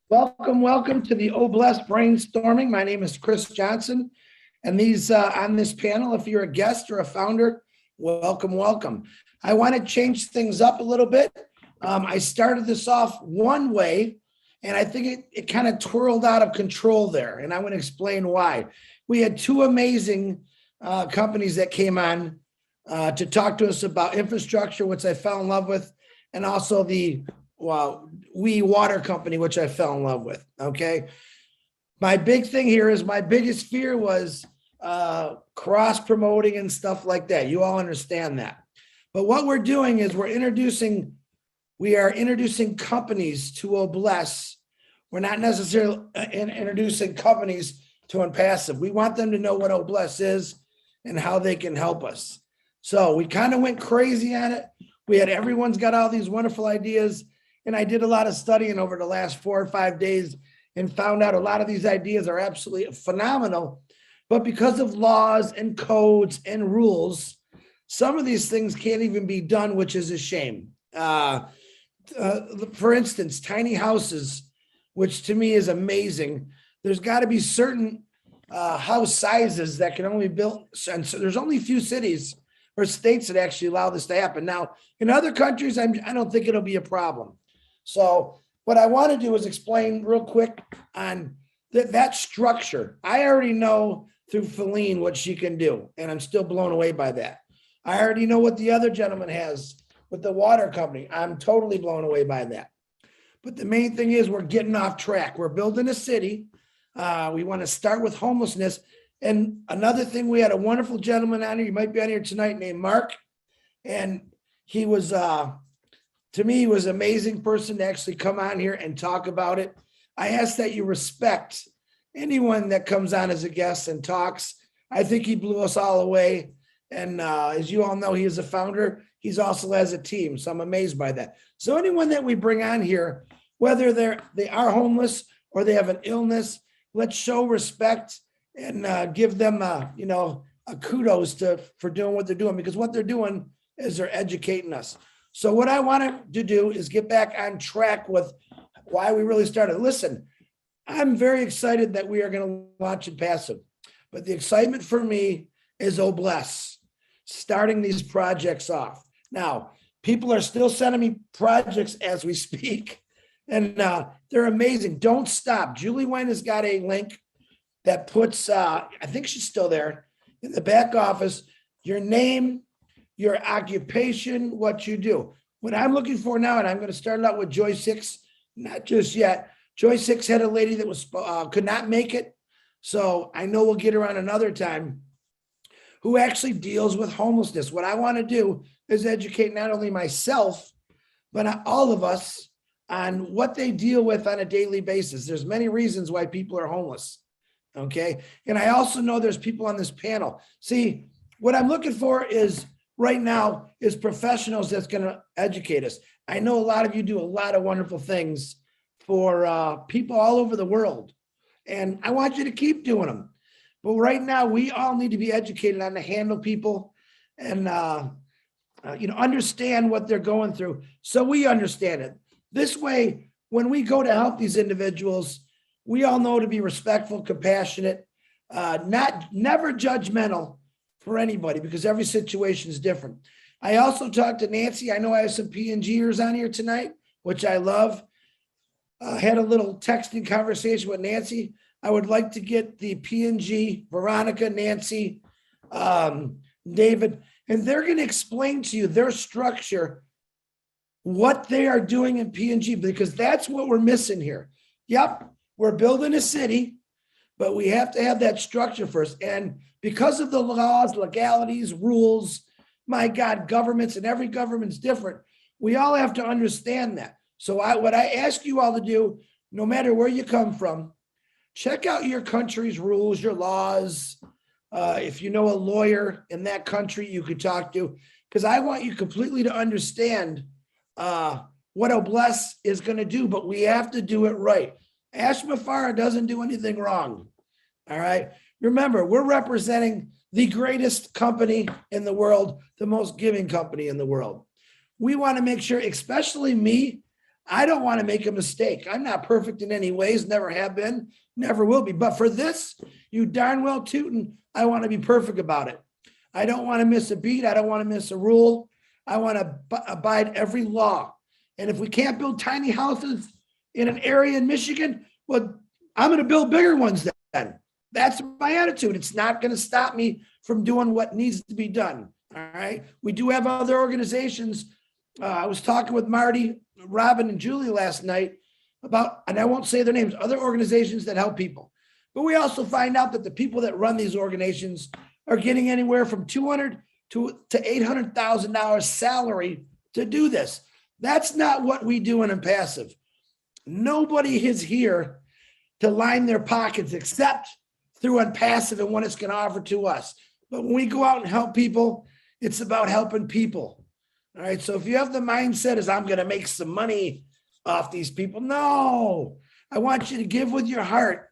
Welcome to the Blessed Brainstorming. My name is Chris Johnson, and these on this panel, if you're a guest or a founder, welcome. I want to change things up a little bit. I started this off one way, and I think it kind of twirled out of control there, and I want to explain why. We had two amazing companies that came on to talk to us about infrastructure, which I fell in love with, and also the We Water Company, which I fell in love with. Okay. My big thing here is my biggest fear was cross promoting and stuff like that. You all understand that. But what we're doing is we are introducing companies to Obless. We're not necessarily introducing companies to Impassive. We want them to know what Obless is and how they can help us. So we kind of went crazy on it. Everyone's got all these wonderful ideas. And I did a lot of studying over the last 4 or 5 days and found out a lot of these ideas are absolutely phenomenal. But because of laws and codes and rules, some of these things can't even be done, which is a shame. For instance, tiny houses, which to me is amazing. There's got to be certain house sizes that can only be built. And so there's only a few cities or states that actually allow this to happen. Now, in other countries, I don't think it'll be a problem. So what I want to do is explain real quick on that structure. I already know through Feline what she can do, and I'm still blown away by that. I already know what the other gentleman has with the water company. I'm totally blown away by that. But the main thing is we're getting off track. We're building a city. We want to start with homelessness. And another thing, we had a wonderful gentleman on here. You might be on here tonight named Mark. And he was... to me, he was an amazing person to actually come on here and talk about it. I ask that you respect anyone that comes on as a guest and talks. I think he blew us all away. And as you all know, he is a founder. He's also has a team. So I'm amazed by that. So anyone that we bring on here, whether they are homeless or they have an illness, let's show respect and give them a kudos for doing what they're doing, because what they're doing is they're educating us. So what I wanted to do is get back on track with why we really started. Listen, I'm very excited that we are going to launch Impassive, but the excitement for me is Obless, starting these projects off. Now, people are still sending me projects as we speak, and they're amazing. Don't stop. Julie Wayne has got a link that puts, I think she's still there, in the back office, your name, your occupation, what you do. What I'm looking for now, and I'm going to start out with Joy 6, not just yet. Joy 6 had a lady that was could not make it. So I know we'll get her on another time, who actually deals with homelessness. What I want to do is educate not only myself, but all of us on what they deal with on a daily basis. There's many reasons why people are homeless. Okay. And I also know there's people on this panel. See, what I'm looking for is right now is professionals that's going to educate us. I know a lot of you do a lot of wonderful things for people all over the world, and I want you to keep doing them. But right now, we all need to be educated on to handle people and understand what they're going through, so we understand it. This way, when we go to help these individuals, we all know to be respectful, compassionate, never judgmental for anybody, because every situation is different. I also talked to Nancy. I know I have some P&Gers on here tonight, which I love. Had a little texting conversation with Nancy. I would like to get the P&G, Veronica, Nancy, David, and they're going to explain to you their structure, what they are doing in P&G, because that's what we're missing here. Yep, we're building a city, but we have to have that structure first. And because of the laws, legalities, rules, my God, governments, and every government's different, we all have to understand that. So what I ask you all to do, no matter where you come from, check out your country's rules, your laws. If you know a lawyer in that country you could talk to, because I want you completely to understand what Obless is going to do, but we have to do it right. Ash Mafara doesn't do anything wrong. All right. Remember, we're representing the greatest company in the world, the most giving company in the world. We want to make sure, especially me, I don't want to make a mistake. I'm not perfect in any ways, never have been, never will be. But for this, you darn well tootin', I want to be perfect about it. I don't want to miss a beat. I don't want to miss a rule. I want to abide every law. And if we can't build tiny houses in an area in Michigan, well, I'm going to build bigger ones then. That's my attitude. It's not going to stop me from doing what needs to be done. All right. We do have other organizations. I was talking with Marty, Robin, and Julie last night about, and I won't say their names, other organizations that help people. But we also find out that the people that run these organizations are getting anywhere from $200,000 to $800,000 salary to do this. That's not what we do in Impassive. Nobody is here to line their pockets except through Impassive and what it's going to offer to us. But when we go out and help people, it's about helping people. All right. So if you have the mindset is I'm going to make some money off these people, no, I want you to give with your heart.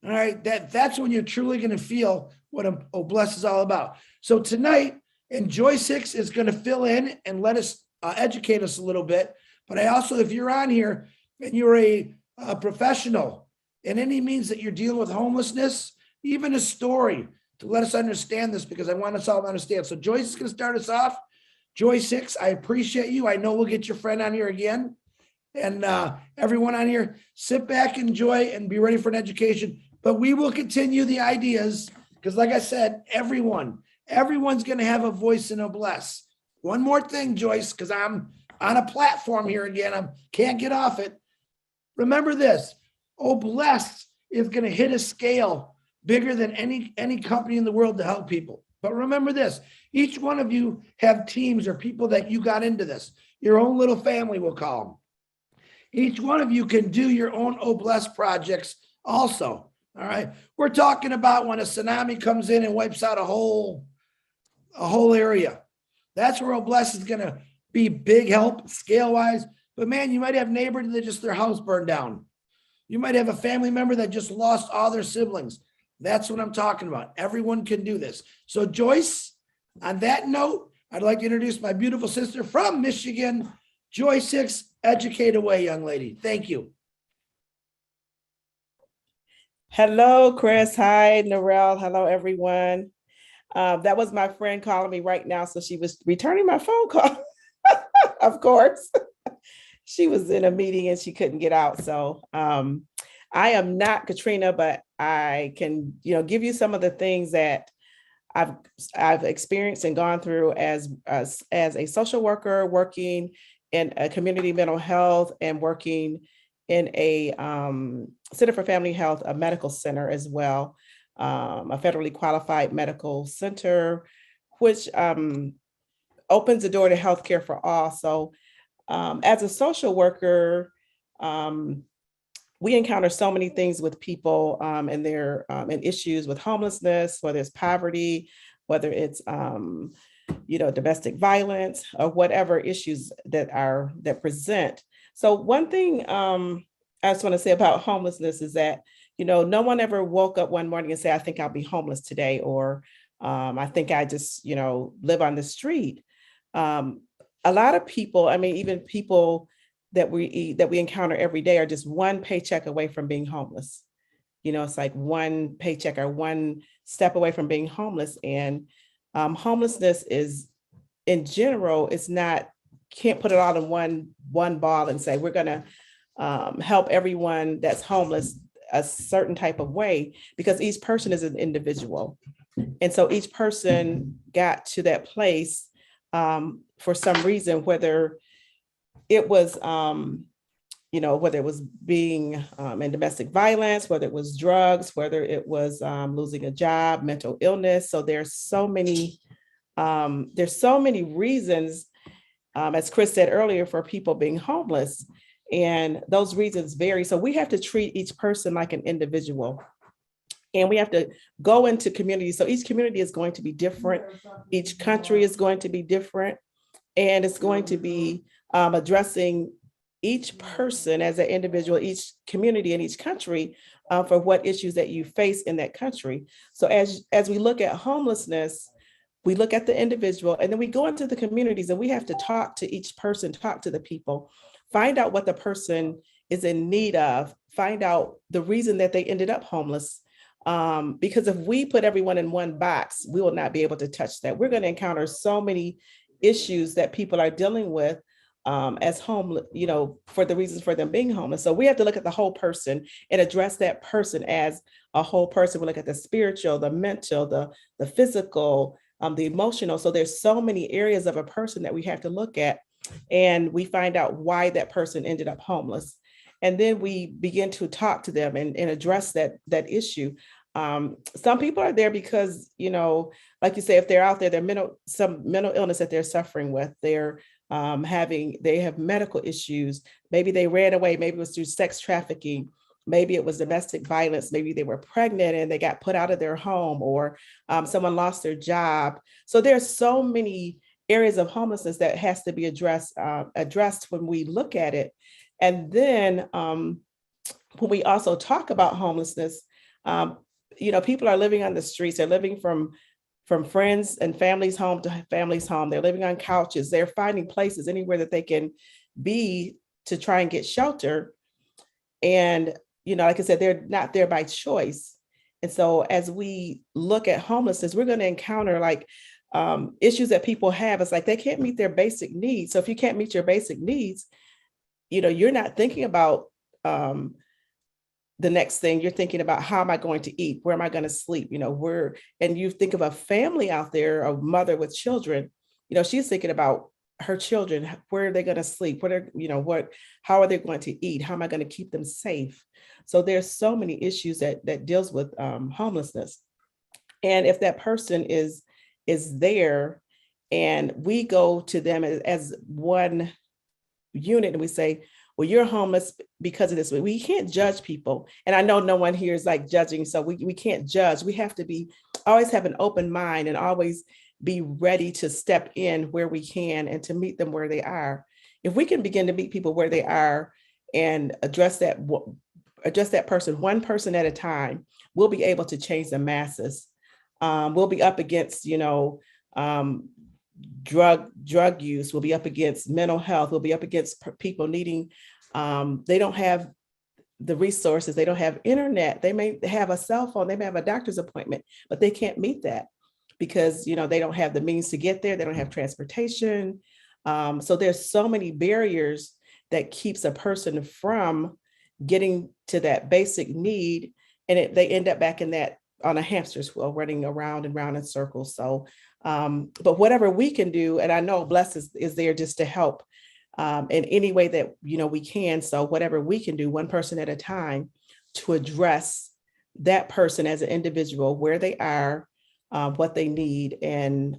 All right. That's when you're truly going to feel what Bless is all about. So tonight, and Joy 6 is going to fill in and let us educate us a little bit. But I also, if you're on here and you're a professional in any means that you're dealing with homelessness, even a story to let us understand this, because I want us all to understand. So Joyce is going to start us off. Joy 6, I appreciate you. I know we'll get your friend on here again. And everyone on here, sit back, enjoy, and be ready for an education. But we will continue the ideas because, like I said, everyone's going to have a voice in Bless. One more thing, Joyce, because I'm on a platform here again. I can't get off it. Remember this, Bless is going to hit a scale bigger than any company in the world to help people. But remember this, each one of you have teams or people that you got into this, your own little family, we'll call them. Each one of you can do your own Bless projects also. All right. We're talking about when a tsunami comes in and wipes out a whole area. That's where Bless is going to be big help scale wise. But man, you might have neighbors that just their house burned down. You might have a family member that just lost all their siblings. That's what I'm talking about. Everyone can do this. So Joyce, on that note, I'd like to introduce my beautiful sister from Michigan, Joy 6. Educate away, young lady. Thank you. Hello, Chris. Hi, Narelle. Hello, everyone. That was my friend calling me right now. So she was returning my phone call. Of course. She was in a meeting and she couldn't get out. So I am not Katrina, but I can, give you some of the things that I've experienced and gone through as a social worker, working in a community mental health and working in a Center for Family Health, a medical center as well, a federally qualified medical center, which opens the door to healthcare for all. So as a social worker, we encounter so many things with people and their and issues with homelessness, whether it's poverty, whether it's domestic violence, or whatever issues that present. So one thing I just want to say about homelessness is that no one ever woke up one morning and said, "I think I'll be homeless today," or "I think I just live on the street." A lot of people, even people that we encounter every day are just one paycheck away from being homeless. It's like one paycheck or one step away from being homeless. And homelessness is, in general, can't put it all in one ball and say, we're going to help everyone that's homeless a certain type of way, because each person is an individual. And so each person got to that place for some reason, whether it was, whether it was being in domestic violence, whether it was drugs, whether it was losing a job, mental illness. So there's so many reasons, as Chris said earlier, for people being homeless, and those reasons vary. So we have to treat each person like an individual, and we have to go into communities. So each community is going to be different. Each country is going to be different, and it's going to be addressing each person as an individual, each community in each country for what issues that you face in that country. So as we look at homelessness, we look at the individual, and then we go into the communities, and we have to talk to each person, talk to the people, find out what the person is in need of, find out the reason that they ended up homeless. Because if we put everyone in one box, we will not be able to touch that. We're going to encounter so many issues that people are dealing with as homeless, for the reasons for them being homeless. So we have to look at the whole person and address that person as a whole person. We look at the spiritual, the mental, the physical, the emotional. So there's so many areas of a person that we have to look at, and we find out why that person ended up homeless. And then we begin to talk to them and address that issue. Some people are there because, like you say, if they're out there, some mental illness that they're suffering with, they have medical issues. Maybe they ran away. Maybe it was through sex trafficking. Maybe it was domestic violence. Maybe they were pregnant and they got put out of their home, or someone lost their job. So there's so many areas of homelessness that has to be addressed when we look at it. And then when we also talk about homelessness, people are living on the streets. They're living from friends and families' home to families' home. They're living on couches. They're finding places anywhere that they can be to try and get shelter. And, like I said, they're not there by choice. And so as we look at homelessness, we're going to encounter issues that people have. It's like they can't meet their basic needs. So if you can't meet your basic needs, you're not thinking about the next thing. You're thinking about, how am I going to eat? Where am I going to sleep? And you think of a family out there, a mother with children, she's thinking about her children. Where are they going to sleep? How are they going to eat? How am I going to keep them safe? So there's so many issues that deals with homelessness. And if that person is there, and we go to them as one unit, and we say, well, you're homeless because of this. We can't judge people. And I know no one here is judging, so we can't judge. We have to always have an open mind, and always be ready to step in where we can and to meet them where they are. If we can begin to meet people where they are and address that person, one person at a time, we'll be able to change the masses. We'll be up against, drug use. We'll be up against mental health. We'll be up against people needing, they don't have the resources. They don't have internet. They may have a cell phone. They may have a doctor's appointment, but they can't meet that because, they don't have the means to get there. They don't have transportation. So there's so many barriers that keeps a person from getting to that basic need. And they end up back in that, on a hamster's wheel, running around and round in circles. So, but whatever we can do, and I know Bless is there just to help in any way that, we can. So whatever we can do, one person at a time, to address that person as an individual, where they are, what they need, and,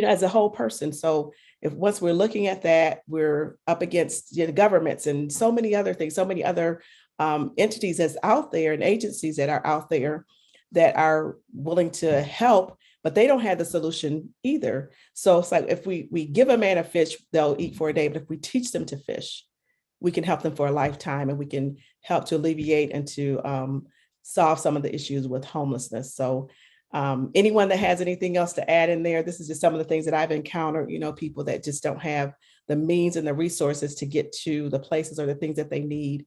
as a whole person. So if once we're looking at that, we're up against governments and so many other things, so many other entities that's out there, and agencies that are out there that are willing to help, but they don't have the solution either. So it's like, if we give a man a fish, they'll eat for a day. But if we teach them to fish, we can help them for a lifetime, and we can help to alleviate and to solve some of the issues with homelessness. So anyone that has anything else to add in there, this is just some of the things that I've encountered, people that just don't have the means and the resources to get to the places or the things that they need.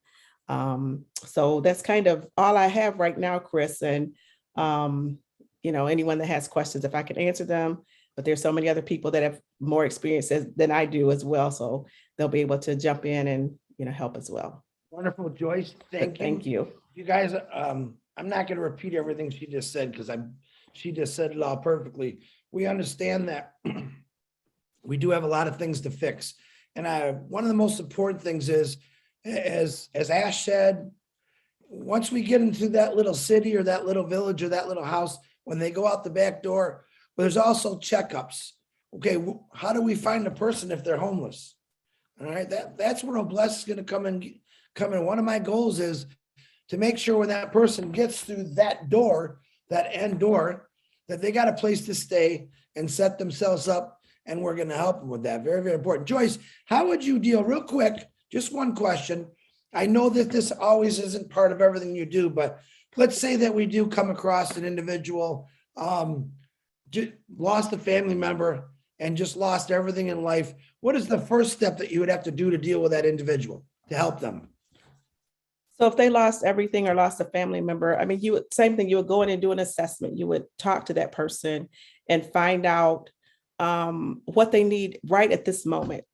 So that's kind of all I have right now, Chris. And, anyone that has questions, if I can answer them, but there's so many other people that have more experience than I do as well. So they'll be able to jump in and, help as well. Wonderful, Joyce. Thank you. You guys, I'm not going to repeat everything she just said, because she just said it all perfectly. We understand that we do have a lot of things to fix. And one of the most important things is, as Ash said, once we get into that little city or that little village or that little house, when they go out the back door, there's also checkups. Okay, how do we find a person if they're homeless? All right, that's where Bless is going to come in. One of my goals is to make sure when that person gets through that door, that end door, that they got a place to stay and set themselves up, and we're going to help them with that. Very, very important. Joyce, how would you deal, real quick, just one question. I know that this always isn't part of everything you do, but let's say that we do come across an individual lost a family member and just lost everything in life, what is the first step that you would have to do to deal with that individual to help them? So if they lost everything or lost a family member, I mean, you would, same thing, you would go in and do an assessment. You would talk to that person and find out what they need right at this moment.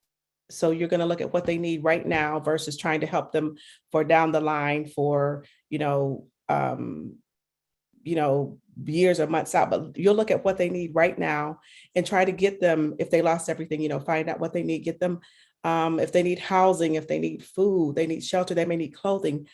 So you're going to look at what they need right now versus trying to help them for down the line for, years or months out, but you'll look at what they need right now and try to get them, if they lost everything, find out what they need, get them, if they need housing, if they need food, they need shelter, they may need clothing,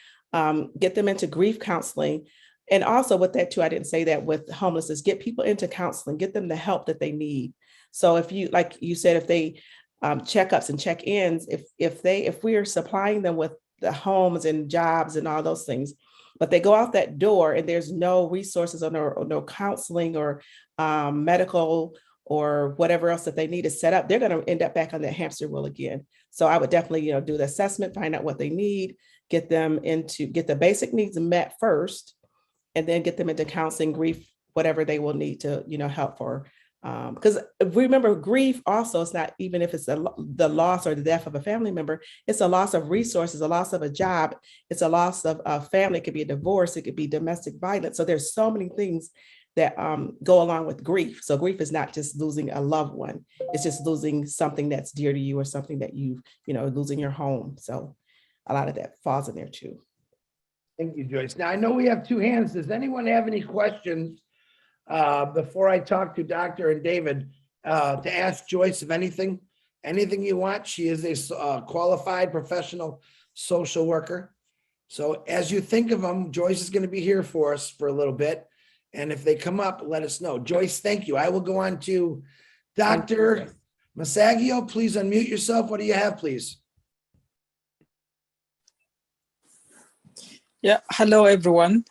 get them into grief counseling. And also with that too, I didn't say that with homelessness, get people into counseling, get them the help that they need. So if you, like you said, if they checkups and check-ins, if we are supplying them with the homes and jobs and all those things, but they go out that door and there's no resources or no counseling or medical or whatever else that they need to set up, they're going to end up back on that hamster wheel again. So I would definitely, do the assessment, find out what they need, get the basic needs met first, and then get them into counseling, grief, whatever they will need to, help for. Because remember, grief also is not even if it's the loss or the death of a family member, it's a loss of resources, a loss of a job, it's a loss of a family, it could be a divorce, it could be domestic violence. So there's so many things that go along with grief. So grief is not just losing a loved one, it's just losing something that's dear to you or something that losing your home. So a lot of that falls in there too. Thank you, Joyce. Now I know we have two hands. Does anyone have any questions before I talk to Dr. and David to ask Joyce of anything you want? She is a qualified professional social worker. So as you think of them, Joyce is going to be here for us for a little bit. And if they come up, let us know. Joyce, thank you. I will go on to Dr. Massaggio. Please unmute yourself. What do you have, please? Yeah, hello, everyone.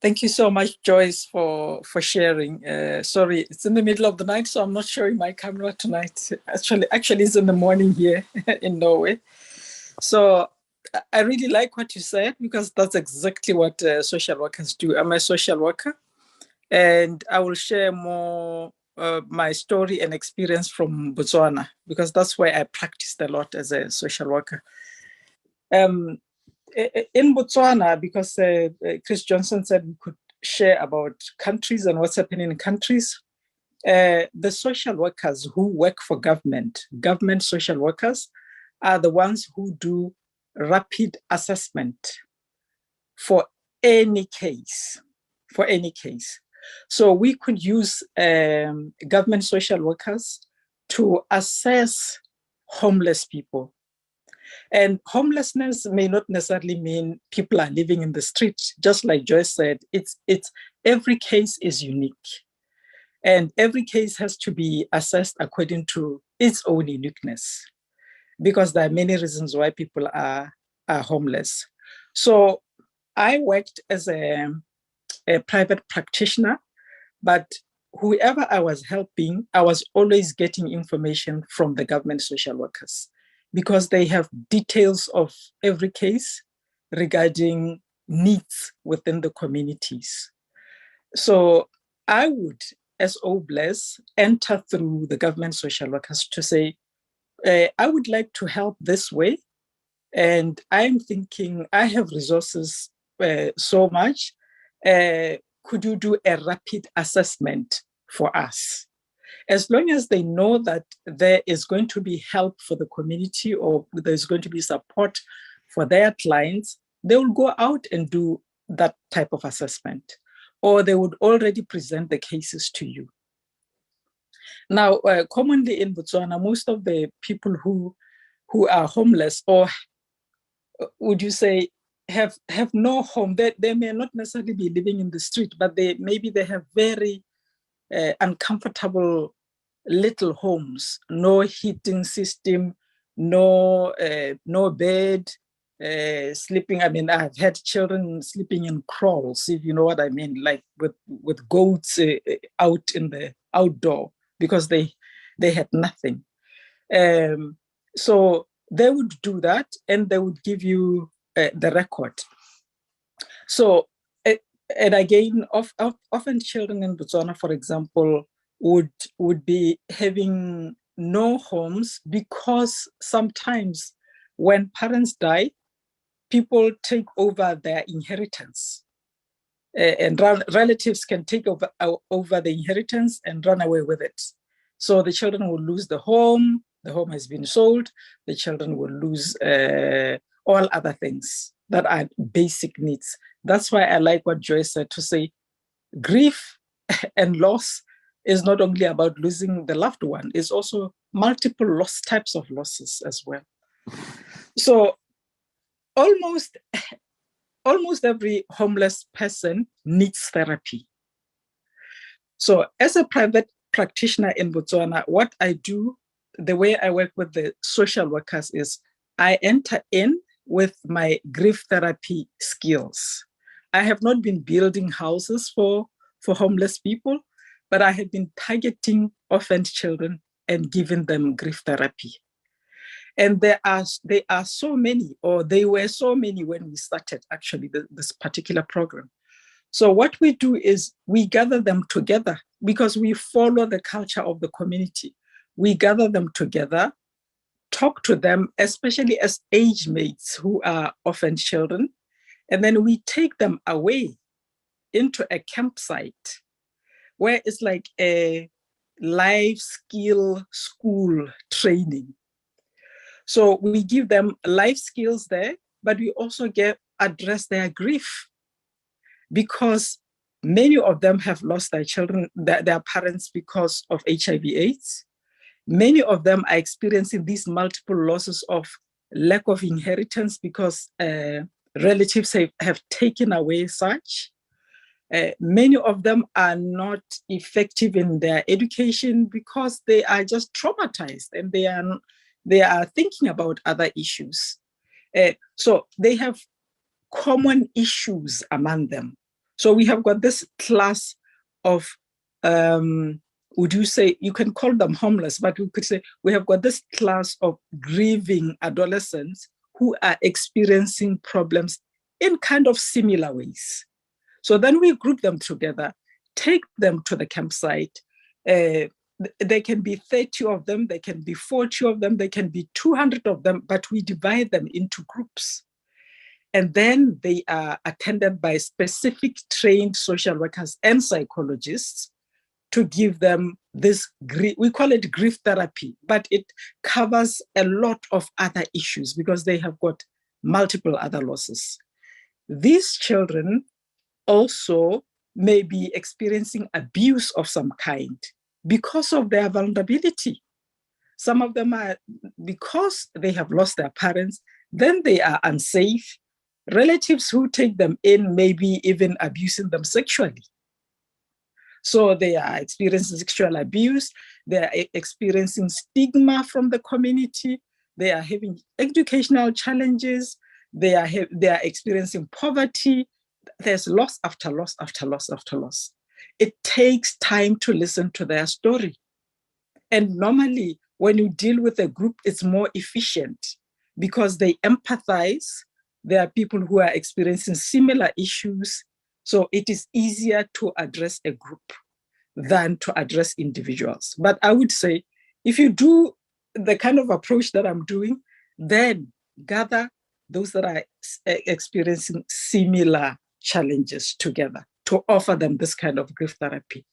Thank you so much, Joyce, for sharing. Sorry, it's in the middle of the night, so I'm not showing my camera tonight. Actually, it's in the morning here in Norway. So I really like what you said, because that's exactly what social workers do. I'm a social worker, and I will share more my story and experience from Botswana, because that's where I practiced a lot as a social worker. In Botswana, because Chris Johnson said we could share about countries and what's happening in countries, the social workers who work for government social workers are the ones who do rapid assessment for any case. So we could use government social workers to assess homeless people. And homelessness may not necessarily mean people are living in the street. Just like Joyce said, it's every case is unique. And every case has to be assessed according to its own uniqueness, because there are many reasons why people are homeless. So I worked as a private practitioner, but whoever I was helping, I was always getting information from the government social workers, because they have details of every case regarding needs within the communities. So I would, as OBLES, enter through the government social workers to say, I would like to help this way. And I'm thinking, I have resources so much. Could you do a rapid assessment for us? As long as they know that there is going to be help for the community, or there's going to be support for their clients, they will go out and do that type of assessment, or they would already present the cases to you. Now, commonly in Botswana, most of the people who are homeless, or would you say have no home, they may not necessarily be living in the street, but maybe they have very uncomfortable little homes, no heating system, no bed, sleeping. I mean, I've had children sleeping in crawls, if you know what I mean, like with goats out in the outdoor, because they had nothing. So they would do that, and they would give you the record. So And again, often children in Botswana, for example, would be having no homes because sometimes when parents die, people take over their inheritance. And relatives can take over the inheritance and run away with it. So the children will lose the home has been sold, the children will lose all other things that are basic needs. That's why I like what Joy said, to say grief and loss is not only about losing the loved one, it's also multiple types of losses as well. So almost every homeless person needs therapy. So as a private practitioner in Botswana, what I do, the way I work with the social workers is I enter in with my grief therapy skills. I have not been building houses for homeless people, but I have been targeting orphaned children and giving them grief therapy. And they are so many, or they were so many when we started actually this particular program. So what we do is we gather them together because we follow the culture of the community. We gather them together, talk to them, especially as age mates who are orphan children, and then we take them away into a campsite where it's like a life skill school training. So we give them life skills there, but we also address their grief, because many of them have lost their children, their parents, because of HIV/AIDS. Many of them are experiencing these multiple losses of lack of inheritance because relatives have taken away such. Many of them are not effective in their education because they are just traumatized and they are thinking about other issues. So they have common issues among them. So we have got this class of, would you say, you can call them homeless, but we could say we have got this class of grieving adolescents who are experiencing problems in kind of similar ways. So then we group them together, take them to the campsite. There can be 30 of them, there can be 40 of them, there can be 200 of them, but we divide them into groups. And then they are attended by specific trained social workers and psychologists to give them this grief. We call it grief therapy, but it covers a lot of other issues because they have got multiple other losses. These children also may be experiencing abuse of some kind because of their vulnerability. Some of them are, because they have lost their parents, then they are unsafe. Relatives who take them in may be even abusing them sexually. So they are experiencing sexual abuse, they are experiencing stigma from the community, they are having educational challenges, they are experiencing poverty. There's loss after loss after loss after loss. It takes time to listen to their story. And normally, when you deal with a group, it's more efficient because they empathize. There are people who are experiencing similar issues. So it is easier to address a group than to address individuals. But I would say, if you do the kind of approach that I'm doing, then gather those that are experiencing similar challenges together to offer them this kind of grief therapy.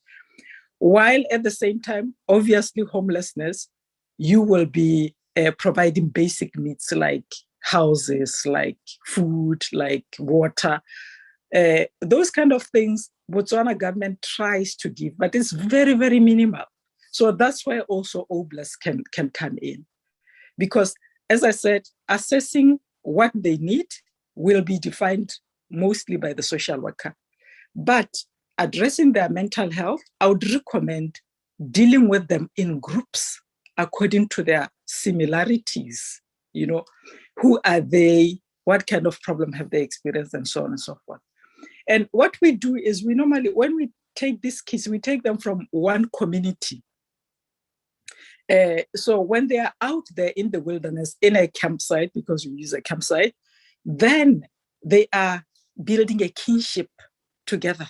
While at the same time, obviously homelessness, you will be providing basic needs like houses, like food, like water. Those kind of things Botswana government tries to give, but it's very, very minimal. So that's where also OBLAS can come in. Because as I said, assessing what they need will be defined mostly by the social worker. But addressing their mental health, I would recommend dealing with them in groups according to their similarities. You know, who are they? What kind of problem have they experienced, and so on and so forth. And what we do is we normally, when we take these kids, we take them from one community. So when they are out there in the wilderness, in a campsite, because we use a campsite, then they are building a kinship together.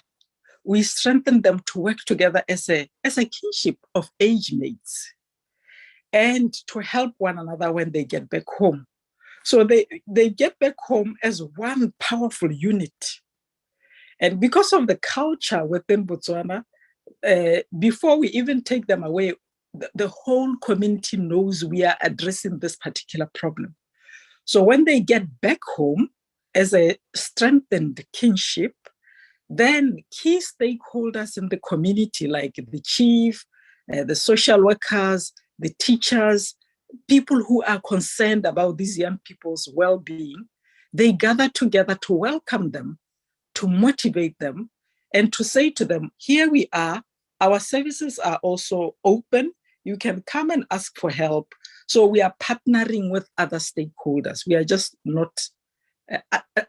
We strengthen them to work together as a kinship of age mates and to help one another when they get back home. So they get back home as one powerful unit. And because of the culture within Botswana, before we even take them away, the whole community knows we are addressing this particular problem. So when they get back home as a strengthened kinship, then key stakeholders in the community, like the chief, the social workers, the teachers, people who are concerned about these young people's well-being, they gather together to welcome them, to motivate them, and to say to them, here we are, our services are also open, you can come and ask for help. So we are partnering with other stakeholders. We are just not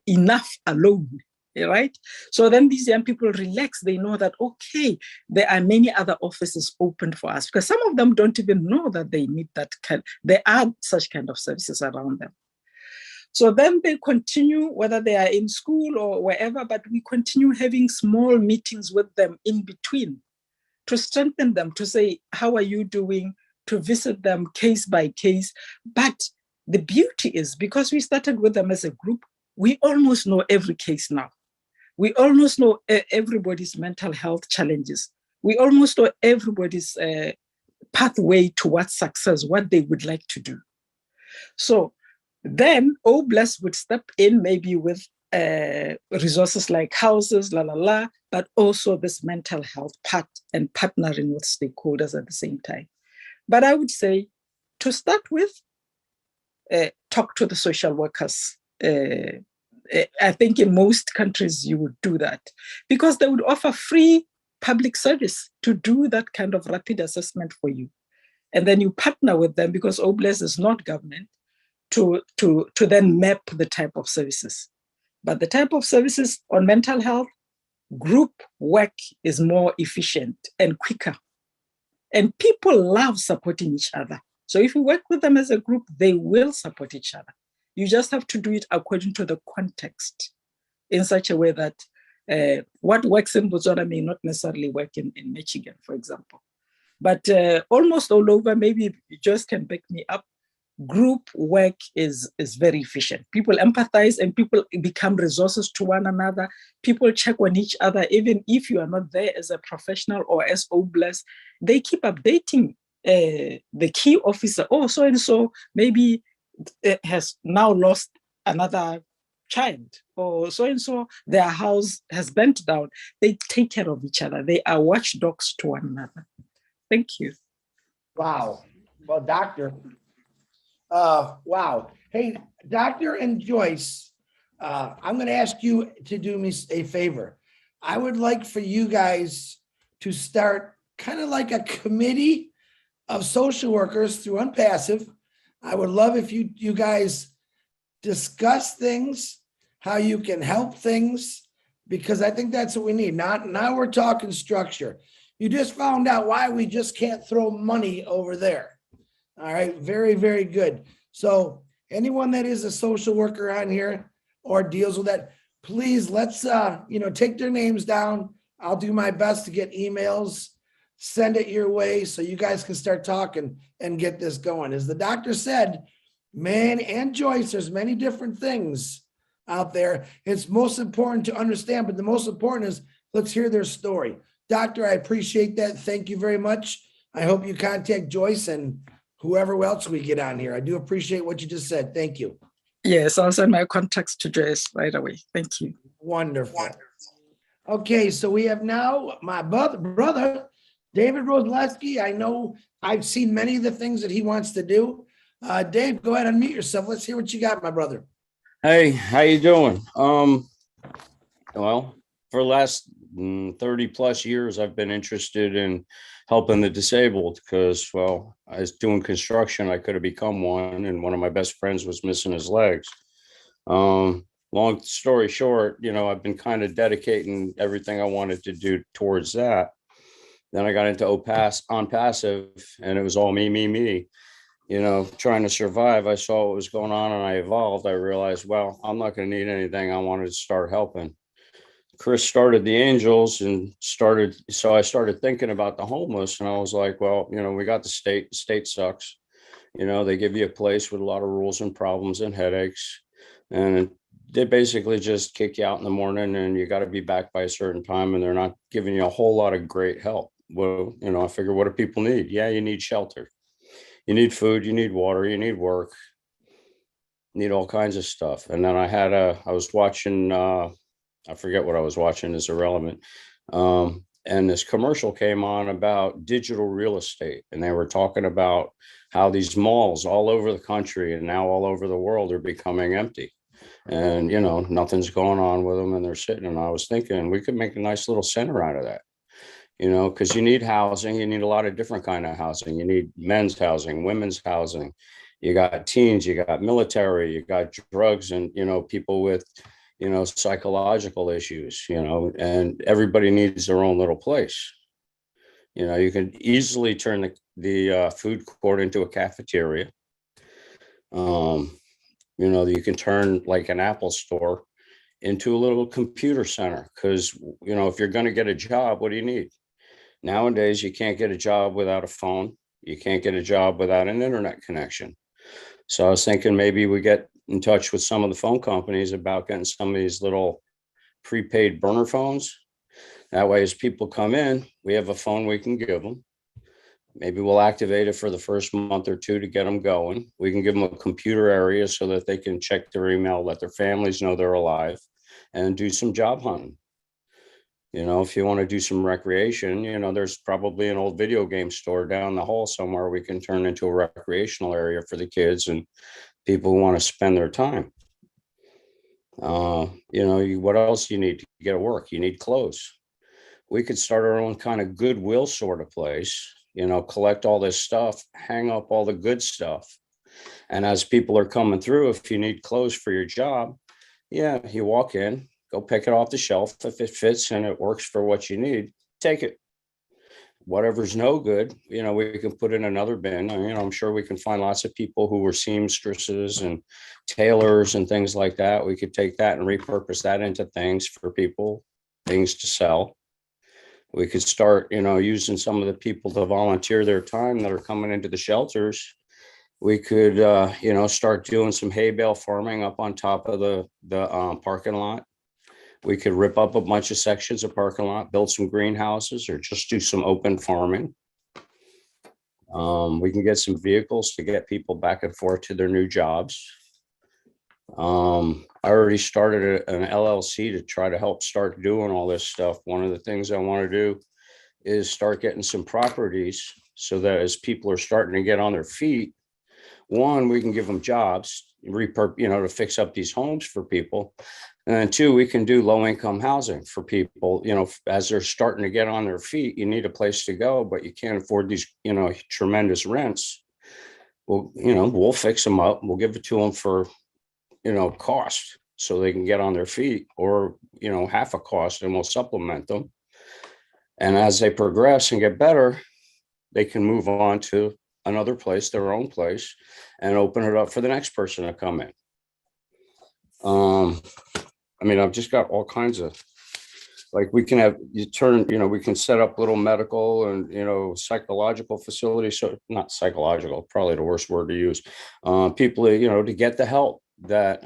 enough alone, right? So then these young people relax. They know that, okay, there are many other offices open for us, because some of them don't even know that they need that there are such kind of services around them. So then they continue, whether they are in school or wherever, but we continue having small meetings with them in between to strengthen them, to say, how are you doing? To visit them case by case. But the beauty is, because we started with them as a group, we almost know every case now. We almost know everybody's mental health challenges. We almost know everybody's pathway towards success, what they would like to do. So then Bless would step in maybe with resources like houses, but also this mental health part and partnering with stakeholders at the same time. But I would say, to start with, talk to the social workers. I think in most countries you would do that, because they would offer free public service to do that kind of rapid assessment for you. And then you partner with them, because Bless is not government, to then map the type of services. But the type of services on mental health, group work is more efficient and quicker. And people love supporting each other. So if you work with them as a group, they will support each other. You just have to do it according to the context, in such a way that what works in Botswana may not necessarily work in Michigan, for example. But almost all over, maybe Joyce can back me up, group work is very efficient. People empathize and people become resources to one another. People check on each other, even if you are not there as a professional or as Bless. They keep updating the key officer. Oh, so and so maybe has now lost another child, or so and so their house has burnt down. They take care of each other. They are watchdogs to one another. Thank you. Wow. Well, Doctor. Wow. Hey, Doctor and Joyce, I'm going to ask you to do me a favor. I would like for you guys to start kind of like a committee of social workers through Unpassive. I would love if you guys discuss things, how you can help things, because I think that's what we need. Now we're talking structure. You just found out why we just can't throw money over there. All right. Very, very good. So anyone that is a social worker on here or deals with that, please let's, take their names down. I'll do my best to get emails, send it your way so you guys can start talking and get this going. As the doctor said, man and Joyce, there's many different things out there. It's most important to understand, but the most important is let's hear their story. Doctor, I appreciate that. Thank you very much. I hope you contact Joyce and whoever else we get on here. I do appreciate what you just said. Thank you. Yes, I'll send my contacts to Joyce right away. Thank you. Wonderful. Okay, so we have now my brother, David Roselewski. I know I've seen many of the things that he wants to do. Dave, go ahead and unmute yourself. Let's hear what you got, my brother. Hey, how you doing? Well, for the last 30 plus years, I've been interested in helping the disabled because, well, I was doing construction. I could have become one, and one of my best friends was missing his legs. Long story short, I've been kind of dedicating everything I wanted to do towards that. Then I got into on passive, and it was all me, trying to survive. I saw what was going on and I evolved. I realized, well, I'm not going to need anything. I wanted to start helping. Chris started the Angels and so I started thinking about the homeless, and I was like, well, we got the state sucks. They give you a place with a lot of rules and problems and headaches. And they basically just kick you out in the morning and you got to be back by a certain time, and they're not giving you a whole lot of great help. Well, I figure, what do people need? Yeah, you need shelter. You need food, you need water, you need work, you need all kinds of stuff. And then I was watching, I forget what I was watching, is irrelevant. And this commercial came on about digital real estate. And they were talking about how these malls all over the country and now all over the world are becoming empty. And, nothing's going on with them, and they're sitting. And I was thinking we could make a nice little center out of that, because you need housing. You need a lot of different kind of housing. You need men's housing, women's housing. You got teens, you got military, you got drugs, and, people with, psychological issues, and everybody needs their own little place. You can easily turn the food court into a cafeteria. You can turn like an Apple store into a little computer center, because, if you're going to get a job, what do you need? Nowadays, you can't get a job without a phone. You can't get a job without an internet connection. So I was thinking maybe we get in touch with some of the phone companies about getting some of these little prepaid burner phones. That way, as people come in, we have a phone we can give them. Maybe we'll activate it for the first month or two to get them going. We can give them a computer area so that they can check their email, let their families know they're alive, and do some job hunting. If you want to do some recreation, there's probably an old video game store down the hall somewhere we can turn into a recreational area for the kids and people who want to spend their time. What else do you need to get to work? You need clothes. We could start our own kind of Goodwill sort of place, collect all this stuff, hang up all the good stuff. And as people are coming through, if you need clothes for your job, yeah, you walk in, go pick it off the shelf. If it fits and it works for what you need, take it. Whatever's no good, we can put in another bin. I'm sure we can find lots of people who were seamstresses and tailors and things like that. We could take that and repurpose that into things for people, things to sell. We could start, using some of the people to volunteer their time that are coming into the shelters. We could, start doing some hay bale farming up on top of the parking lot. We could rip up a bunch of sections of parking lot, build some greenhouses, or just do some open farming. We can get some vehicles to get people back and forth to their new jobs. I already started an LLC to try to help start doing all this stuff. One of the things I want to do is start getting some properties so that as people are starting to get on their feet, one, we can give them jobs, to fix up these homes for people. And then two, we can do low income housing for people, as they're starting to get on their feet. You need a place to go, but you can't afford these, tremendous rents. Well, we'll fix them up. We'll give it to them for, cost so they can get on their feet, or, half a cost, and we'll supplement them. And as they progress and get better, they can move on to another place, their own place, and open it up for the next person to come in. I've just got all kinds of, like, we can have, we can set up little medical and, psychological facilities. So not psychological, probably the worst word to use. People, to get the help that,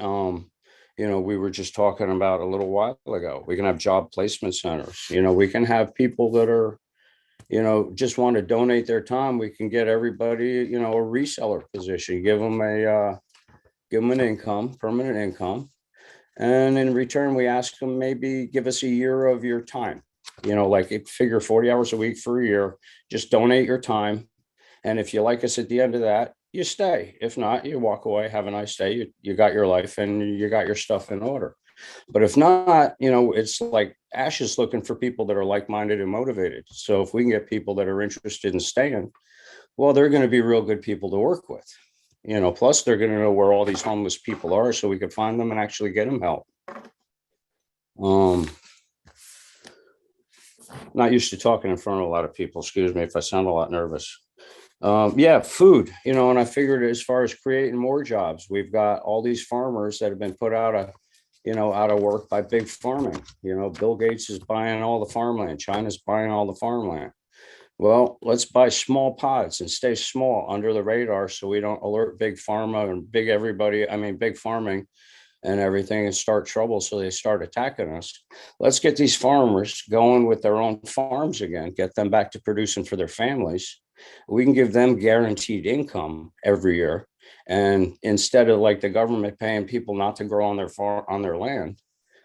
we were just talking about a little while ago. We can have job placement centers. We can have people that are, just want to donate their time. We can get everybody, a reseller position, give them an income, permanent income. And in return, we ask them, maybe give us a year of your time, like figure 40 hours a week for a year, just donate your time. And if you like us at the end of that, you stay. If not, you walk away, have a nice day. You got your life and you got your stuff in order. But if not, it's like Ash is looking for people that are like-minded and motivated. So if we can get people that are interested in staying, well, they're going to be real good people to work with. Plus they're going to know where all these homeless people are, so we could find them and actually get them help. Not used to talking in front of a lot of people. Excuse me if I sound a lot nervous. Food, and I figured as far as creating more jobs, we've got all these farmers that have been put out of out of work by big farming. Bill Gates is buying all the farmland. China's buying all the farmland. Well, let's buy small pods and stay small under the radar so we don't alert big pharma and big farming and everything and start trouble so they start attacking us. Let's get these farmers going with their own farms again, get them back to producing for their families. We can give them guaranteed income every year. And instead of like the government paying people not to grow on their land,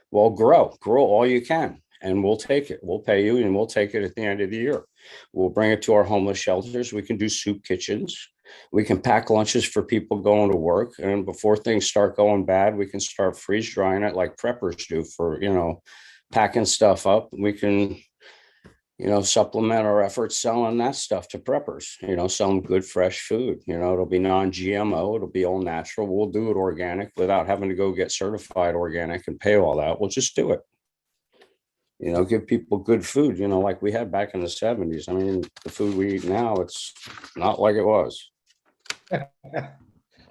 well, grow all you can. And we'll take it. We'll pay you and we'll take it at the end of the year. We'll bring it to our homeless shelters. We can do soup kitchens. We can pack lunches for people going to work. And before things start going bad, we can start freeze drying it like preppers do for, packing stuff up. We can, supplement our efforts selling that stuff to preppers, some good fresh food. It'll be non-GMO. It'll be all natural. We'll do it organic without having to go get certified organic and pay all that. We'll just do it. Give people good food, like we had back in the 70s. I mean, the food we eat now, it's not like it was.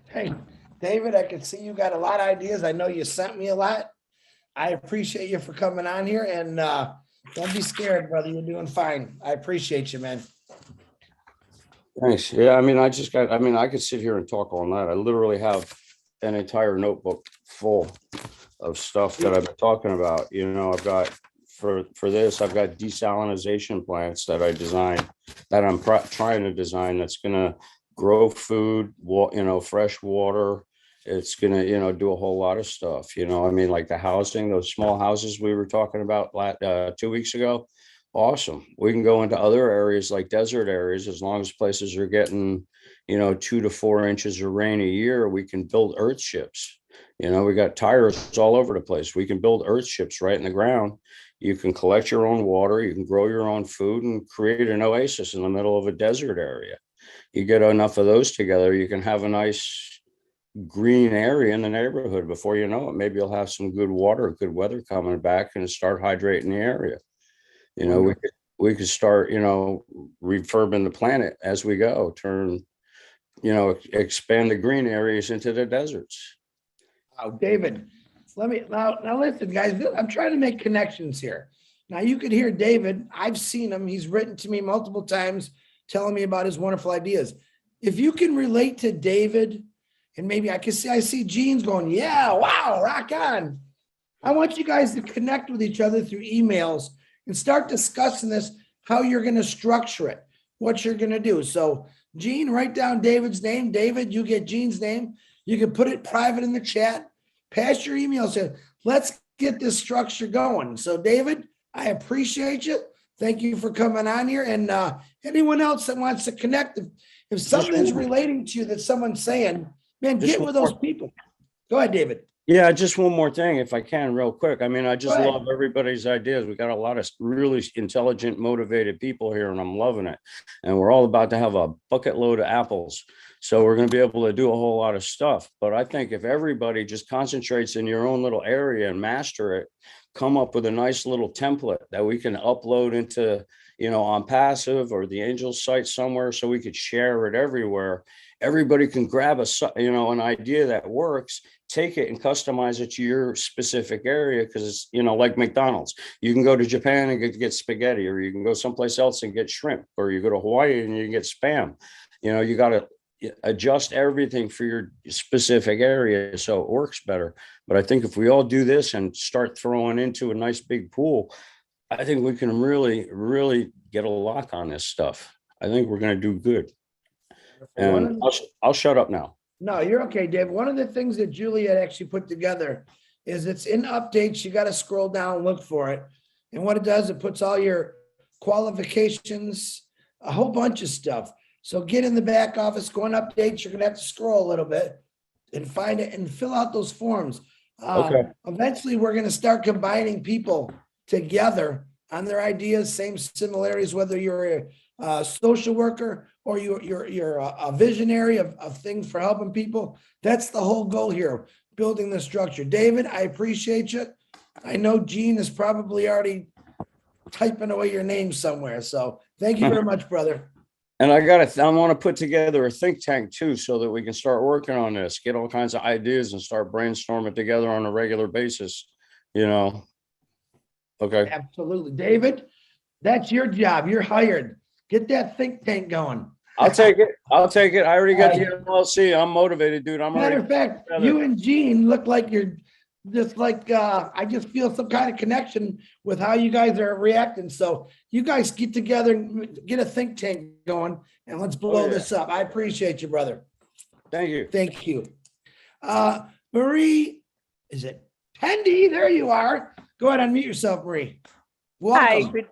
Hey, David, I can see you got a lot of ideas. I know you sent me a lot. I appreciate you for coming on here, and don't be scared, brother. You're doing fine. I appreciate you, man. Thanks. Yeah, I could sit here and talk all night. I literally have an entire notebook full of stuff that I've been talking about. I've got for this, I've got desalinization plants that I designed, that I'm trying to design, that's going to grow food, fresh water. It's going to, do a whole lot of stuff, like the housing, those small houses we were talking about 2 weeks ago. Awesome. We can go into other areas like desert areas, as long as places are getting, 2 to 4 inches of rain a year. We can build earth ships. We got tires all over the place. We can build earth ships right in the ground. You can collect your own water, you can grow your own food and create an oasis in the middle of a desert area. You get enough of those together, you can have a nice green area in the neighborhood. Before you know it, maybe you'll have some good water, good weather coming back and start hydrating the area. We could start, refurbing the planet as we go, expand the green areas into the deserts. Oh, David, let me now listen, guys. I'm trying to make connections here. Now you could hear David. I've seen him. He's written to me multiple times telling me about his wonderful ideas. If you can relate to David, and maybe I see Gene's going, yeah, wow, rock on. I want you guys to connect with each other through emails and start discussing this, how you're going to structure it, what you're going to do. So Gene, write down David's name. David, you get Gene's name. You can put it private in the chat. Pass your emails in. Let's get this structure going. So David, I appreciate you. Thank you for coming on here. And anyone else that wants to connect, if something's relating to you that someone's saying, man, get with those people. Go ahead, David. Yeah, just one more thing, if I can, real quick. I just love everybody's ideas. We got a lot of really intelligent, motivated people here, and I'm loving it. And we're all about to have a bucket load of apples. So we're going to be able to do a whole lot of stuff. But I think if everybody just concentrates in your own little area and master it, come up with a nice little template that we can upload into, on Passive or the Angels site somewhere, so we could share it everywhere. Everybody can grab an idea that works, take it and customize it to your specific area. Because it's, like McDonald's, you can go to Japan and get spaghetti, or you can go someplace else and get shrimp, or you go to Hawaii and you get Spam. You got to adjust everything for your specific area so it works better. But I think if we all do this and start throwing into a nice big pool, I think we can really, really get a lock on this stuff. I think we're going to do good. And I'll shut up now. No, you're okay, Dave. One of the things that Juliet actually put together is it's in updates. You got to scroll down and look for it. And what it does, it puts all your qualifications, a whole bunch of stuff. So get in the back office, go on updates. You're going to have to scroll a little bit and find it and fill out those forms. Okay. Eventually, we're going to start combining people together on their ideas, same similarities, whether you're a social worker or you're a visionary of things for helping people. That's the whole goal here, building the structure. David, I appreciate you. I know Gene is probably already typing away your name somewhere. So thank you very much, brother. And I want to put together a think tank too, so that we can start working on this, get all kinds of ideas and start brainstorming together on a regular basis, you know? Okay, Absolutely. David, that's your job. You're hired. Get that think tank going. I'll take it. I'll take it. I already got the LLC. I'm motivated, dude. I'm Matter already. of fact, you and Gene look like you're just like, I just feel some kind of connection with how you guys are reacting. So you guys get together and get a think tank going and let's blow yeah. this up. I appreciate you, brother. Thank you. Thank you. Marie, is it Pendy? There you are. Go ahead, unmute yourself, Marie. Hi, Welcome.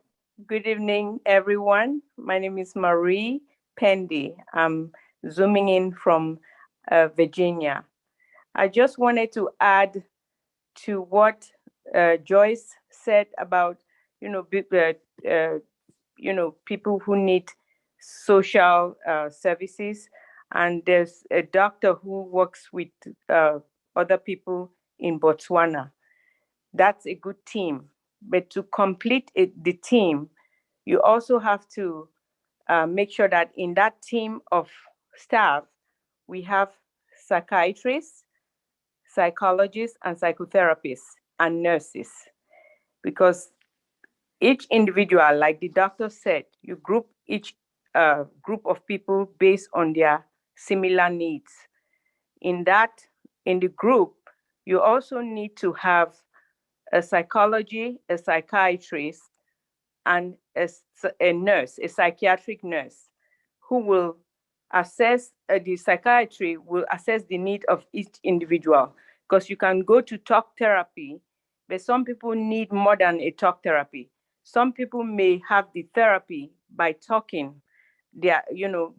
good evening, everyone. My name is Marie Pendy. I'm zooming in from Virginia. I just wanted to add to what Joyce said about, people who need social services. And there's a doctor who works with other people in Botswana. That's a good team. But to complete the team, you also have to make sure that in that team of staff, we have psychiatrists, psychologists, and psychotherapists, and nurses. Because each individual, like the doctor said, you group each group of people based on their similar needs. In the group, you also need to have a psychiatrist, and a nurse, a psychiatric nurse, who will assess, the psychiatry will assess the need of each individual. Because you can go to talk therapy, but some people need more than a talk therapy. Some people may have the therapy by talking,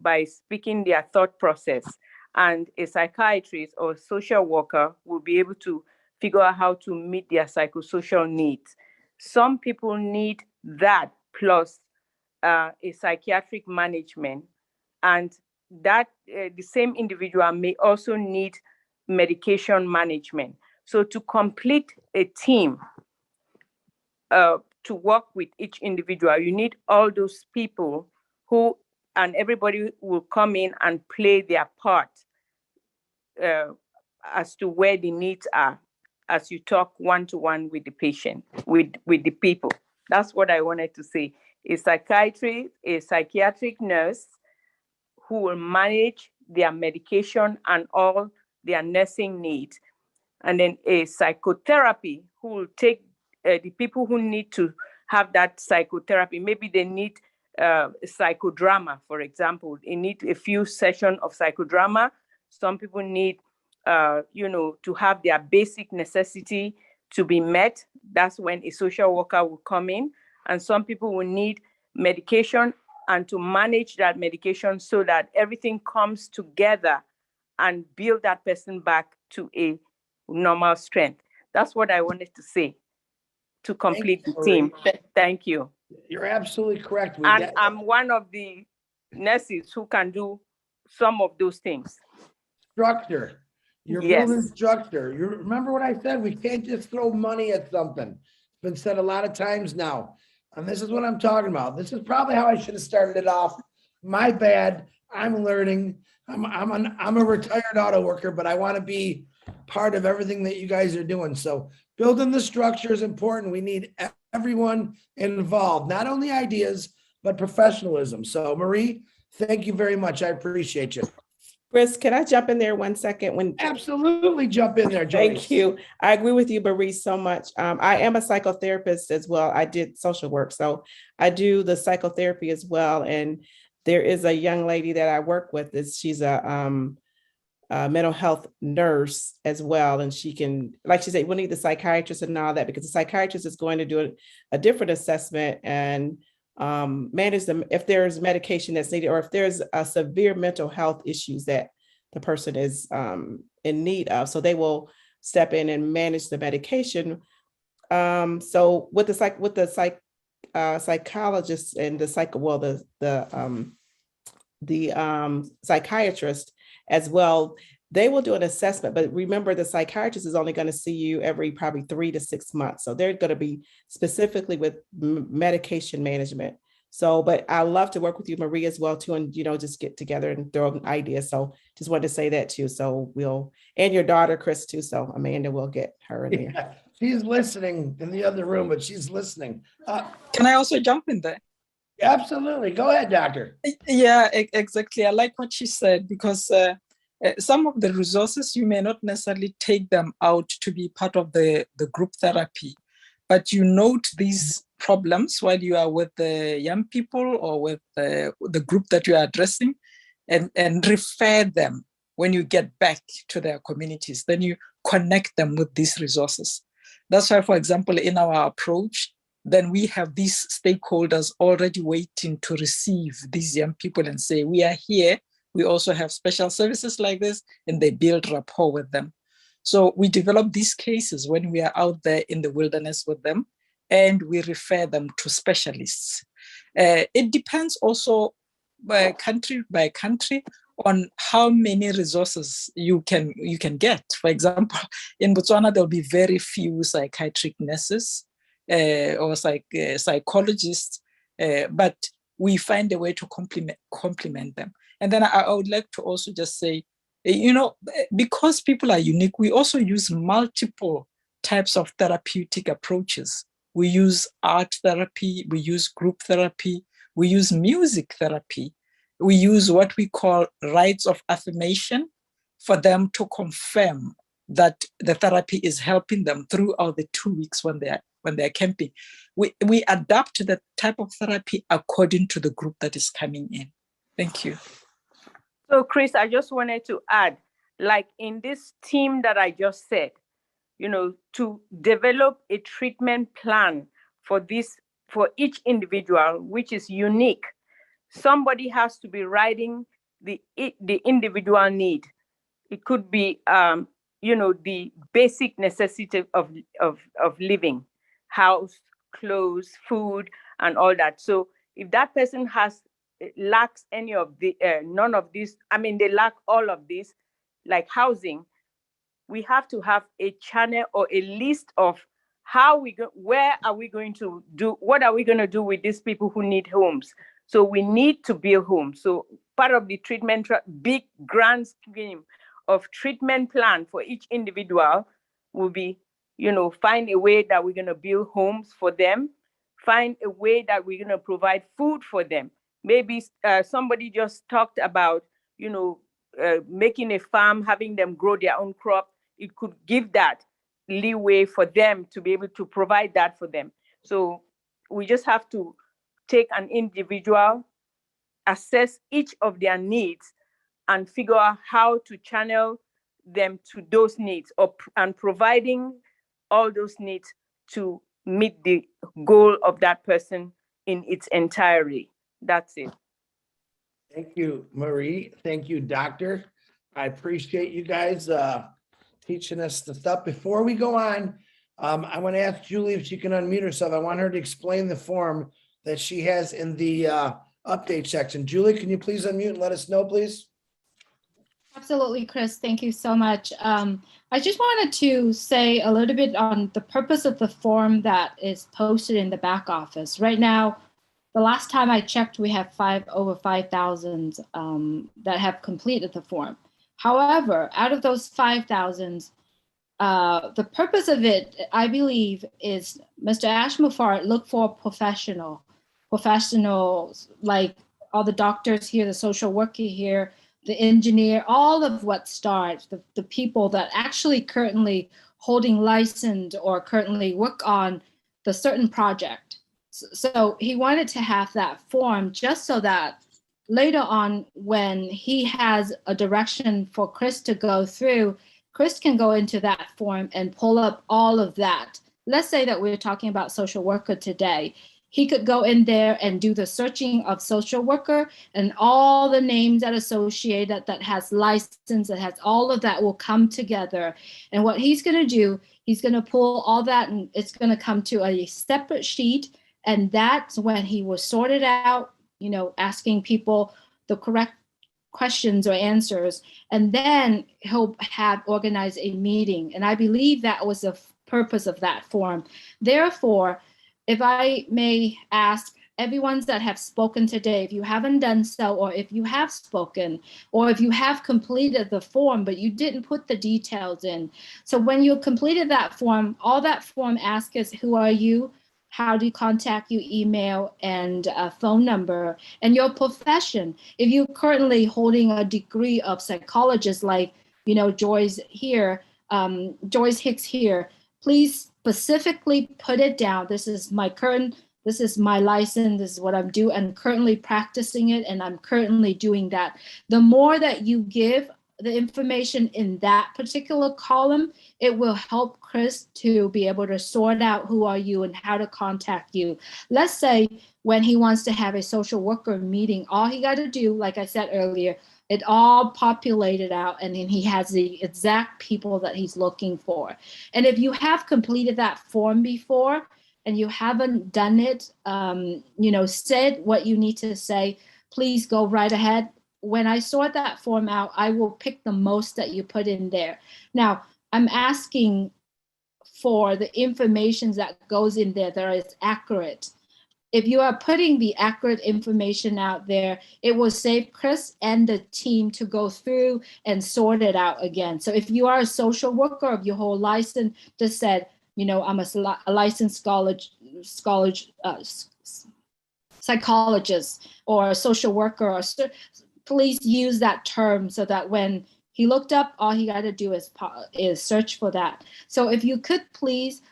by speaking their thought process. And a psychiatrist or social worker will be able to figure out how to meet their psychosocial needs. Some people need that plus a psychiatric management, and that the same individual may also need medication management. So to complete a team to work with each individual, you need all those people and everybody will come in and play their part as to where the needs are, as you talk one-to-one with the patient, with the people. That's what I wanted to say. A psychiatric nurse who will manage their medication and all their nursing needs. And then a psychotherapy who will take the people who need to have that psychotherapy. Maybe they need psychodrama, for example. They need a few sessions of psychodrama. Some people need to have their basic necessity to be met. That's when a social worker will come in. And some people will need medication and to manage that medication so that everything comes together and build that person back to a normal strength. That's what I wanted to say to complete the team. Thank you. You're absolutely correct. And I'm one of the nurses who can do some of those things. Structure. You're building structure. You remember what I said? We can't just throw money at something. It's been said a lot of times now. And this is what I'm talking about. This is probably how I should have started it off. My bad. I'm learning. I'm a retired auto worker, but I want to be part of everything that you guys are doing. So building the structure is important. We need everyone involved, not only ideas, but professionalism. So Marie, thank you very much. I appreciate you. Chris, can I jump in there 1 second? Absolutely jump in there, Joyce. Thank you. I agree with you, Marie, so much. I am a psychotherapist as well. I did social work, so I do the psychotherapy as well. And there is a young lady that I work with. She's a mental health nurse as well. And she can, like she said, we need the psychiatrist and all that, because the psychiatrist is going to do a different assessment and manage them if there's medication that's needed, or if there's a severe mental health issues that the person is in need of. So they will step in and manage the medication. So with the psychologist and the psychiatrist as well, they will do an assessment. But remember, the psychiatrist is only going to see you every probably 3 to 6 months. So they're going to be specifically with medication management. So, but I love to work with you, Marie, as well, too, and, just get together and throw ideas. So just wanted to say that too. So and your daughter, Chris, too. So Amanda will get her in there. Yeah, she's listening in the other room, but she's listening. Can I also jump in there? Absolutely. Go ahead, doctor. Yeah, exactly. I like what she said, because some of the resources, you may not necessarily take them out to be part of the group therapy, but you note these problems while you are with the young people or with the group that you are addressing, and refer them when you get back to their communities. Then you connect them with these resources. That's why, for example, in our approach, then we have these stakeholders already waiting to receive these young people and say, we are here. We also have special services like this, and they build rapport with them. So we develop these cases when we are out there in the wilderness with them, and we refer them to specialists. It depends also by country on how many resources you can get. For example, in Botswana, there'll be very few psychiatric nurses or psychologists, but we find a way to complement them. And then I would like to also just say, because people are unique, we also use multiple types of therapeutic approaches. We use art therapy, we use group therapy, we use music therapy, we use what we call rites of affirmation for them to confirm that the therapy is helping them throughout the 2 weeks when they're camping. We adapt the type of therapy according to the group that is coming in. Thank you. So Chris, I just wanted to add, like in this team that I just said, to develop a treatment plan for each individual, which is unique. Somebody has to be writing the individual need. It could be, the basic necessity of living, house, clothes, food, and all that. So if that person lacks any of none of these, they lack all of this, like housing, we have to have a channel or a list of where are we going to do, what are we going to do with these people who need homes? So we need to build homes. So part of the treatment, big grand scheme of treatment plan for each individual will be, find a way that we're going to build homes for them, find a way that we're going to provide food for them. Maybe somebody just talked about, making a farm, having them grow their own crop. It could give that leeway for them to be able to provide that for them. So we just have to take an individual, assess each of their needs, and figure out how to channel them to those needs, and providing all those needs to meet the goal of that person in its entirety. That's it. Thank you, Marie. Thank you, doctor. I appreciate you guys teaching us the stuff. Before we go on, I want to ask Julie if she can unmute herself. I want her to explain the form that she has in the update section. Julie, can you please unmute and let us know, please? Absolutely, Chris. Thank you so much. I just wanted to say a little bit on the purpose of the form that is posted in the back office. Right now, the last time I checked, we have over 5,000 that have completed the form. However, out of those 5,000, the purpose of it, I believe, is Mr. Ashmufar look for professionals like all the doctors here, the social worker here, the engineer, all of what starts, the people that actually currently holding license or currently work on the certain project. So he wanted to have that form just so that later on, when he has a direction for Chris to go through, Chris can go into that form and pull up all of that. Let's say that we're talking about social worker today. He could go in there and do the searching of social worker, and all the names that associate that has license, that has all of that will come together. And what he's going to do, he's going to pull all that, and it's going to come to a separate sheet. And that's when he will sort it out, asking people the correct questions or answers. And then he'll have organized a meeting. And I believe that was the purpose of that form. Therefore, if I may ask everyone that have spoken today, if you haven't done so, or if you have spoken, or if you have completed the form, but you didn't put the details in. So when you completed that form, all that form asks is, who are you? How do you contact you, email and a phone number, and your profession. If you're currently holding a degree of psychologist, like, you know, Joyce here, Joyce Hicks here, please specifically put it down. This is my license, this is what I'm doing, and currently practicing it, and I'm currently doing that. The more that you give the information in that particular column, it will help Chris to be able to sort out who are you and how to contact you. Let's say when he wants to have a social worker meeting, all he got to do, like I said earlier, it all populated out, and then he has the exact people that he's looking for. And if you have completed that form before and you haven't done it, you know, said what you need to say, please go right ahead. When I sort that form out, I will pick the most that you put in there. Now, I'm asking for the information that goes in there that is accurate. If you are putting the accurate information out there, it will save Chris and the team to go through and sort it out again. So if you are a social worker of your whole license, just said, you know, I'm a licensed psychologist or a social worker, or please use that term so that when he looked up, all he got to do is search for that. So if you could please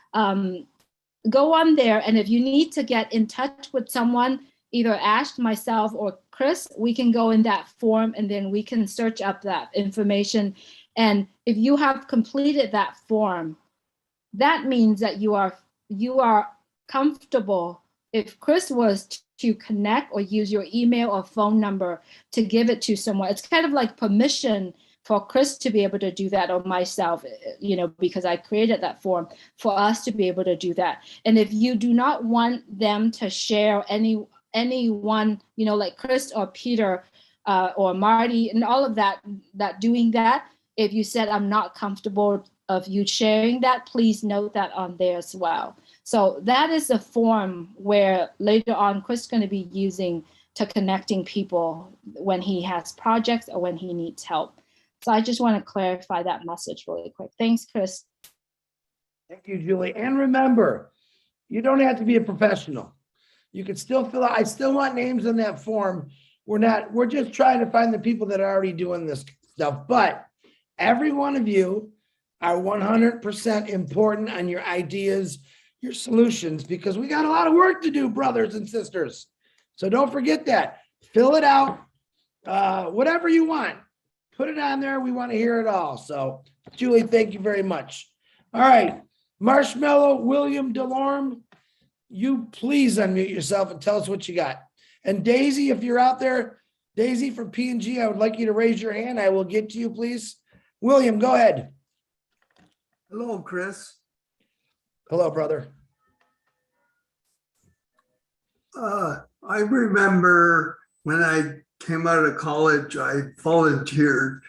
go on there, and if you need to get in touch with someone, either Ash, myself, or Chris, we can go in that form and then we can search up that information. And if you have completed that form, that means that you are comfortable. If Chris was to connect or use your email or phone number to give it to someone, it's kind of like permission for Chris to be able to do that, or myself, you know, because I created that form for us to be able to do that. And if you do not want them to share anyone, you know, like Chris or Peter or Marty and all of that doing that, if you said, I'm not comfortable of you sharing that, please note that on there as well. So that is the form where later on Chris is going to be using to connecting people when he has projects or when he needs help. So I just want to clarify that message really quick. Thanks, Chris. Thank you, Julie. And remember, you don't have to be a professional. You can still fill out. I still want names in that form. We're just trying to find the people that are already doing this stuff. But every one of you are 100% important on your ideas, your solutions, because we got a lot of work to do, brothers and sisters. So don't forget that. Fill it out, whatever you want. Put it on there. We want to hear it all. So, Julie, thank you very much. All right. Marshmallow, William Delorme, you please unmute yourself and tell us what you got. And Daisy, if you're out there, Daisy from P&G, I would like you to raise your hand. I will get to you, please. William, go ahead. Hello, Chris. Hello, brother. I remember when I came out of college, I volunteered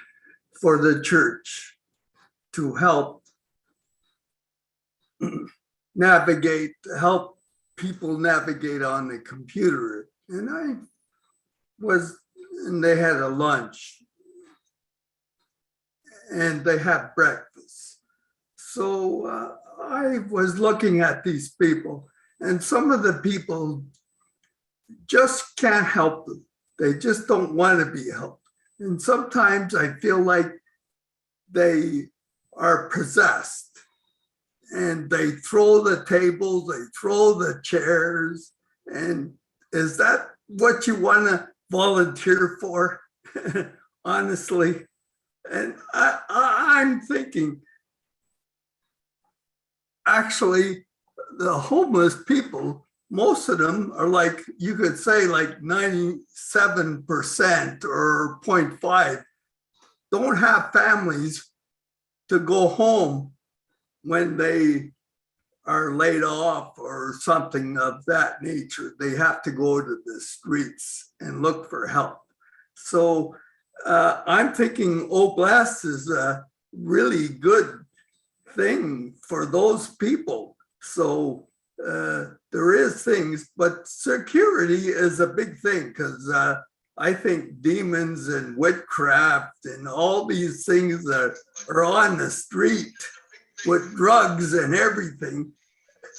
for the church to help help people navigate on the computer. And they had a lunch and they had breakfast. So I was looking at these people, and some of the people just can't help them. They just don't want to be helped. And sometimes I feel like they are possessed and they throw the tables, they throw the chairs. And is that what you want to volunteer for? Honestly. And I'm thinking, actually, the homeless people, most of them are like, you could say like 97% or 0.5 don't have families to go home when they are laid off or something of that nature. They have to go to the streets and look for help. So I'm thinking Oblast is a really good thing for those people. So there is things, but security is a big thing because I think demons and witchcraft and all these things that are on the street with drugs and everything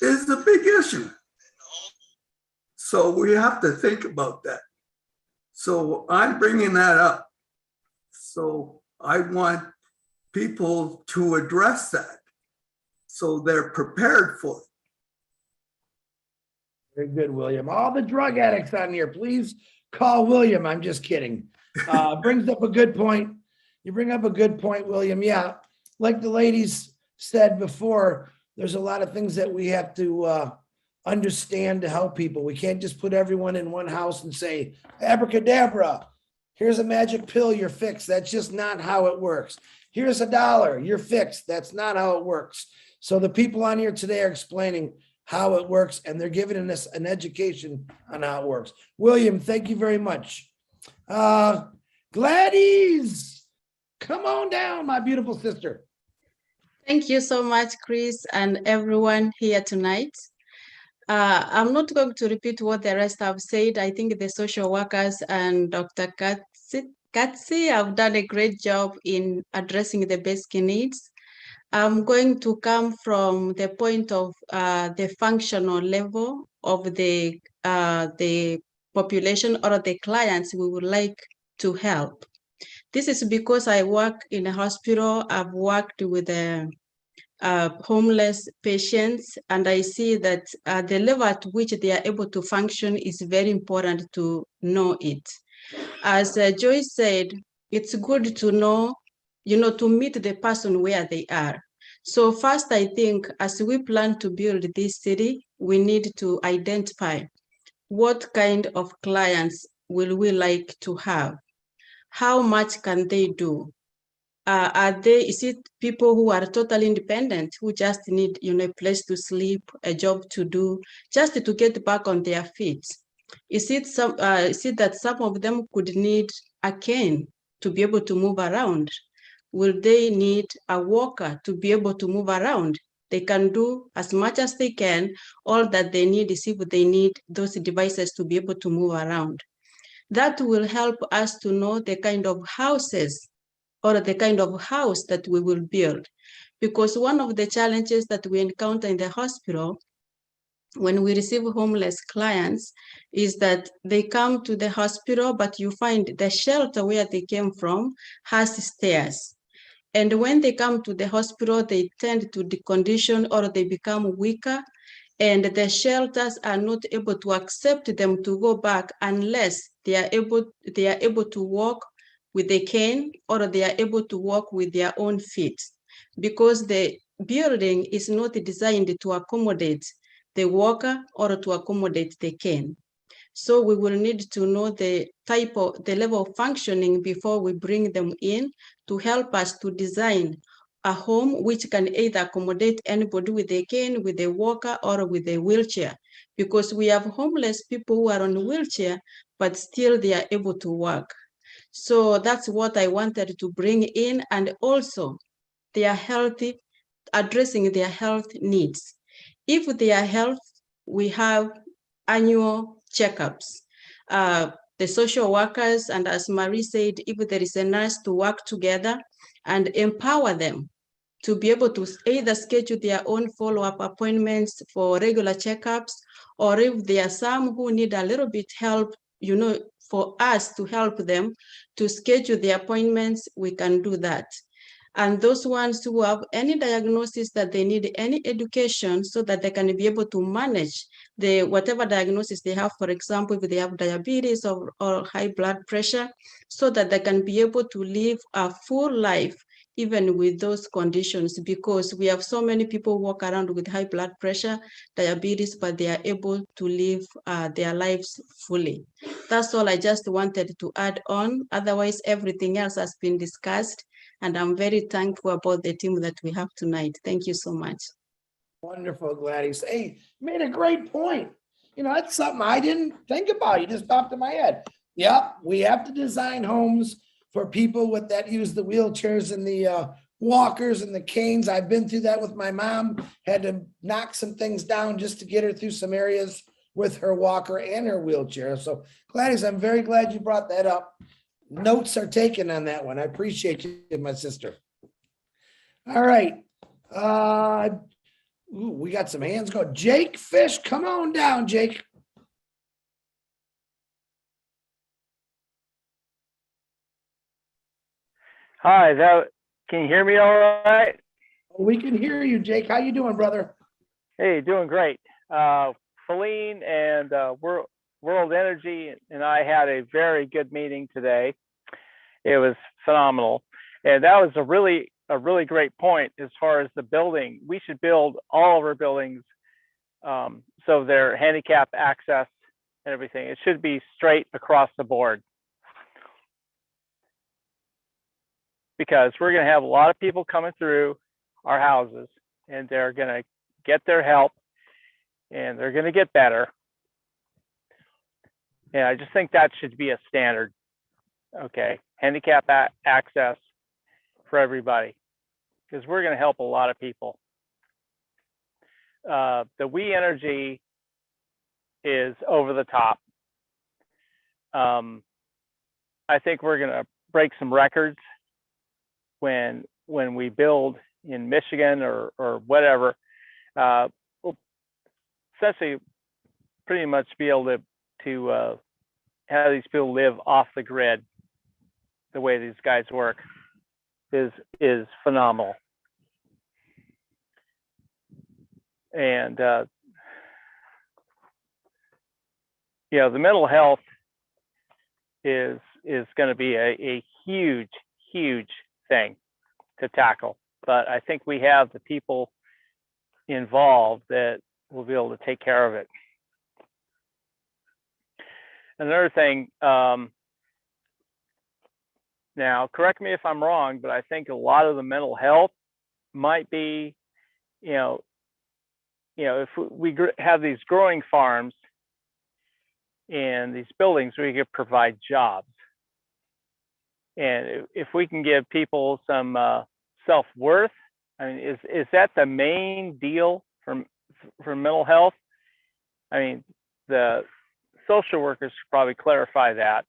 is a big issue. So we have to think about that. So I'm bringing that up. So I want people to address that so they're prepared for it. Very good, William. All the drug addicts on here, please call William. I'm just kidding. Brings up a good point. You bring up a good point, William. Yeah, like the ladies said before, there's a lot of things that we have to understand to help people. We can't just put everyone in one house and say, abracadabra, here's a magic pill, you're fixed. That's just not how it works. Here's $1, you're fixed. That's not how it works. So the people on here today are explaining how it works, and they're giving us an education on how it works. William, thank you very much. Gladys, come on down, my beautiful sister. Thank you so much, Chris, and everyone here tonight. I'm not going to repeat what the rest have said. I think the social workers and Dr. Katsi have done a great job in addressing the basic needs. I'm going to come from the point of the functional level of the population or the clients we would like to help. This is because I work in a hospital. I've worked with homeless patients, and I see that the level at which they are able to function is very important to know it. As Joyce said, it's good to know, to meet the person where they are. So first, I think as we plan to build this city, we need to identify what kind of clients will we like to have? How much can they do? Is it people who are totally independent, who just need, a place to sleep, a job to do, just to get back on their feet? Is it that some of them could need a cane to be able to move around? Will they need a walker to be able to move around? They can do as much as they can. All that they need is if they need those devices to be able to move around. That will help us to know the kind of houses or the kind of house that we will build. Because one of the challenges that we encounter in the hospital when we receive homeless clients is that they come to the hospital, but you find the shelter where they came from has stairs. And when they come to the hospital, they tend to decondition or they become weaker, and the shelters are not able to accept them to go back unless they are able to walk with a cane or they are able to walk with their own feet, because the building is not designed to accommodate the walker or to accommodate the cane. So we will need to know the level of functioning before we bring them in to help us to design a home which can either accommodate anybody with a cane, with a walker, or with a wheelchair. Because we have homeless people who are on a wheelchair, but still they are able to work. So that's what I wanted to bring in, and also they are healthy, addressing their health needs. If they are healthy, we have annual checkups. The social workers, and as Marie said, if there is a nurse to work together and empower them to be able to either schedule their own follow-up appointments for regular checkups, or if there are some who need a little bit help, for us to help them to schedule the appointments, we can do that. And those ones who have any diagnosis that they need any education so that they can be able to manage whatever diagnosis they have, for example, if they have diabetes or high blood pressure, so that they can be able to live a full life even with those conditions, because we have so many people walk around with high blood pressure, diabetes, but they are able to live their lives fully. That's all I just wanted to add on. Otherwise, everything else has been discussed, and I'm very thankful about the team that we have tonight. Thank you so much. Wonderful, Gladys. Hey, you made a great point. That's something I didn't think about. You just popped in my head. Yep, we have to design homes for people that use the wheelchairs and the walkers and the canes. I've been through that with my mom, had to knock some things down just to get her through some areas with her walker and her wheelchair. So Gladys, I'm very glad you brought that up. Notes are taken on that one. I appreciate you, my sister. All right. We got some hands going. Jake Fish, come on down, Jake. Hi, can you hear me all right? We can hear you, Jake. How you doing, brother? Hey, doing great. Feline and World Energy and I had a very good meeting today. It was phenomenal. And that was a really great point as far as the building. We should build all of our buildings so they're handicap access and everything. It should be straight across the board. Because we're going to have a lot of people coming through our houses and they're going to get their help and they're going to get better. And I just think that should be a standard. Okay, handicap access for everybody, because we're going to help a lot of people. The We Energy is over the top. I think we're going to break some records when we build in Michigan or whatever. We'll essentially pretty much be able to have these people live off the grid. The way these guys work is phenomenal. And you know, the mental health is going to be a huge thing to tackle, but I think we have the people involved that will be able to take care of it. Another thing, now correct me if I'm wrong, but I think a lot of the mental health might be, you know, if we have these growing farms and these buildings, we could provide jobs. And if we can give people some self-worth, I mean, is that the main deal for mental health? I mean, the social workers should probably clarify that.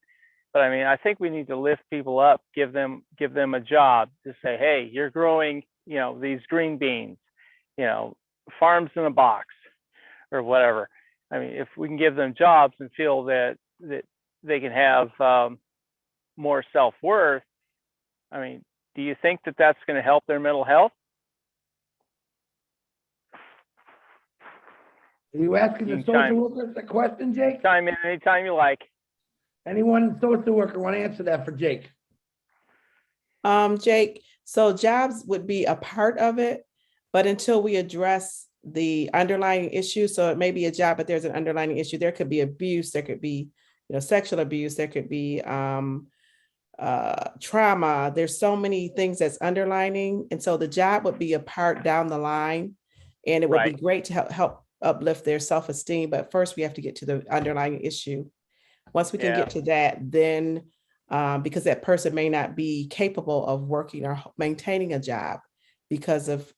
But I mean, I think we need to lift people up, give them a job to say, hey, you're growing, you know, these green beans, you know, farms in a box or whatever. I mean, if we can give them jobs and feel that they can have more self-worth, I mean, do you think that that's going to help their mental health? Are you asking the social worker the question, Jake? Chime in anytime you like. Anyone social worker want to answer that for Jake? Jake, so jobs would be a part of it, but until we address the underlying issue, so it may be a job, but there's an underlying issue. There could be abuse, there could be, you know, sexual abuse, there could be trauma. There's so many things that's underlining, and so the job would be a part down the line, and it would be great to help uplift their self-esteem. But first, we have to get to the underlying issue. Once we can get to that, then because that person may not be capable of working or maintaining a job because of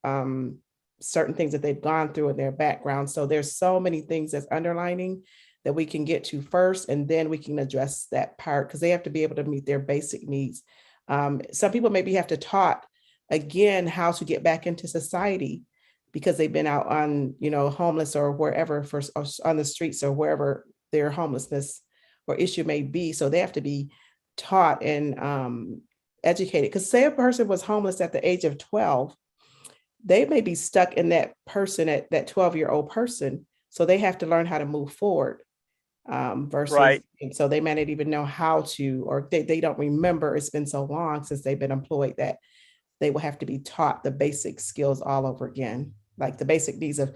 certain things that they've gone through in their background. So there's so many things that's underlining that we can get to first, and then we can address that part because they have to be able to meet their basic needs. Some people maybe have to taught again how to get back into society because they've been out on, you know, homeless or wherever or on the streets or wherever their homelessness or issue may be. So they have to be taught and educated. Because say a person was homeless at the age of 12, they may be stuck in that person, at that 12-year-old person. So they have to learn how to move forward versus, and so they may not even know how to, or they don't remember. It's been so long since they've been employed that they will have to be taught the basic skills all over again, like the basic needs of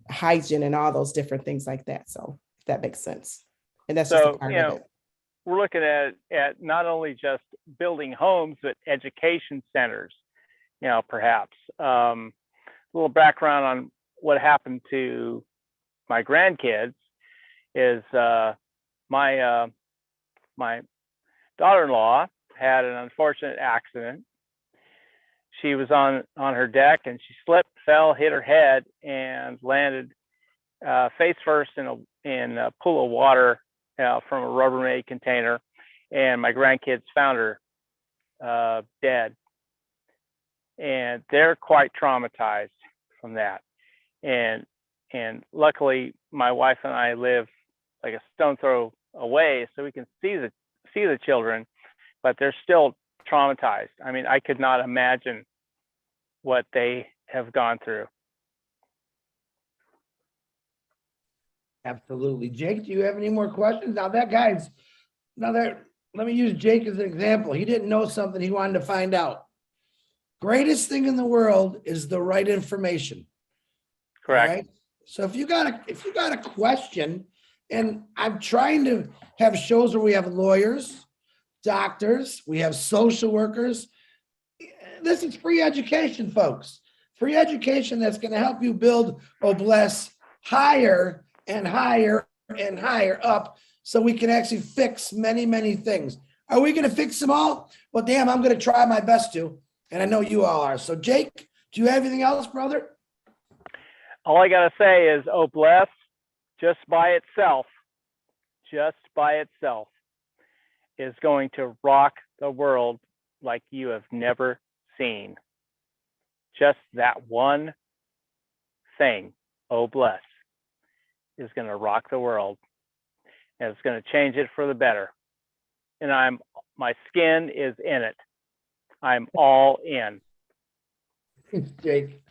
hygiene and all those different things like that. So if that makes sense. And that's just a part of it. We're looking at not only just building homes, but education centers, you know, perhaps. A little background on what happened to my grandkids is my daughter-in-law had an unfortunate accident. she was on her deck and she slipped, fell, hit her head, and landed face first in a pool of water from a Rubbermaid container. And my grandkids found her dead. And they're quite traumatized from that. And luckily, my wife and I live like a stone throw away, so we can see the children, but they're still traumatized. I mean, I could not imagine what they have gone through. Absolutely. Jake, do you have any more questions? Let me use Jake as an example. He didn't know something he wanted to find out. Greatest thing in the world is the right information. Correct. All right? So if you got a question, and I'm trying to have shows where we have lawyers, doctors, we have social workers. This is free education, folks. Free education that's going to help you build OBLES higher and higher and higher up, so we can actually fix many, many things. Are we going to fix them all? Well, damn, I'm going to try my best to, and I know you all are. So Jake, do you have anything else, brother? All I got to say is, OBLES, just by itself, is going to rock the world like you have never seen. Just that one thing, OBLES, is going to rock the world, and it's going to change it for the better. And my skin is in it. I'm all in. Jake,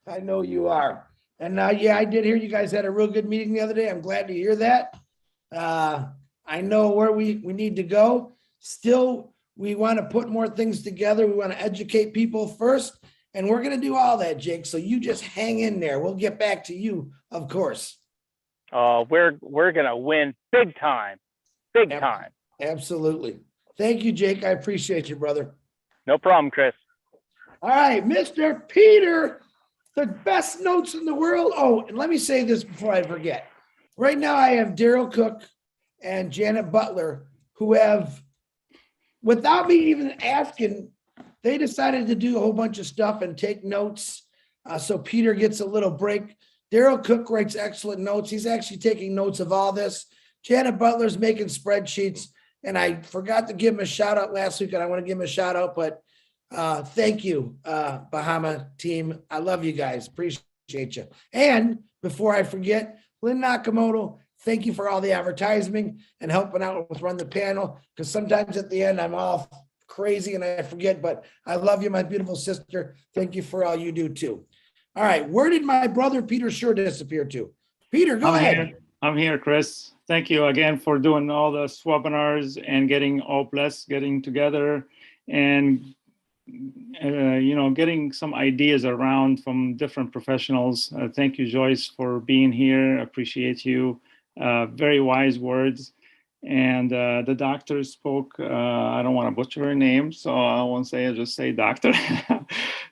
I know you are. And yeah, I did hear you guys had a real good meeting the other day. I'm glad to hear that. I know where we need to go. Still, we want to put more things together. We want to educate people first, and we're going to do all that, Jake. So you just hang in there. We'll get back to you, of course. We're going to win big time. Big time. Absolutely. Thank you, Jake. I appreciate you, brother. No problem, Chris. All right, Mr. Peter, the best notes in the world. Oh, and let me say this before I forget. Right now, I have Daryl Cook and Janet Butler, who have, without me even asking, they decided to do a whole bunch of stuff and take notes. So Peter gets a little break. Daryl Cook writes excellent notes. He's actually taking notes of all this. Janet Butler's making spreadsheets. And I forgot to give him a shout out last week, and I want to give him a shout out, but thank you, Bahama team. I love you guys. Appreciate you. And before I forget, Lynn Nakamoto, thank you for all the advertising and helping out with run the panel, because sometimes at the end I'm all crazy and I forget, but I love you, my beautiful sister. Thank you for all you do too. All right, where did my brother Peter Schur disappear to? Peter, go ahead. I'm here, Chris. Thank you again for doing all the webinars and getting OBLES getting together and getting some ideas around from different professionals. Thank you, Joyce, for being here. Appreciate you. Very wise words. And the doctor spoke, I don't want to butcher her name, so I won't say it, just say doctor.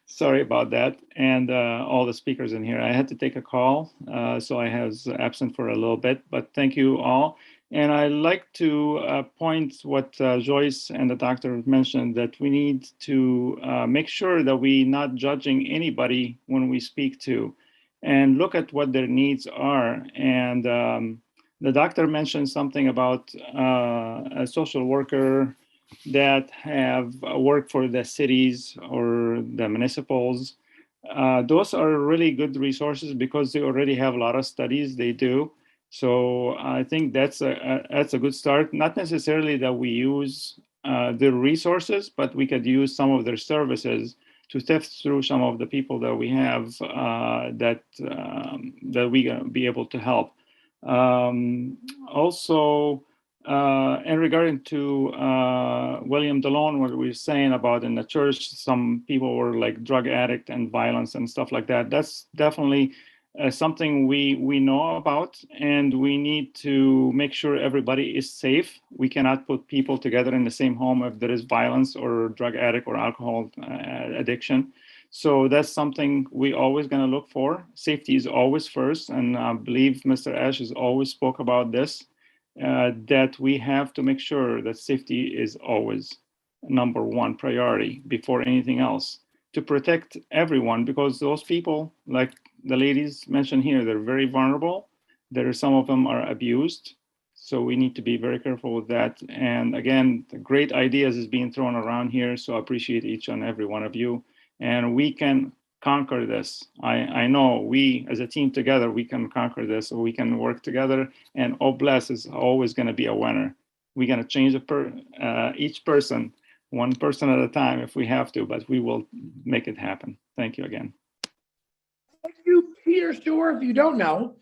Sorry about that. And all the speakers in here. I had to take a call, so I was absent for a little bit, but thank you all. And I like to point what Joyce and the doctor mentioned, that we need to make sure that we're not judging anybody when we speak to, and look at what their needs are. And the doctor mentioned something about a social worker that have worked for the cities or the municipals. Those are really good resources because they already have a lot of studies they do. So I think that's a good start. Not necessarily that we use their resources, but we could use some of their services to sift through some of the people that we have that we gonna be able to help. Also, in regard to William DeLone, what we were saying about in the church, some people were like drug addict and violence and stuff like that. That's definitely something we know about, and we need to make sure everybody is safe. We cannot put people together in the same home if there is violence or drug addict or alcohol addiction. So that's something we always going to look for. Safety is always first, and I believe Mr. Ash has always spoke about this, that we have to make sure that safety is always number one priority before anything else. to protect everyone, because those people, like the ladies mentioned here, they're very vulnerable. Some of them are abused. So we need to be very careful with that. And again, the great ideas is being thrown around here. So I appreciate each and every one of you. And we can conquer this. I know we as a team together, we can conquer this. So we can work together, and Bless is always going to be a winner. We're going to change each person, one person at a time if we have to, but we will make it happen. Thank you again. Thank you, Peter Shore. If you don't know,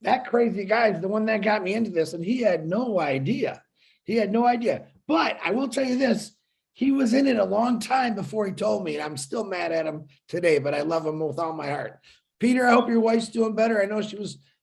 that crazy guy is the one that got me into this, and he had no idea. He had no idea. But I will tell you this, he was in it a long time before he told me, and I'm still mad at him today, but I love him with all my heart. Peter, I hope your wife's doing better. I know she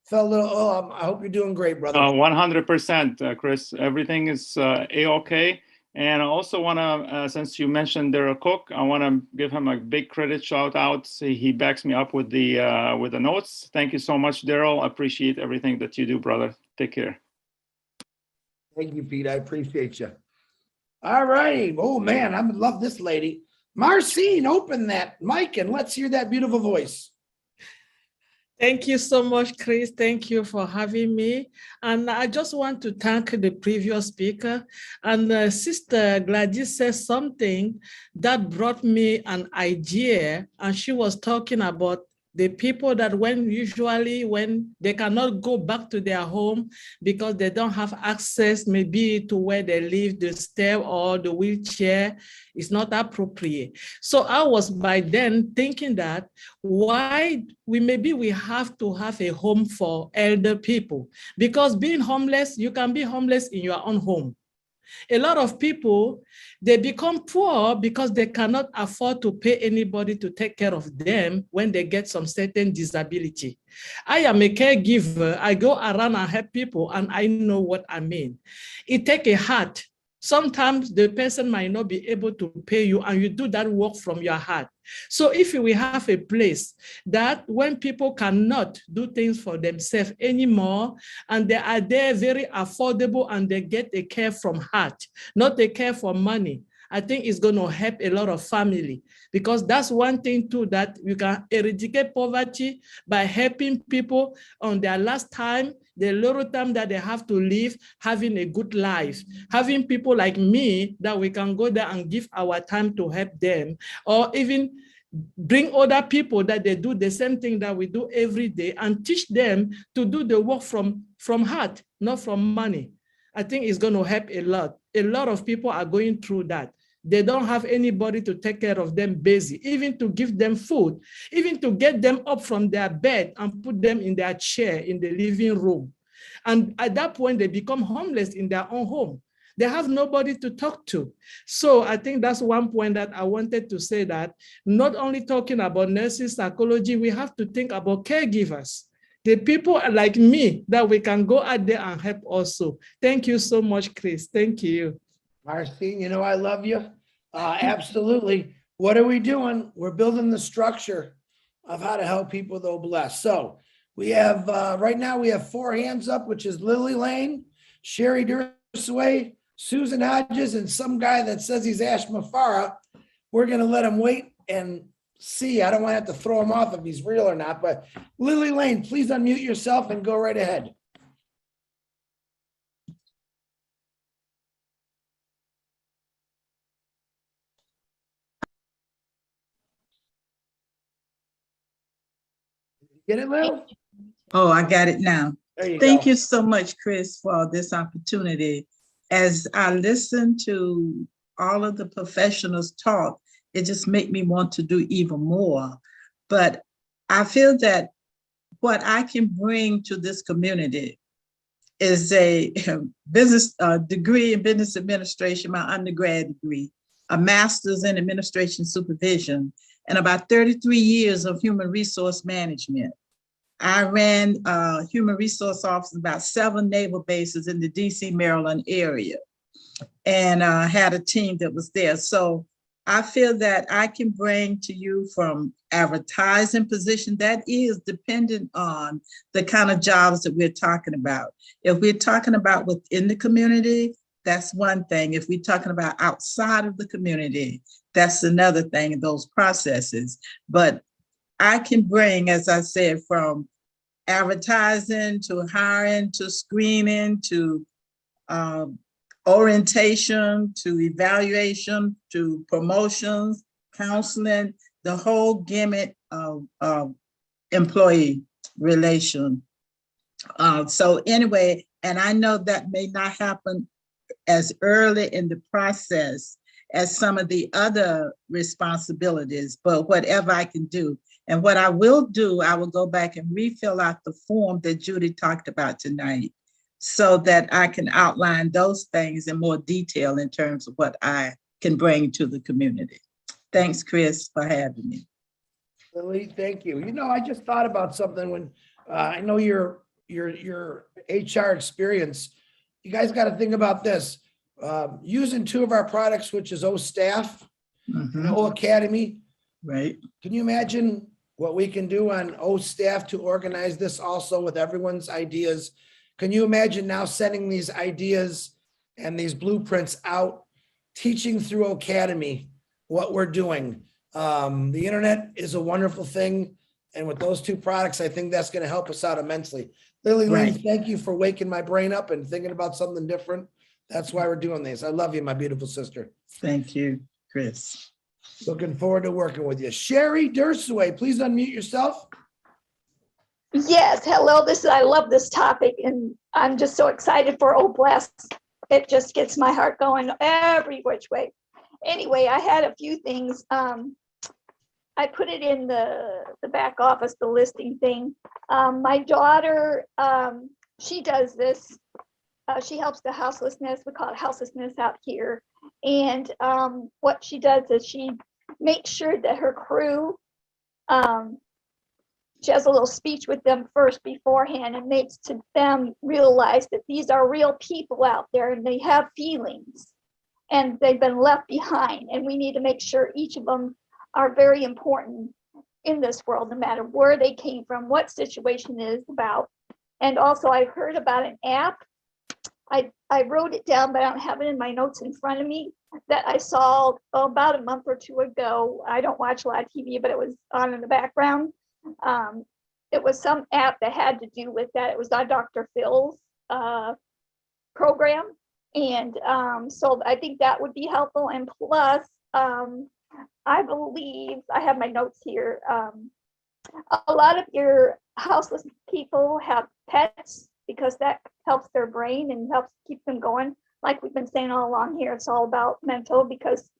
felt a little, I hope you're doing great, brother. 100%, Chris. Everything is A-OK. And I also want to, since you mentioned they're a cook, I want to give him a big credit shout out. He backs me up with the notes. Thank you so much, Daryl. I appreciate everything that you do, brother. Take care. Thank you, Pete. I appreciate you. All righty. Oh, man, I love this lady. Marcine, open that mic and let's hear that beautiful voice. Thank you so much, Chris. Thank you for having me. And I just want to thank the previous speaker. And Sister Gladys said something that brought me an idea. And she was talking about the people that usually when they cannot go back to their home because they don't have access maybe to where they live, the stair or the wheelchair is not appropriate. So I was by then thinking that why we have to have a home for elder people, because being homeless, you can be homeless in your own home. A lot of people, they become poor because they cannot afford to pay anybody to take care of them when they get some certain disability. I am a caregiver. I go around and help people, and I know what I mean. It takes a heart. Sometimes the person might not be able to pay you, and you do that work from your heart. So if we have a place that when people cannot do things for themselves anymore, and they are there very affordable and they get a care from heart, not a care for money, I think it's going to help a lot of family, because that's one thing too, that you can eradicate poverty by helping people on their last time, the little time that they have to live, having a good life, having people like me that we can go there and give our time to help them, or even bring other people that they do the same thing that we do every day and teach them to do the work from heart, not from money. I think it's going to help a lot. A lot of people are going through that. They don't have anybody to take care of them busy, even to give them food, even to get them up from their bed and put them in their chair in the living room. And at that point, they become homeless in their own home. They have nobody to talk to. So I think that's one point that I wanted to say, that not only talking about nursing psychology, we have to think about caregivers, the people like me that we can go out there and help also. Thank you so much, Chris. Thank you. Marcine, you know, I love you. Absolutely. What are we doing? We're building the structure of how to help people though blessed. So we have, right now we have 4 hands up, which is Lily Lane, Sherry Dursway, Susan Hodges, and some guy that says he's Ash Mafara. We're going to let him wait and see. I don't want to have to throw him off if he's real or not, but Lily Lane, please unmute yourself and go right ahead. Get it, Lil? Oh, I got it now. Thank you so much, Chris, for this opportunity. As I listen to all of the professionals talk, it just made me want to do even more. But I feel that what I can bring to this community is a business degree in business administration, my undergrad degree, a master's in administration supervision, and about 33 years of human resource management. I ran human resource office about 7 naval bases in the DC, Maryland area, and had a team that was there. So I feel that I can bring to you from advertising position that is dependent on the kind of jobs that we're talking about. If we're talking about within the community, That's one thing. If we're talking about outside of the community, that's another thing, those processes. But I can bring, as I said, from advertising to hiring to screening to orientation to evaluation to promotions, counseling, the whole gamut of employee relation. So anyway, and I know that may not happen as early in the process as some of the other responsibilities, but whatever I can do. And what I will do, I will go back and refill out the form that Judy talked about tonight so that I can outline those things in more detail in terms of what I can bring to the community. Thanks, Chris, for having me. Lily, thank you. You know, I just thought about something when I know your HR experience. You guys got to think about this. Using two of our products, which is O Staff and O Academy. Right. Can you imagine what we can do on O Staff to organize this also with everyone's ideas? Can you imagine now sending these ideas and these blueprints out, teaching through Academy what we're doing? The internet is a wonderful thing. And with those two products, I think that's going to help us out immensely. Lily Lynn, thank you for waking my brain up and thinking about something different. That's why we're doing this. I love you, my beautiful sister. Thank you, Chris. Looking forward to working with you. Sherry Dursway, please unmute yourself. Yes, hello. I love this topic, and I'm just so excited for OBLAST. It just gets my heart going every which way. Anyway, I had a few things. I put it in the back office, the listing thing. My daughter, she does this. She helps the houselessness. We call it houselessness out here. And what she does is she makes sure that her crew, she has a little speech with them first beforehand and makes to them realize that these are real people out there and they have feelings and they've been left behind. And we need to make sure each of them are very important in this world, no matter where they came from, what situation it is about. And also I've heard about an app. I wrote it down, but I don't have it in my notes in front of me, that I saw about a month or two ago. I don't watch a lot of TV, but it was on in the background. It was some app that had to do with that. It was on Dr. Phil's program. And so I think that would be helpful. And plus, I believe, I have my notes here, a lot of your houseless people have pets because that helps their brain and helps keep them going. Like we've been saying all along here, it's all about mental, because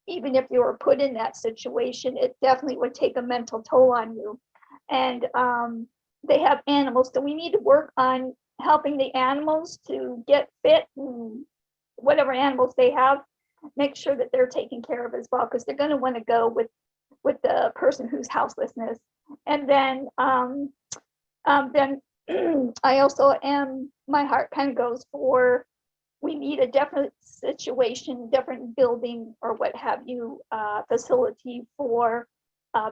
even if you were put in that situation, it definitely would take a mental toll on you. And they have animals, so we need to work on helping the animals to get fit, and whatever animals they have, make sure that they're taken care of as well, because they're going to want to go with the person who's houselessness. And then I also my heart kind of goes for, we need a different situation, different building or what have you, facility for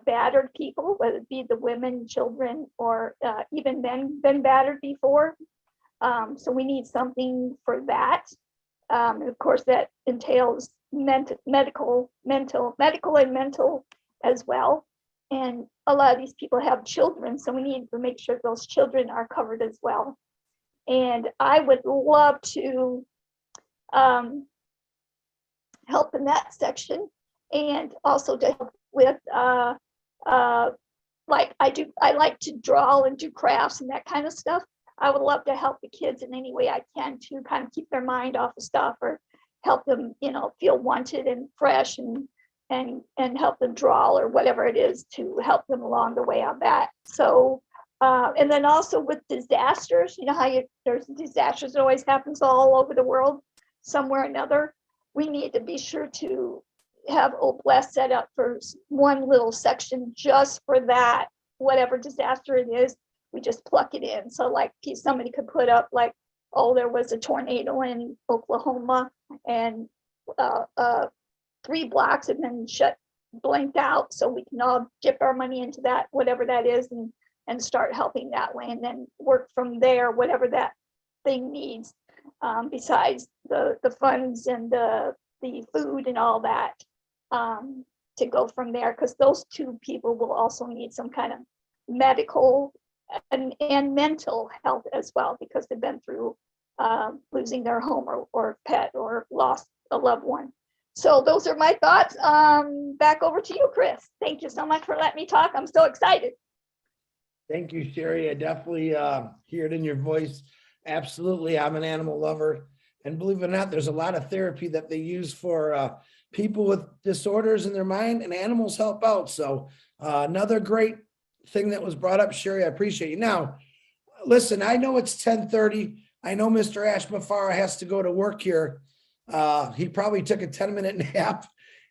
battered people, whether it be the women, children, or even men been battered before. So we need something for that. Of course, that entails medical and mental as well. And a lot of these people have children, so we need to make sure those children are covered as well. And I would love to help in that section, and also to help with like I like to draw and do crafts and that kind of stuff. I would love to help the kids in any way I can to kind of keep their mind off of stuff, or help them, feel wanted and fresh, and help them draw or whatever it is to help them along the way on that. So, and then also with disasters, how there's disasters that always happens all over the world, somewhere or another. We need to be sure to have OBLAST set up for one little section just for that, whatever disaster it is. We just pluck it in. So like somebody could put up like, oh, there was a tornado in Oklahoma, and 3 blocks have been blanked out. So we can all dip our money into that, whatever that is, and start helping that way, and then work from there, whatever that thing needs. besides the funds and the food and all that, to go from there, because those two people will also need some kind of medical and mental health as well, because they've been through losing their home or pet or lost a loved one. So those are my thoughts. Back over to you, Chris. Thank you so much for letting me talk. I'm so excited. Thank you, Sherry. I definitely hear it in your voice. Absolutely. I'm an animal lover. And believe it or not, there's a lot of therapy that they use for people with disorders in their mind, and animals help out. So another great thing that was brought up, Sherry, I appreciate you. Now, listen, I know it's 10:30. I know Mr. Ashmafara has to go to work here. He probably took a 10-minute nap,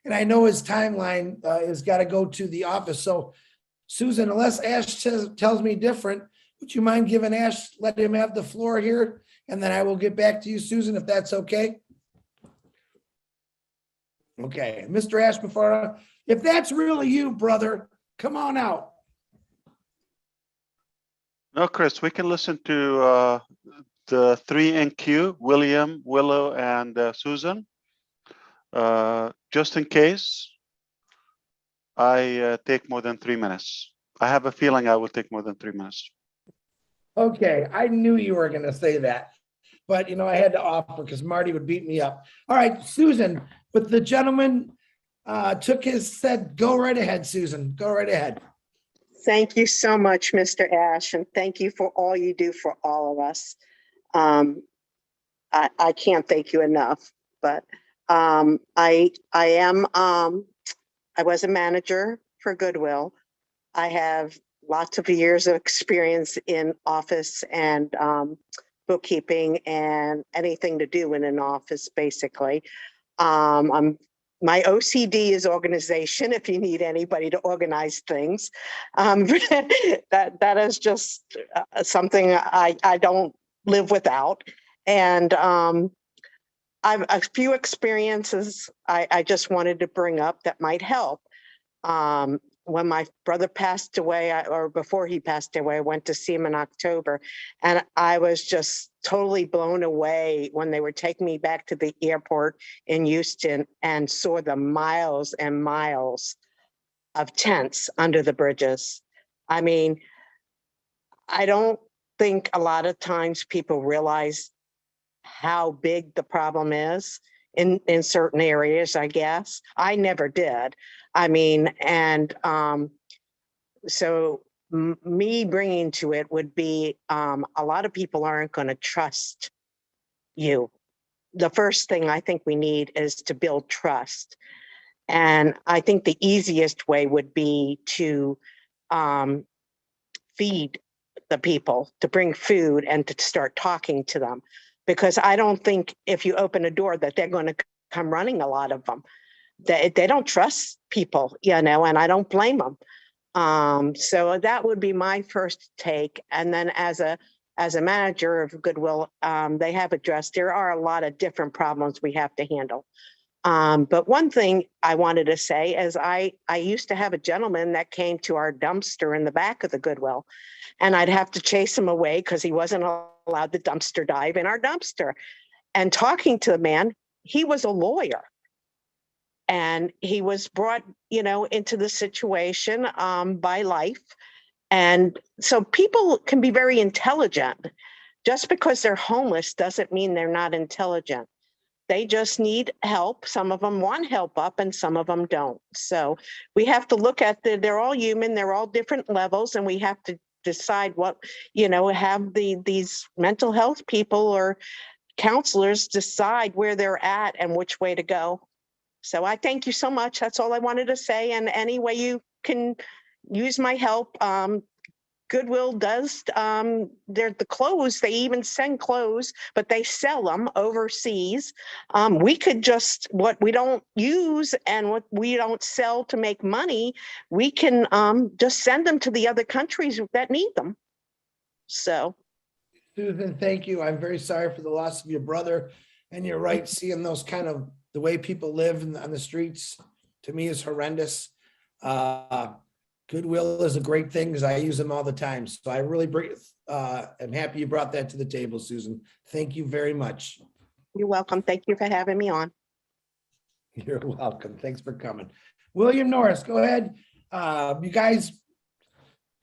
and I know his timeline has got to go to the office. So Susan, unless Ash tells me different, would you mind giving Ash, let him have the floor here? And then I will get back to you, Susan, if that's okay. Okay, Mr. Ashmafara, if that's really you, brother, come on out. No, Chris, we can listen to the 3 in queue, William, Willow, and Susan. Just in case I take more than 3 minutes. I have a feeling I will take more than 3 minutes. Okay, I knew you were going to say that, but you know, I had to offer because Marty would beat me up. All right, Susan, but the gentleman said, go right ahead, Susan, go right ahead. Thank you so much, Mr. Ash, and thank you for all you do for all of us. I can't thank you enough, but I was a manager for Goodwill. I have lots of years of experience in office and bookkeeping and anything to do in an office, basically. My OCD is organization, if you need anybody to organize things. That is just something I don't live without. And I've a few experiences I just wanted to bring up that might help. When my brother passed away, or before he passed away, I went to see him in October, and I was just totally blown away when they were taking me back to the airport in Houston and saw the miles and miles of tents under the bridges. I mean, I don't think a lot of times people realize how big the problem is in certain areas, I guess. I never did. I mean, and so me bringing to it would be a lot of people aren't going to trust you. The first thing I think we need is to build trust. And I think the easiest way would be to feed the people, to bring food and to start talking to them. Because I don't think if you open a door that they're going to come running, a lot of them. They don't trust people, you know, and I don't blame them. So that would be my first take. And then as a manager of Goodwill, they have addressed, there are a lot of different problems we have to handle. But one thing I wanted to say is I used to have a gentleman that came to our dumpster in the back of the Goodwill, and I'd have to chase him away because he wasn't allowed to dumpster dive in our dumpster. And talking to the man, he was a lawyer. And he was brought, you know, into the situation by life. And so people can be very intelligent. Just because they're homeless doesn't mean they're not intelligent. They just need help. Some of them want help up and some of them don't. So we have to look at they're all human, they're all different levels, and we have to decide what, you know, have these mental health people or counselors decide where they're at and which way to go. So I thank you so much. That's all I wanted to say. And any way you can use my help, Goodwill does, they're the clothes, they even send clothes, but they sell them overseas. We could just, what we don't use and what we don't sell to make money, we can just send them to the other countries that need them. So. Susan, thank you. I'm very sorry for the loss of your brother. And you're right, seeing those kind of, the way people live on the streets, to me, is horrendous. Goodwill is a great thing because I use them all the time. So I really am happy you brought that to the table, Susan. Thank you very much. You're welcome. Thank you for having me on. You're welcome. Thanks for coming. William Norris, go ahead. You guys,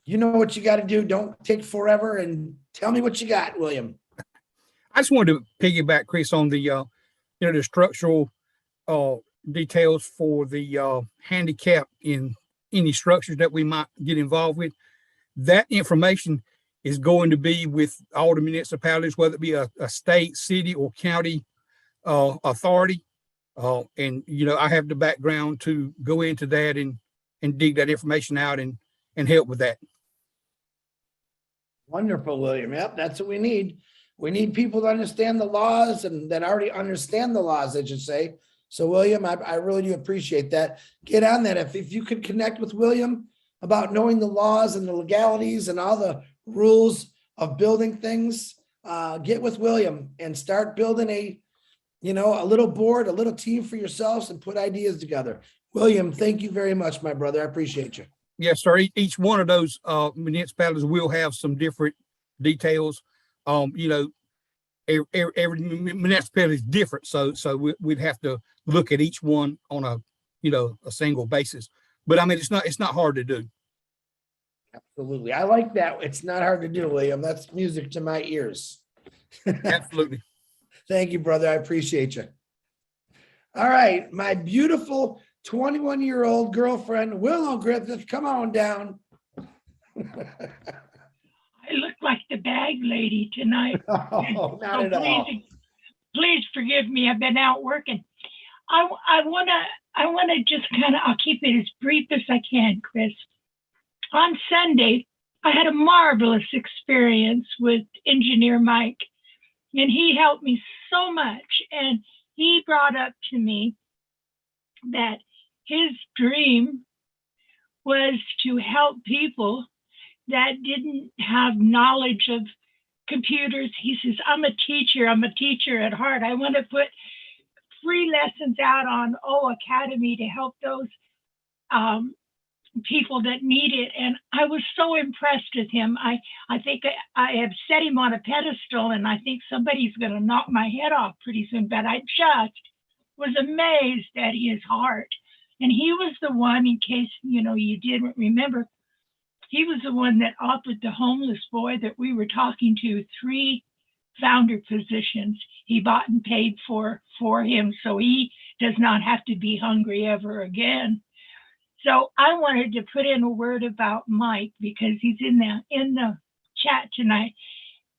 you know what you got to do. Don't take forever and tell me what you got, William. I just wanted to piggyback, Chris, on the the structural details for the handicap in any structures that we might get involved with. That information is going to be with all the municipalities, whether it be a state, city, or county authority. And I have the background to go into that and dig that information out and help with that. Wonderful, William. Yep, that's what we need. We need people to understand the laws and that already understand the laws, I should say. So, William, I really do appreciate that. Get on that. If you could connect with William about knowing the laws and the legalities and all the rules of building things, get with William and start building a little board, a little team for yourselves and put ideas together. William, thank you very much, my brother. I appreciate you. Yes, sir. Each one of those municipalities will have some different details. Every municipality is different, so we'd have to look at each one on a single basis. But I mean, it's not hard to do. Absolutely, I like that. It's not hard to do, William. That's music to my ears. Absolutely. Thank you, brother. I appreciate you. All right, my beautiful 21-year-old girlfriend, Willow Griffith, come on down. I look like the bag lady tonight. Oh, not at all. Please forgive me. I've been out working. I wanna just I'll keep it as brief as I can, Chris. On Sunday, I had a marvelous experience with engineer Mike, and he helped me so much. And he brought up to me that his dream was to help people that didn't have knowledge of computers. He says, I'm a teacher at heart. I want to put free lessons out on Academy to help those people that need it. And I was so impressed with him. I think I have set him on a pedestal, and I think somebody's going to knock my head off pretty soon, but I just was amazed at his heart. And he was the one, in case you didn't remember, he was the one that offered the homeless boy that we were talking to 3 founder positions. He bought and paid for him, so he does not have to be hungry ever again. So I wanted to put in a word about Mike because he's in the chat tonight.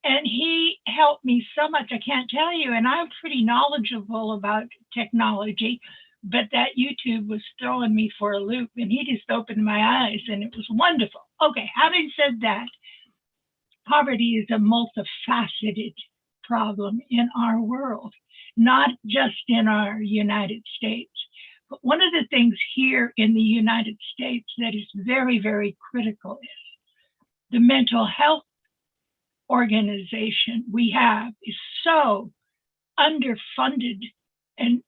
And he helped me so much, I can't tell you. And I'm pretty knowledgeable about technology, but that YouTube was throwing me for a loop, and he just opened my eyes, and it was wonderful. Okay, having said that, poverty is a multifaceted problem in our world, not just in our United States. But one of the things here in the United States that is very, very critical is the mental health organization we have is so underfunded. And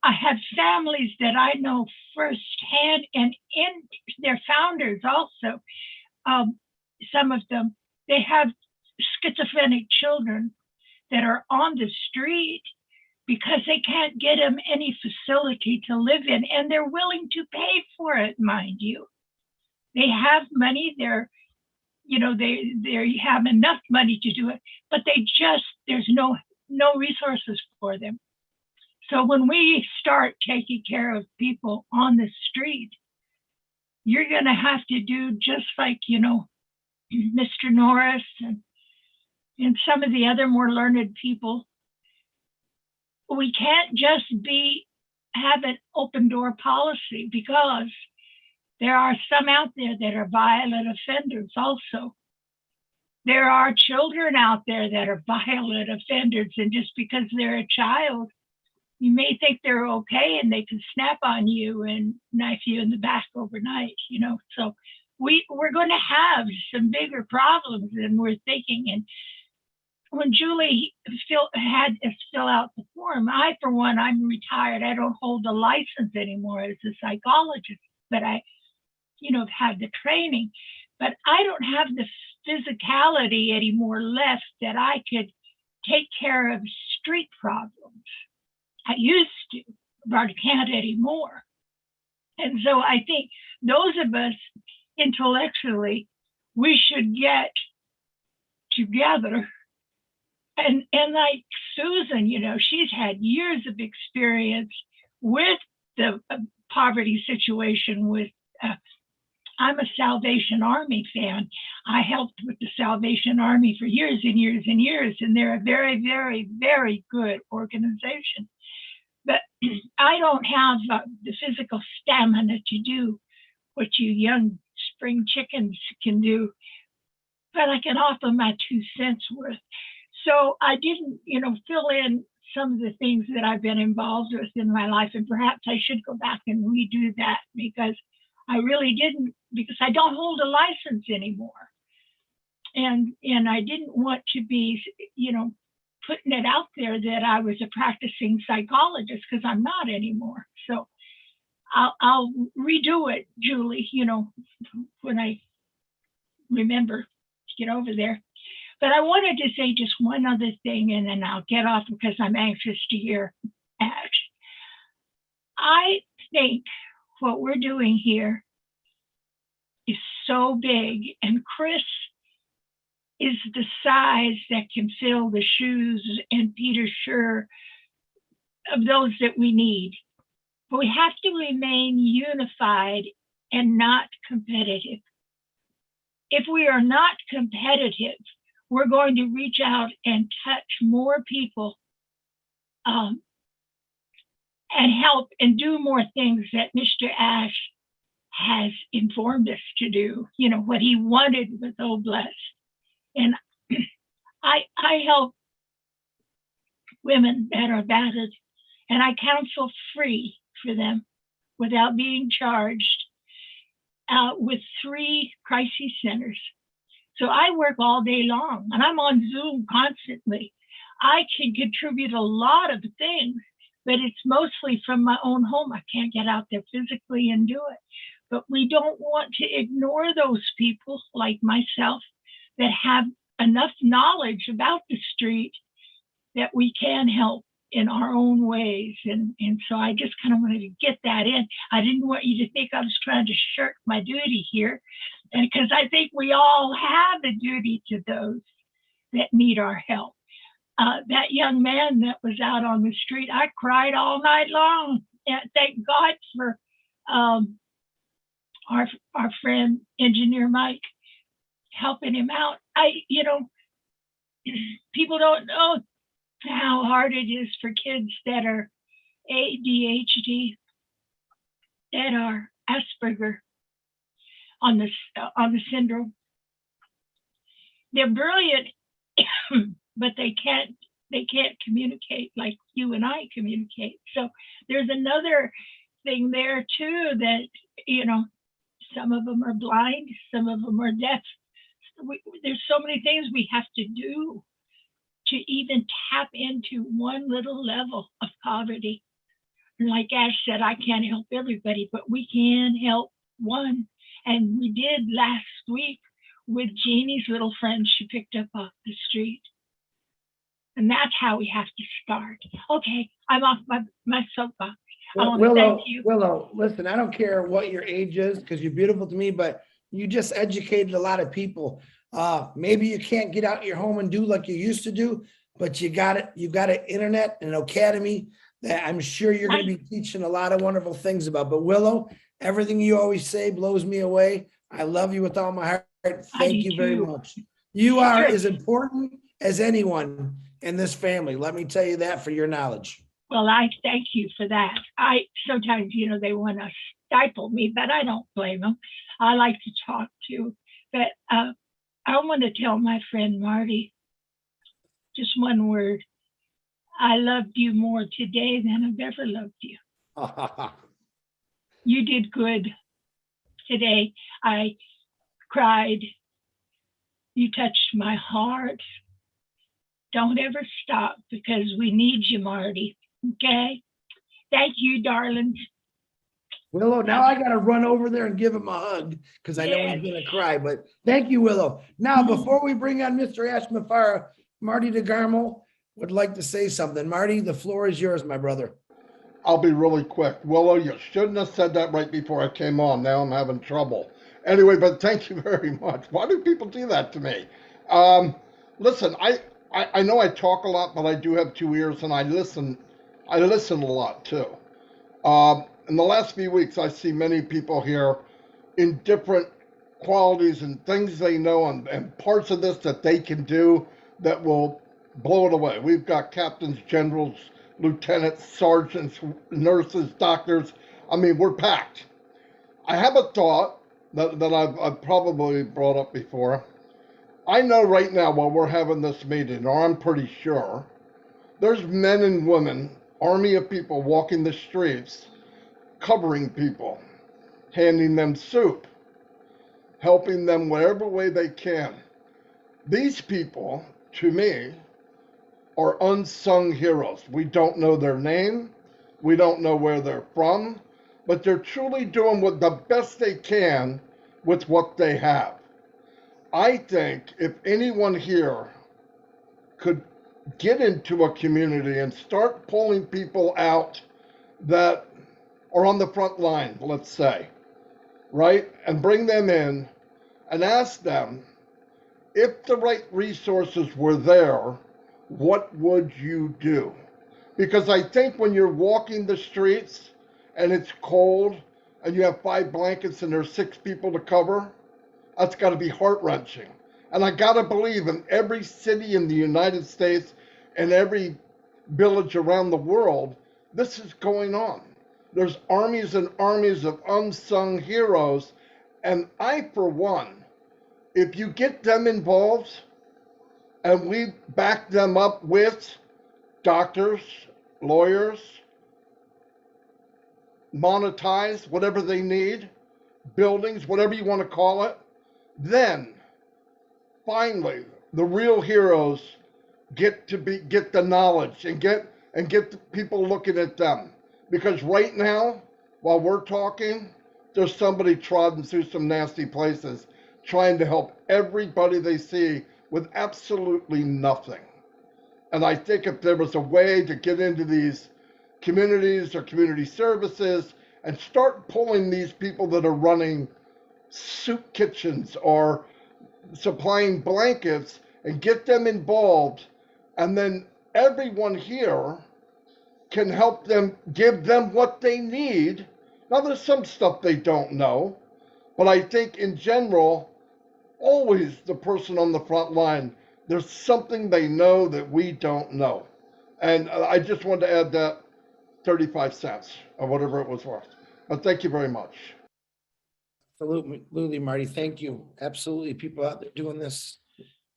I have families that I know firsthand, and in their founders also, some of them, they have schizophrenic children that are on the street because they can't get them any facility to live in, and they're willing to pay for it, mind you. They have money, they have enough money to do it, but there's no resources for them. So when we start taking care of people on the street, you're going to have to do just like, Mr. Norris and some of the other more learned people. We can't just have an open door policy, because there are some out there that are violent offenders also. There are children out there that are violent offenders, and just because they're a child, you may think they're okay and they can snap on you and knife you in the back overnight, So we're going to have some bigger problems than we're thinking. And when Julie had us fill out the form, for one, I'm retired. I don't hold a license anymore as a psychologist, but have had the training, but I don't have the physicality anymore left that I could take care of street problems. I used to, but I can't anymore. And so I think those of us intellectually, we should get together. And like Susan, she's had years of experience with the poverty situation with, I'm a Salvation Army fan. I helped with the Salvation Army for years and years and years, and they're a very, very, very good organization. But I don't have the physical stamina to do what you young spring chickens can do, but I can offer my 2 cents worth. So I didn't, fill in some of the things that I've been involved with in my life, and perhaps I should go back and redo that because I really didn't, because I don't hold a license anymore. And I didn't want to be, putting it out there that I was a practicing psychologist, because I'm not anymore. So I'll redo it, Julie, when I remember to get over there. But I wanted to say just one other thing, and then I'll get off because I'm anxious to hear Ash. I think what we're doing here is so big, and Chris is the size that can fill the shoes, and Peter Scher, of those that we need. But we have to remain unified and not competitive. If we are not competitive, we're going to reach out and touch more people and help and do more things that Mr. Ash has informed us to do, what he wanted with Oh Blessed. And I help women that are battered, and I counsel free for them without being charged with 3 crisis centers. So I work all day long, and I'm on Zoom constantly. I can contribute a lot of things, but it's mostly from my own home. I can't get out there physically and do it. But we don't want to ignore those people like myself that have enough knowledge about the street that we can help in our own ways. And so I just kind of wanted to get that in. I didn't want you to think I was trying to shirk my duty here, and because I think we all have a duty to those that need our help. That young man that was out on the street, I cried all night long. And thank God for our friend, Engineer Mike, helping him out. People don't know how hard it is for kids that are ADHD, that are Asperger on the syndrome. They're brilliant, but they can't communicate like you and I communicate. So there's another thing there too, that some of them are blind, some of them are deaf. There's so many things we have to do to even tap into one little level of poverty. And like Ash said, I can't help everybody, but we can help one. And we did last week with Jeannie's little friend she picked up off the street. And that's how we have to start. Okay, I'm off my soapbox. I want to thank you. Willow, listen, I don't care what your age is, because you're beautiful to me, but you just educated a lot of people. Maybe you can't get out your home and do like you used to do, but you got it. You got an internet and an academy that I'm sure you're going to be teaching a lot of wonderful things about. But Willow, everything you always say blows me away. I love you with all my heart. Thank you very much. You are as important as anyone in this family. Let me tell you that for your knowledge. Well, I thank you for that. Sometimes, they want to stifle me, but I don't blame them. I like to talk too. But I want to tell my friend Marty just one word. I loved you more today than I've ever loved you. You did good today. I cried. You touched my heart. Don't ever stop, because we need you, Marty. Okay? Thank you, darlings. Willow, now I gotta run over there and give him a hug because I know he's gonna cry, but thank you, Willow. Now, before we bring on Mr. Ashmafara, Marty DeGarmo would like to say something. Marty, the floor is yours, my brother. I'll be really quick. Willow, you shouldn't have said that right before I came on. Now I'm having trouble. Anyway, but thank you very much. Why do people do that to me? Listen, I know I talk a lot, but I do have 2 ears and I listen a lot too. In the last few weeks, I see many people here in different qualities and things they know and parts of this that they can do that will blow it away. We've got captains, generals, lieutenants, sergeants, nurses, doctors. I mean, we're packed. I have a thought that I've probably brought up before. I know right now while we're having this meeting, or I'm pretty sure, there's men and women, army of people walking the streets, covering people, handing them soup, helping them whatever way they can. These people, to me, are unsung heroes. We don't know their name. We don't know where they're from, but they're truly doing what the best they can with what they have. I think if anyone here could get into a community and start pulling people out that are on the front line, let's say, right? And bring them in and ask them, if the right resources were there, what would you do? Because I think when you're walking the streets and it's cold and you have 5 blankets and there's 6 people to cover, that's got to be heart-wrenching. And I got to believe in every city in the United States and every village around the world, this is going on. There's armies and armies of unsung heroes. And I, for one, if you get them involved and we back them up with doctors, lawyers, monetize whatever they need, buildings, whatever you want to call it, then finally the real heroes get the knowledge and get the people looking at them. Because right now, while we're talking, there's somebody trodden through some nasty places trying to help everybody they see with absolutely nothing. And I think if there was a way to get into these communities or community services and start pulling these people that are running soup kitchens or supplying blankets and get them involved, and then everyone here can help them, give them what they need. Now there's some stuff they don't know, but I think in general, always the person on the front line, there's something they know that we don't know. And I just wanted to add that 35 cents or whatever it was worth. But thank you very much. Absolutely, Marty. Thank you. Absolutely. People out there doing this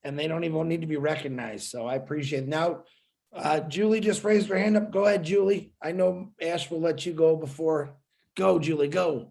and they don't even need to be recognized. So I appreciate it. Now, Julie just raised her hand up. Go ahead, Julie. I know Ash will let you go before. Go, Julie, go.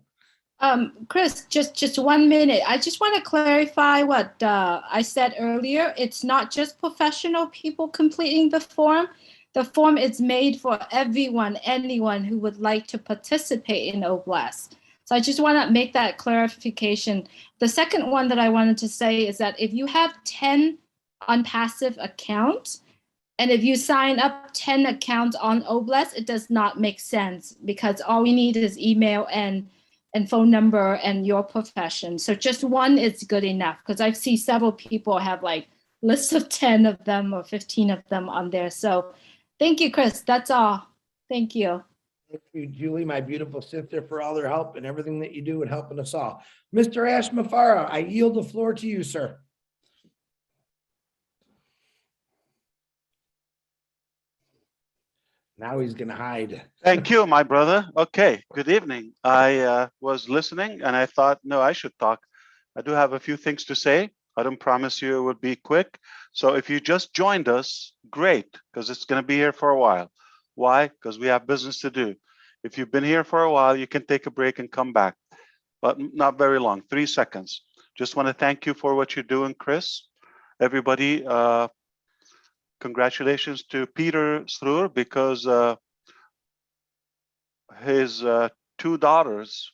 Chris, just 1 minute. I just want to clarify what I said earlier. It's not just professional people completing the form. The form is made for everyone, anyone who would like to participate in OBLAST. So I just want to make that clarification. The second one that I wanted to say is that if you have 10 unpassive accounts, and if you sign up 10 accounts on OBLAST, it does not make sense because all we need is email and phone number and your profession. So just one is good enough because I've seen several people have like lists of 10 of them or 15 of them on there. So thank you, Chris. That's all. Thank you. Thank you, Julie, my beautiful sister, for all their help and everything that you do in helping us all. Mr. Ashmafara, I yield the floor to you, sir. Now he's going to hide. Thank you, my brother. Okay, good evening. I was listening and I thought, no, I should talk. I do have a few things to say. I don't promise you it would be quick. So if you just joined us, great, because it's going to be here for a while. Why? Because we have business to do. If you've been here for a while, you can take a break and come back, but not very long, 3 seconds. Just want to thank you for what you're doing, Chris. Everybody, congratulations to Peter Struer because his two daughters,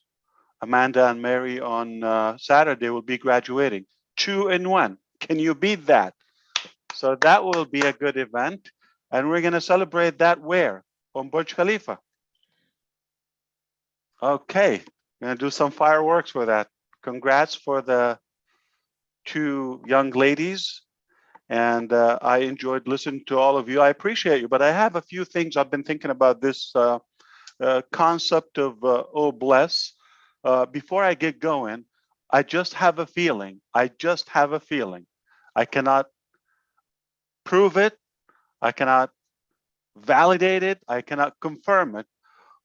Amanda and Mary, on Saturday will be graduating. 2 in 1. Can you beat that? So that will be a good event. And we're going to celebrate that where? On Burj Khalifa. Okay, going to do some fireworks for that. Congrats for the 2 young ladies. And I enjoyed listening to all of you. I appreciate you, but I have a few things. I've been thinking about this concept of oh bless. Before I get going, I just have a feeling. I cannot prove it. I cannot validate it. I cannot confirm it.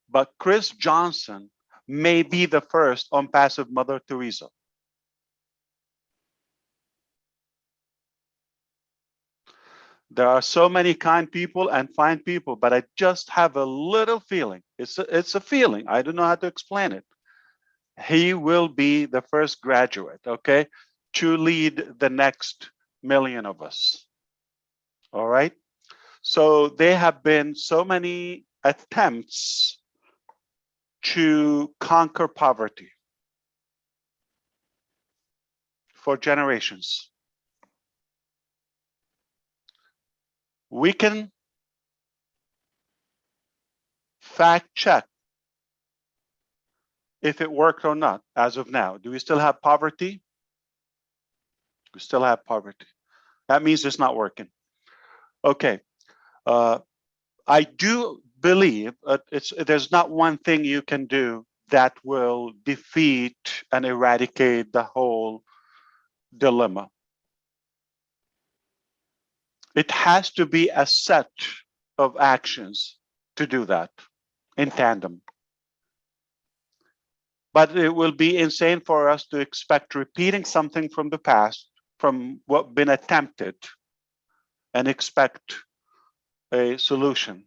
But Chris Johnson may be the first unpassive Mother Teresa. There are so many kind people and fine people, but I just have a little feeling. It's a feeling. I don't know how to explain it. He will be the first graduate, okay, to lead the next million of us. All right. So there have been so many attempts to conquer poverty for generations. We can fact check if it worked or not as of now. Do we still have poverty? We still have poverty. That means it's not working. Okay. I do believe there's not one thing you can do that will defeat and eradicate the whole dilemma. It has to be a set of actions to do that in tandem. But it will be insane for us to expect repeating something from the past, from what's been attempted, and expect a solution.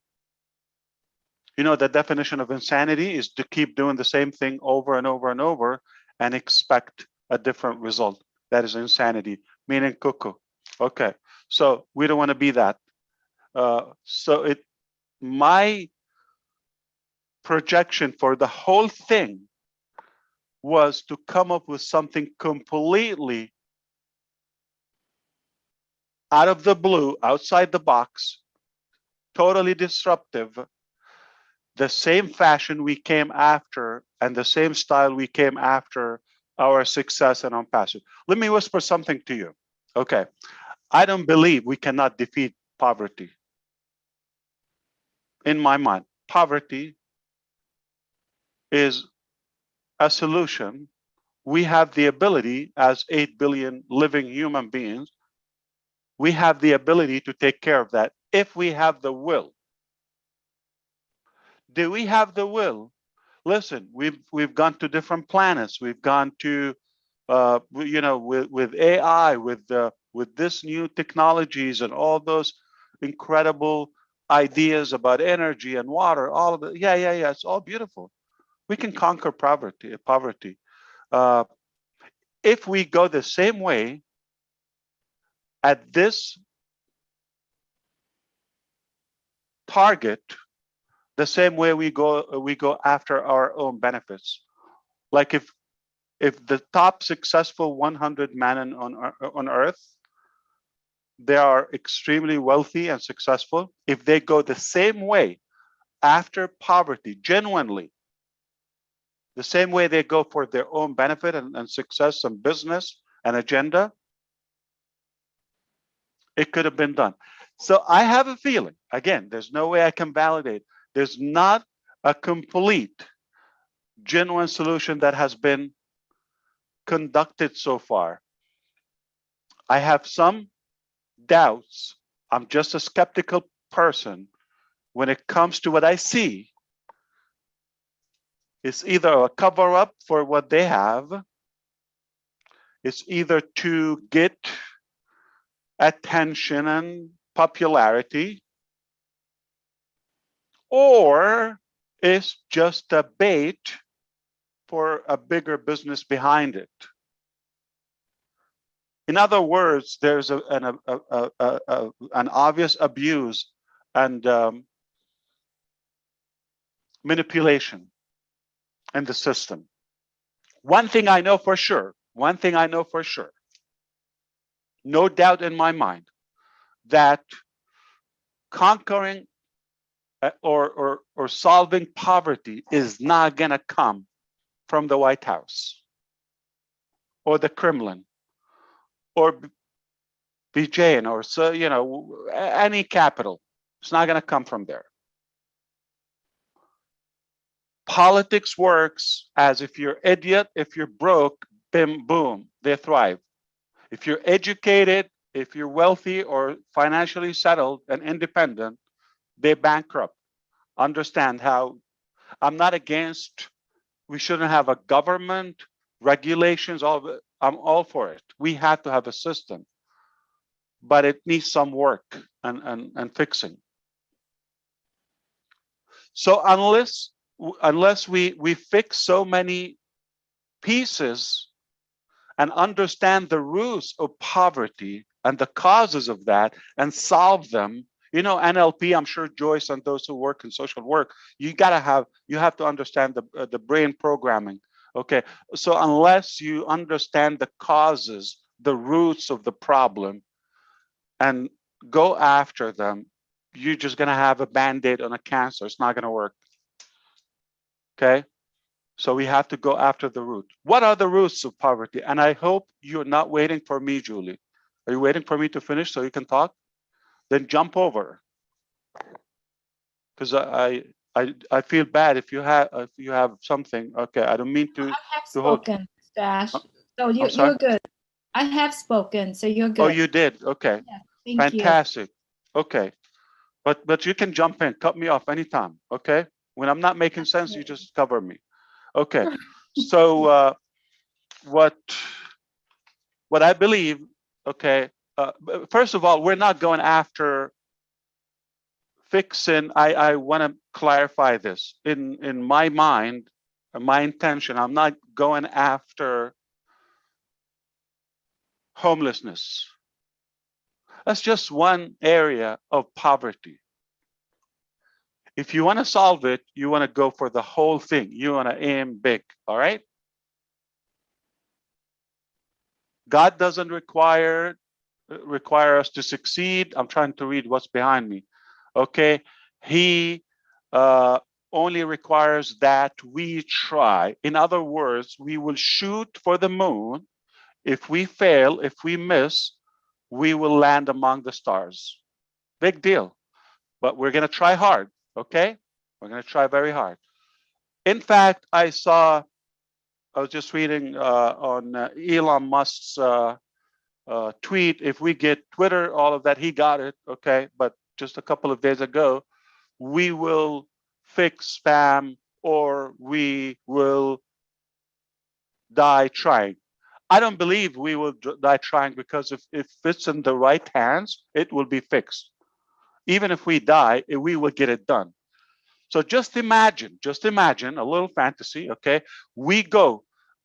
You know, the definition of insanity is to keep doing the same thing over and over and over and expect a different result. That is insanity, meaning cuckoo. Okay, so we don't want to be that. My projection for the whole thing was to come up with something completely out of the blue, outside the box, totally disruptive, the same fashion we came after and the same style we came after our success and unpassive. Let me whisper something to you. Okay, I don't believe we cannot defeat poverty. In my mind, poverty is a solution. We have the ability, as 8 billion living human beings, we have the ability to take care of that if we have the will. Do we have the will? Listen, we've gone to different planets. We've gone to, with AI, with this new technologies and all those incredible ideas about energy and water. All of it. Yeah. It's all beautiful. We can conquer poverty. If we go the same way at this target, the same way we go after our own benefits. Like if the top successful 100 men on earth, they are extremely wealthy and successful. If they go the same way after poverty, genuinely, the same way they go for their own benefit and success and business and agenda, it could have been done. So I have a feeling, again, there's no way I can validate. There's not a complete, genuine solution that has been conducted so far. I have some doubts. I'm just a skeptical person when it comes to what I see. It's either a cover up for what they have. It's either to get attention and popularity, or it's just a bait for a bigger business behind it. In other words, there's an obvious abuse and manipulation. in the system. One thing I know for sure, no doubt in my mind, that conquering or solving poverty is not going to come from the White House or the Kremlin or Beijing or any capital. It's not going to come from there. Politics works as if you're idiot, if you're broke, bim, boom, they thrive. If you're educated, if you're wealthy or financially settled and independent, they bankrupt. Understand how I'm not against, we shouldn't have a government, regulations, all of it. I'm all for it. We have to have a system, but it needs some work and fixing. So unless we fix so many pieces and understand the roots of poverty and the causes of that and solve them, NLP, I'm sure Joyce and those who work in social work, you have to understand the brain programming. Okay, so unless you understand the causes, the roots of the problem, and go after them, you're just going to have a band-aid on a cancer. It's not going to work. Okay, so we have to go after the root. What are the roots of poverty? And I hope you're not waiting for me, Julie. Are you waiting for me to finish so you can talk? Then jump over, because I feel bad if you have something. Okay, I don't mean to. I have hold. spoken, Dash. So I'm sorry? you're good. I have spoken, so you're good. Oh, you did. Okay, Yeah, thank you. fantastic. Okay, but you can jump in, cut me off anytime. Okay, when I'm not making sense, you just cover me. Okay, so what I believe. Okay, first of all, we're not going after fixing. I want to clarify this in my mind, my intention. I'm not going after homelessness. That's just one area of poverty. If you want to solve it, you want to go for the whole thing. You want to aim big, all right? God doesn't require us to succeed. I'm trying to read what's behind me. Okay, He only requires that we try. In other words, we will shoot for the moon. If we fail, if we miss, we will land among the stars. Big deal. But we're going to try hard, okay? We're going to try very hard. In fact, I was just reading on Elon Musk's tweet. If we get Twitter, all of that, he got it, okay? But just a couple of days ago, we will fix spam or we will die trying. I don't believe we will die trying, because if it's in the right hands, it will be fixed. Even if we die, we will get it done. So just imagine a little fantasy, okay? We go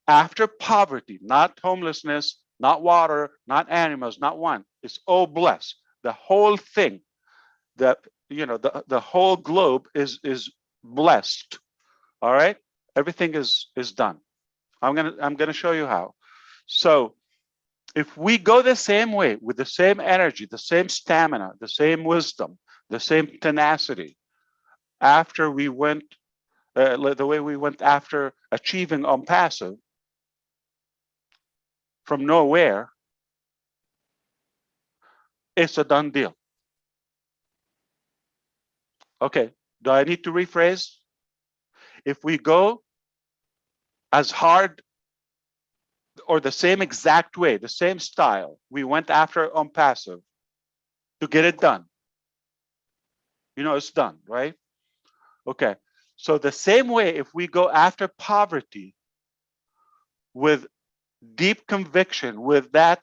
after poverty, not homelessness, not water, not animals, not one. It's all blessed. The whole thing, the whole globe is blessed. All right? Everything is done. I'm gonna show you how. So if we go the same way, with the same energy, the same stamina, the same wisdom, the same tenacity, after we went the way we went after achieving on passive from nowhere, it's a done deal. Okay, do I need to rephrase? If we go as hard or the same exact way, the same style we went after on passive to get it done, it's done, right? Okay, so the same way, if we go after poverty with deep conviction, with that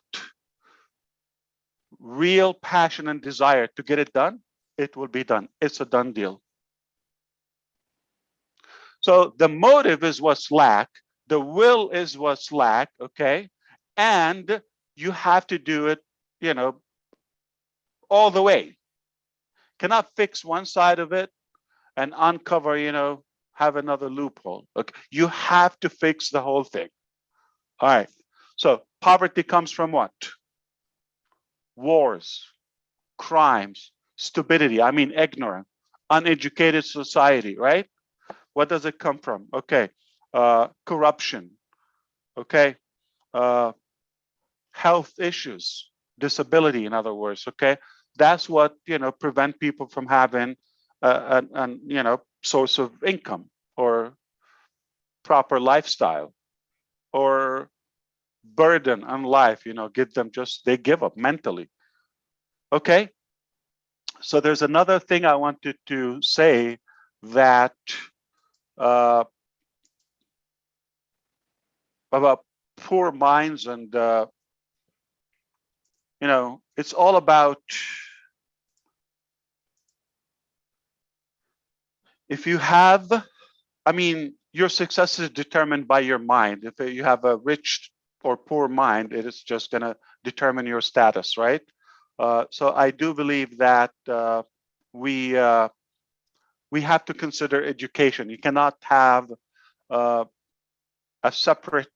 real passion and desire to get it done, it will be done. It's a done deal. So the motive is what's lack, the will is what's lack, okay? And you have to do it, all the way. Cannot fix one side of it and uncover, have another loophole. Okay, you have to fix the whole thing. All right. So poverty comes from what? Wars, crimes, stupidity. I mean, ignorant, uneducated society, right? What does it come from? Okay, corruption. Okay, health issues, disability, in other words. Okay, that's what prevent people from having an source of income or proper lifestyle or burden on life. Get them they give up mentally. Okay, so there's another thing I wanted to say that about poor minds, and it's all about, if you have, I mean, your success is determined by your mind. If you have a rich or poor mind, it is just going to determine your status, right? So I do believe that we have to consider education. You cannot have a separate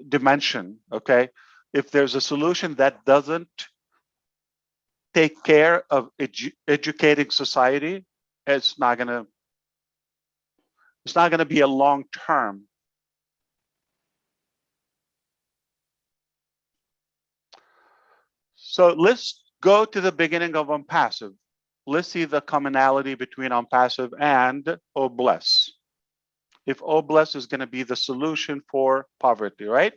dimension, okay? If there's a solution that doesn't take care of educating society, it's not gonna be a long term. So let's go to the beginning of OnPassive. Let's see the commonality between OnPassive and OBless. If OBless is going to be the solution for poverty, right?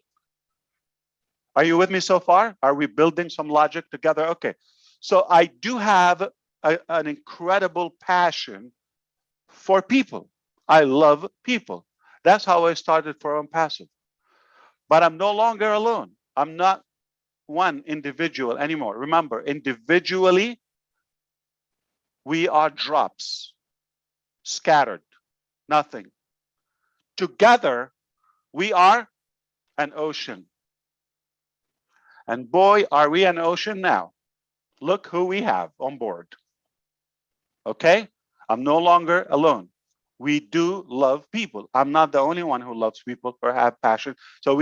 Are you with me so far? Are we building some logic together? Okay. So I do have an incredible passion for people. I love people. That's how I started for OnPassive. But I'm no longer alone. I'm not one individual anymore. Remember, individually, we are drops, scattered, nothing. Together, we are an ocean. And boy, are we an ocean now. Look who we have on board. Okay? I'm no longer alone. We do love people. I'm not the only one who loves people or have passion. So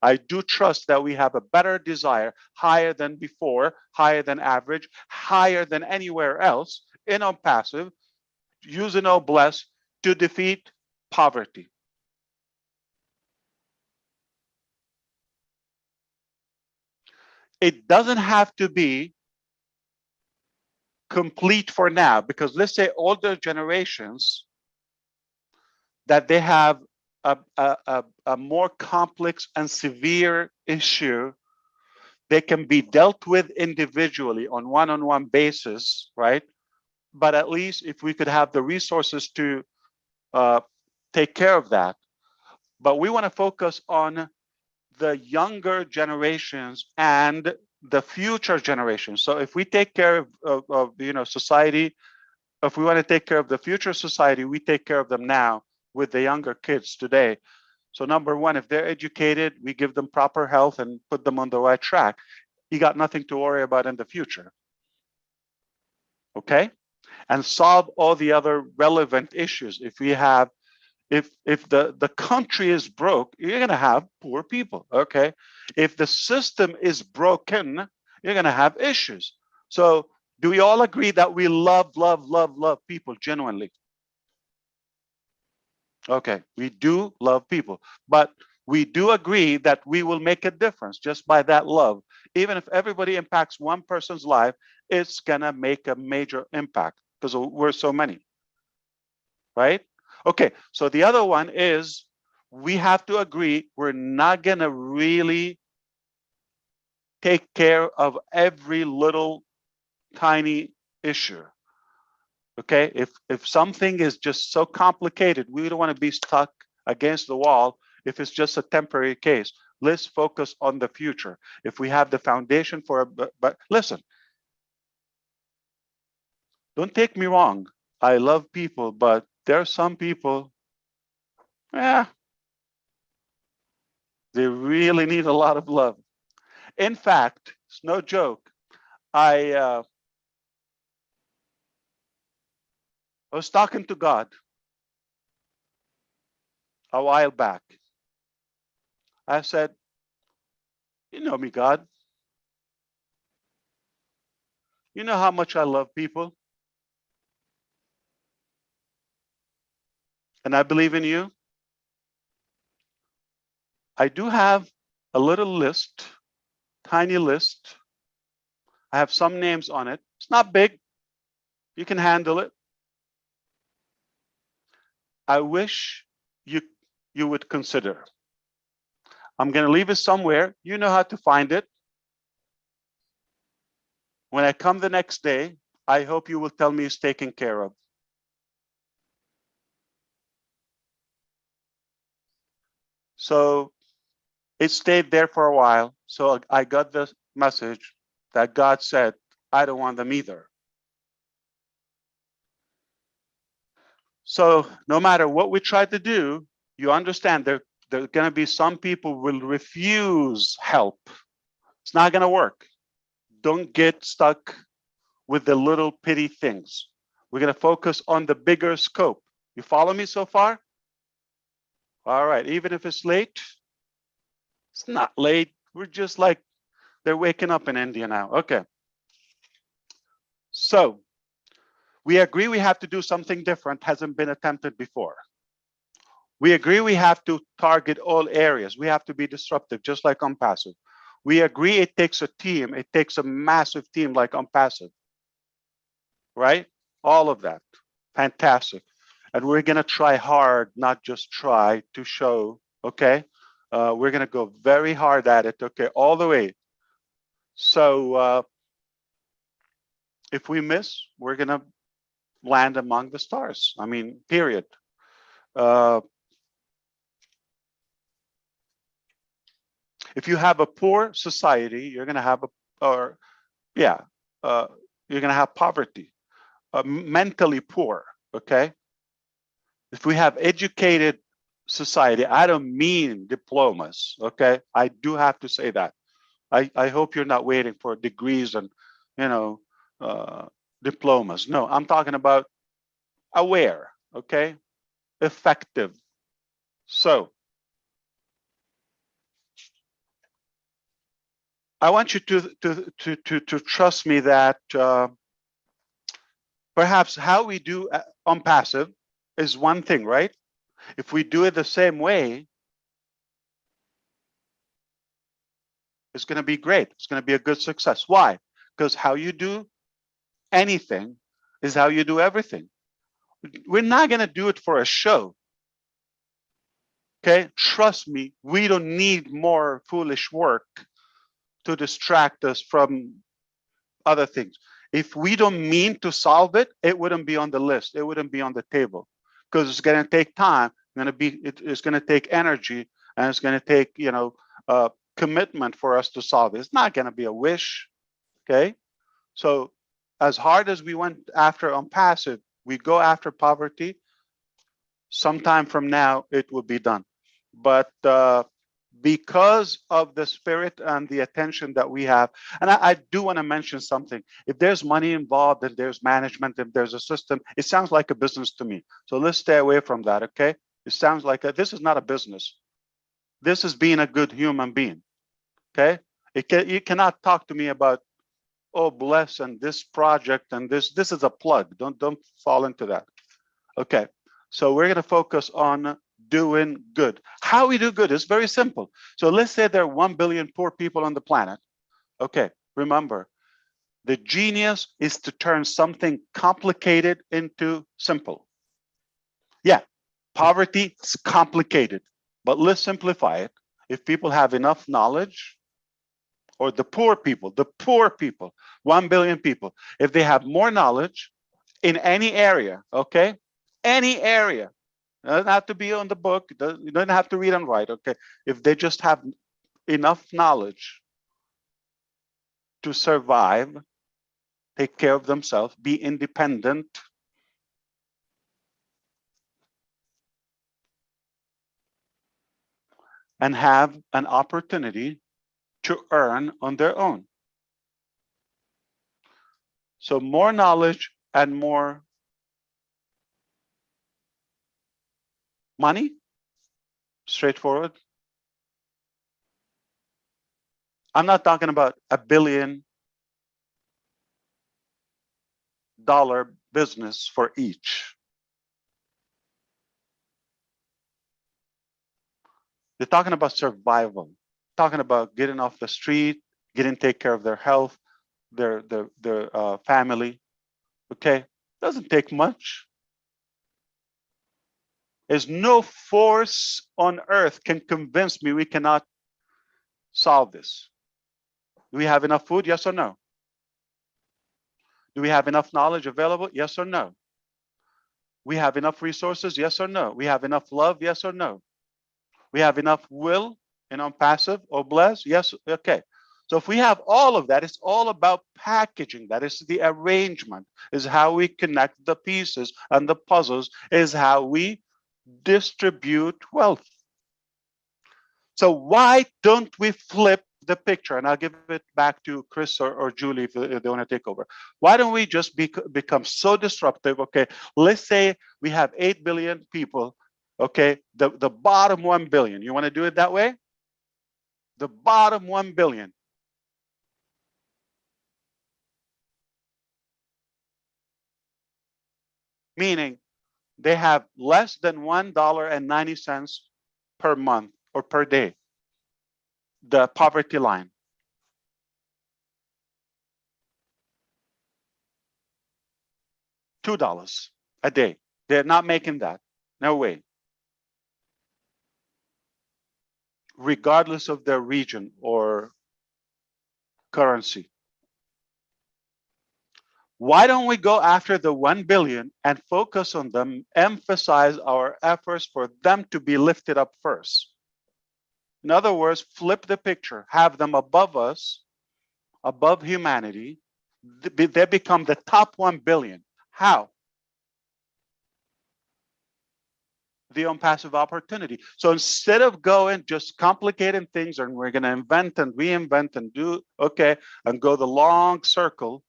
I do trust that we have a better desire, higher than before, higher than average, higher than anywhere else in OnPassive, using OBless to defeat poverty. It doesn't have to be complete for now, because let's say older generations that they have a more complex and severe issue, they can be dealt with individually on one-on-one basis, right? But at least if we could have the resources to take care of that. But we want to focus on the younger generations and the future generations. So if we take care of society, if we want to take care of the future society, we take care of them now with the younger kids today. So number one, if they're educated, we give them proper health and put them on the right track. You got nothing to worry about in the future. Okay? And solve all the other relevant issues. If we have, if the country is broke, you're gonna have poor people. Okay? If the system is broken, you're gonna have issues. So do we all agree that we love people genuinely? Okay, we do love people, but we do agree that we will make a difference just by that love. Even if everybody impacts one person's life, it's gonna make a major impact because we're so many, right? Okay, so the other one is we have to agree we're not gonna really take care of every little tiny issue. Okay, if something is just so complicated, we don't want to be stuck against the wall if it's just a temporary case. Let's focus on the future. If we have the foundation for but listen, don't take me wrong. I love people, but there are some people, they really need a lot of love. In fact, it's no joke. I was talking to God a while back. I said, you know me, God. You know how much I love people. And I believe in you. I do have a little list, tiny list. I have some names on it. It's not big. You can handle it. I wish you would consider. I'm going to leave it somewhere. You know how to find it. When I come the next day, I hope you will tell me it's taken care of. So it stayed there for a while. So I got the message that God said, I don't want them either. So no matter what we try to do, you understand there are going to be some people who will refuse help. It's not going to work. Don't get stuck with the little petty things. We're going to focus on the bigger scope. You follow me so far? All right. Even if it's late, it's not late. We're just like they're waking up in India now. Okay. So we agree we have to do something different, hasn't been attempted before. We agree we have to target all areas. We have to be disruptive, just like Unpassive. We agree it takes a team. It takes a massive team like Unpassive, right? All of that. Fantastic. And we're going to try hard, not just try to show, okay? We're going to go very hard at it, okay, all the way. So if we miss, we're going to land among the stars. I mean, period. If you have a poor society, you're going to have you're going to have poverty, mentally poor, okay? If we have educated society, I don't mean diplomas, okay? I do have to say that. I hope you're not waiting for degrees and, diplomas. No, I'm talking about aware, okay? Effective. So I want you to trust me that perhaps how we do on passive is one thing, right? If we do it the same way, it's going to be great. It's going to be a good success. Why? Because how you do anything is how you do everything. We're not going to do it for a show. Okay? Trust me, we don't need more foolish work to distract us from other things. If we don't mean to solve it, it wouldn't be on the list. It wouldn't be on the table because it's going to take time. It's going to take energy, and it's going to take commitment for us to solve it. It's not going to be a wish. Okay, so as hard as we went after on passive, we go after poverty. Sometime from now, it will be done. But because of the spirit and the attention that we have, and I do want to mention something. If there's money involved, and there's management, if there's a system, it sounds like a business to me. So let's stay away from that, okay? It sounds like this is not a business. This is being a good human being, okay? You cannot talk to me about, oh, bless, and this project, and this is a plug. Don't fall into that. Okay, so we're going to focus on doing good. How we do good is very simple. So let's say there are 1 billion poor people on the planet. Okay, remember, the genius is to turn something complicated into simple. Yeah, poverty is complicated, but let's simplify it. If people have enough knowledge, or the poor people, 1 billion people, if they have more knowledge in any area, okay, any area, it doesn't have to be on the book, you don't have to read and write, okay, if they just have enough knowledge to survive, take care of themselves, be independent, and have an opportunity to earn on their own. So more knowledge and more money, Straightforward. I'm not talking about $1 billion business for each. They're talking about survival, talking about getting off the street, getting take care of their health, their family. Okay, doesn't take much. There's no force on earth can convince me we cannot solve this. Do we have enough food? Yes or no? Do we have enough knowledge available? Yes or no? We have enough resources? Yes or no? We have enough love? Yes or no? We have enough will, passive or blessed? Yes. Okay. So if we have all of that, it's all about packaging. That is the arrangement, is how we connect the pieces, and the puzzles is how we distribute wealth. So why don't we flip the picture? And I'll give it back to Chris or Julie if they want to take over. Why don't we just become so disruptive? Okay, let's say we have 8 billion people. Okay, the bottom 1 billion. You want to do it that way? The bottom 1 billion. Meaning they have less than $1.90 per month or per day. The poverty line. $2 a day. They're not making that. No way. Regardless of their region or currency. Why don't we go after the 1 billion and focus on them, emphasize our efforts for them to be lifted up first? In other words, flip the picture, have them above us, above humanity. They become the top 1 billion. How? The unpassive opportunity. So instead of going just complicating things and we're going to invent and reinvent and do, okay, and go the long circle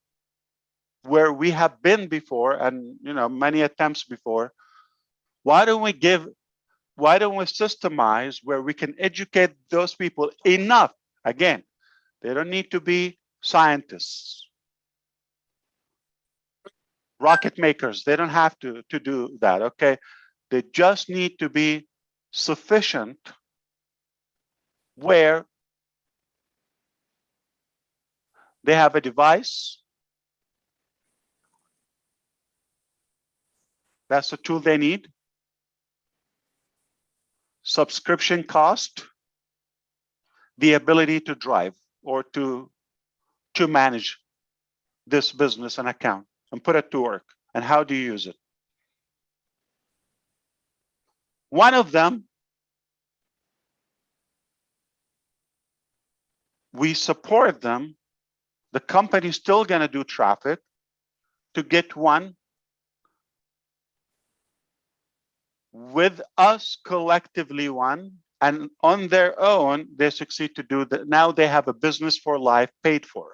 where we have been before and, many attempts before, why don't we systemize where we can educate those people enough? Again, they don't need to be scientists, rocket makers. They don't have to do that, okay? They just need to be sufficient where they have a device. That's the tool they need. Subscription cost, the ability to drive or to manage this business and account and put it to work. And how do you use it? One of them, we support them. The company's still going to do traffic to get one with us collectively one, and on their own, they succeed to do that. Now they have a business for life paid for,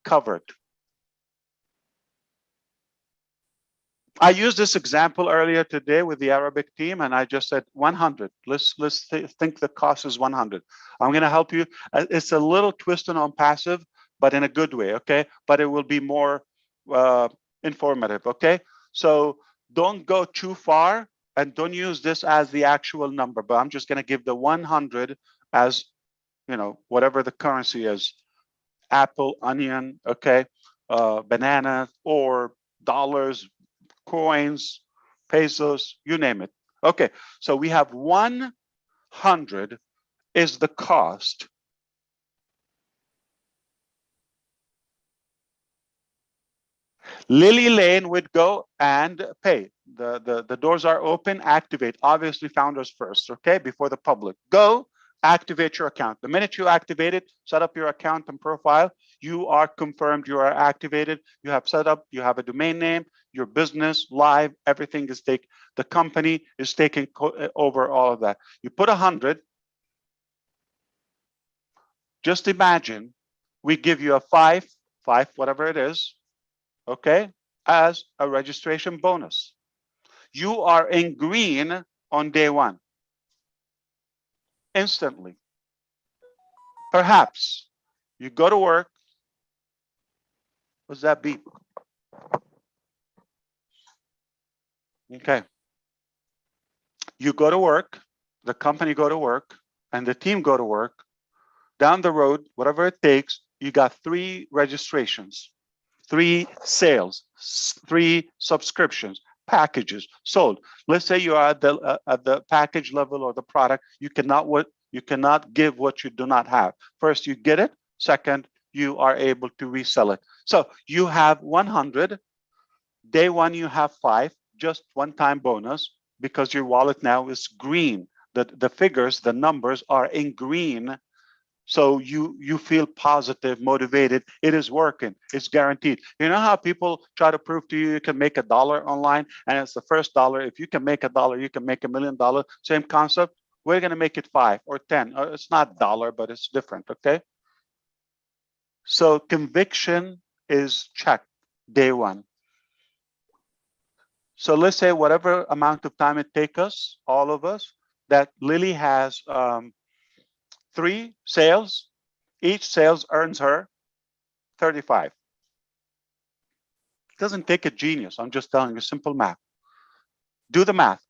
covered. I used this example earlier today with the Arabic team, and I just said 100. Let's think the cost is 100. I'm going to help you. It's a little twisted on passive, but in a good way, okay? But it will be more informative, okay? So don't go too far and don't use this as the actual number, but I'm just going to give the 100 as, whatever the currency is. Apple, onion, okay? Banana or dollars, coins, pesos, you name it. Okay, so we have 100 is the cost. Lily Lane would go and pay. The doors are open, activate. Obviously, founders first, okay, before the public. Go, activate your account. The minute you activate it, set up your account and profile, you are confirmed, you are activated, you have set up, you have a domain name, your business, live, everything is taken. The company is taking over all of that. You put 100. Just imagine we give you a five, whatever it is, okay, as a registration bonus. You are in green on day one. instantly. Perhaps you go to work. What's that beep? Okay. You go to work, the company go to work, and the team go to work. Down the road, whatever it takes, you got 3 registrations, 3 sales, 3 subscriptions, packages sold. Let's say you are at the package level or the product. You cannot give what you do not have. First, you get it. Second, you are able to resell it. So you have 100. Day 1, you have 5, just one-time bonus, because your wallet now is green. The figures, the numbers are in green. So you feel positive, motivated. It is working. It's guaranteed. You know how people try to prove to you can make $1 online, and it's the first dollar. If you can make $1, you can make $1 million. Same concept. We're going to make it 5 or 10. It's not $1, but it's different. Okay. So conviction is checked day 1. So let's say whatever amount of time it takes us, all of us, that Lily has 3 sales. Each sales earns her 35. It doesn't take a genius. I'm just telling you simple math. Do the math.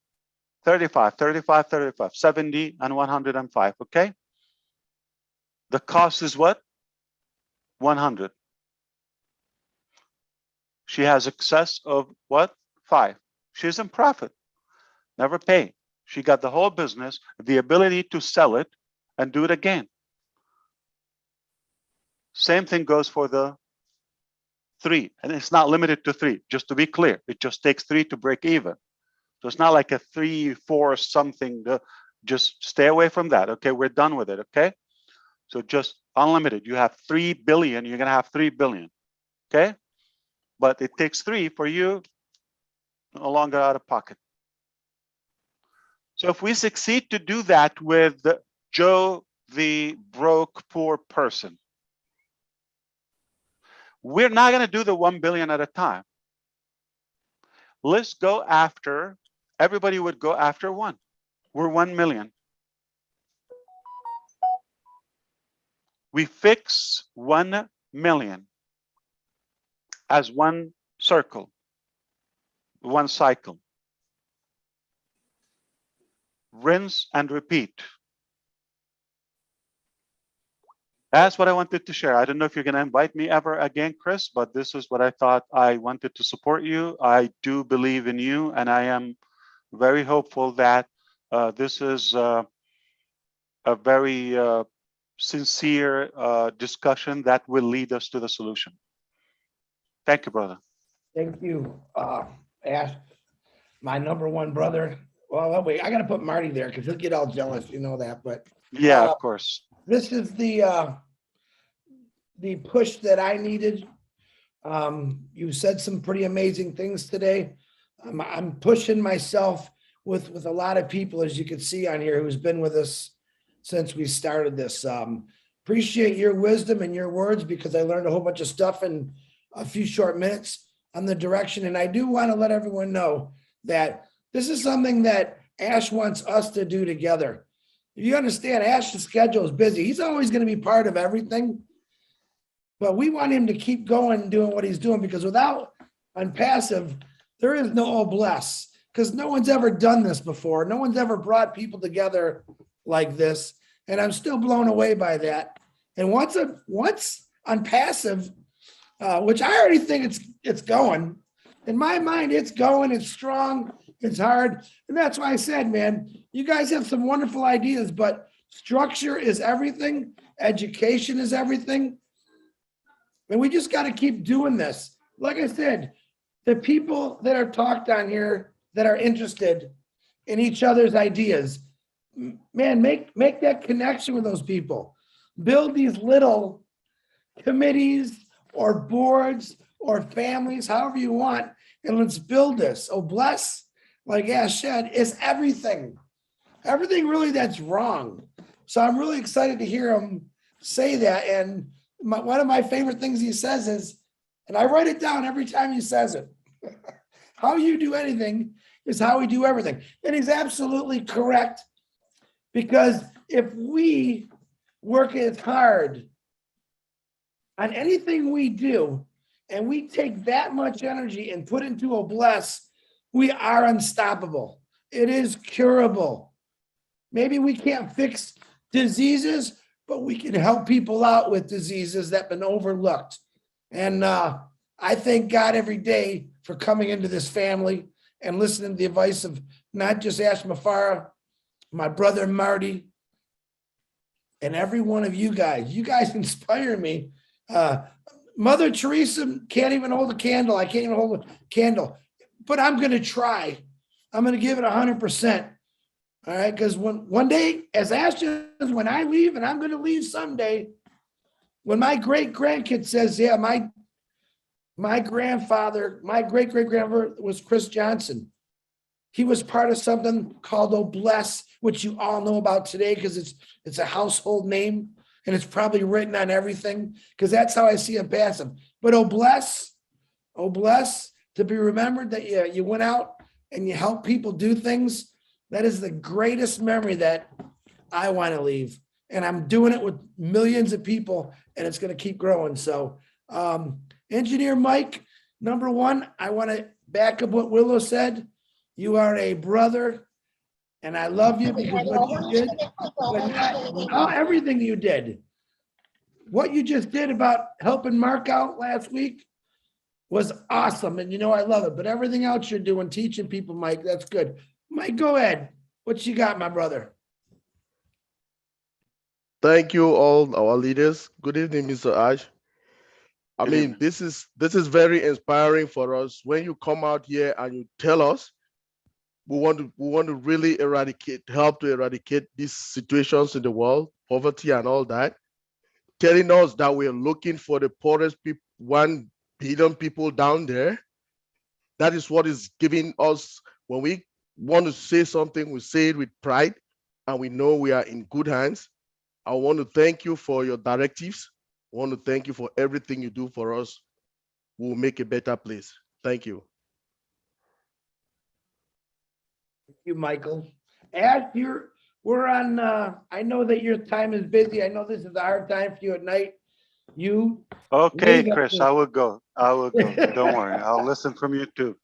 35, 35, 35, 70, and 105, okay? The cost is what? 100. She has excess of what? 5. She's in profit. Never pay. She got the whole business, the ability to sell it and do it again. Same thing goes for the 3, and it's not limited to 3. Just to be clear, it just takes 3 to break even. So it's not like a 3, 4 something. Just stay away from that. Okay, we're done with it. Okay, so just unlimited. You have 3 billion. You're gonna have 3 billion. Okay, but it takes 3 for you. No longer out of pocket. So if we succeed to do that with Joe, the broke poor person, we're not going to do the 1 billion at a time. Let's go after, everybody would go after 1. We're 1 million. We fix 1 million as one circle, one cycle. Rinse and repeat. That's what I wanted to share. I don't know if you're going to invite me ever again, Chris, but this is what I thought. I wanted to support you. I do believe in you, and I am very hopeful that this is a very sincere discussion that will lead us to the solution. Thank you, brother. Thank you, Ash, my #1 brother. Well, wait, I got to put Marty there because he'll get all jealous, you know that. But yeah, of course. This is the push that I needed. You said some pretty amazing things today. I'm pushing myself with a lot of people, as you can see on here, who's been with us since we started this. Appreciate your wisdom and your words, because I learned a whole bunch of stuff in a few short minutes on the direction. And I do want to let everyone know that this is something that Ash wants us to do together. You understand, Ash's schedule is busy. He's always going to be part of everything, but we want him to keep going and doing what he's doing, because without on passive, there is no bless, because no one's ever done this before. No one's ever brought people together like this. And I'm still blown away by that. And once on passive, which I already think it's going. In my mind, it's going, it's strong, it's hard. And that's why I said, man, you guys have some wonderful ideas, but structure is everything. Education is everything. And we just got to keep doing this. Like I said, the people that are talked on here that are interested in each other's ideas, man, make that connection with those people. Build these little committees or boards or families, however you want, and let's build this. Oh, bless, like Ash said, is everything. Everything really that's wrong. So I'm really excited to hear him say that. And one of my favorite things he says is, and I write it down every time he says it, how you do anything is how we do everything. And he's absolutely correct, because if we work as hard on anything we do, and we take that much energy and put into Obless, we are unstoppable. It is curable. Maybe we can't fix diseases, but we can help people out with diseases that have been overlooked. And I thank God every day for coming into this family and listening to the advice of not just Ash Mafara, my brother Marty, and every one of you guys. You guys inspire me. Mother Teresa can't even hold a candle. I can't even hold a candle, but I'm going to try. I'm going to give it 100%. All right. Because one day, as Ash says, when I leave, and I'm going to leave someday, when my great grandkid says, yeah, my grandfather, my great grandfather was Chris Johnson. He was part of something called Obless, which you all know about today because it's a household name. And it's probably written on everything because that's how I see him pass him. But Obless, to be remembered that you went out and you helped people do things. That is the greatest memory that I want to leave. And I'm doing it with millions of people, and it's going to keep growing. So, Engineer Mike, number one, I want to back up what Willow said. You are a brother. And I love you because what you did, everything you did, what you just did about helping Mark out last week was awesome. And you know, I love it, but everything else you're doing, teaching people, Mike, that's good. Mike, go ahead. What you got, my brother? Thank you all our leaders. Good evening, Mr. Ash. I mean, this is very inspiring for us. When you come out here and you tell us, we want to really help to eradicate these situations in the world, poverty and all that. Telling us that we're looking for the poorest people, 1 billion people down there. That is what is giving us, when we want to say something, we say it with pride, and we know we are in good hands. I want to thank you for your directives. I want to thank you for everything you do for us. We'll make a better place. Thank you. Thank you, Michael. Ash, we're on, I know that your time is busy. I know this is a hard time for you at night. Okay, Chris, I will go. Don't worry. I'll listen from you too.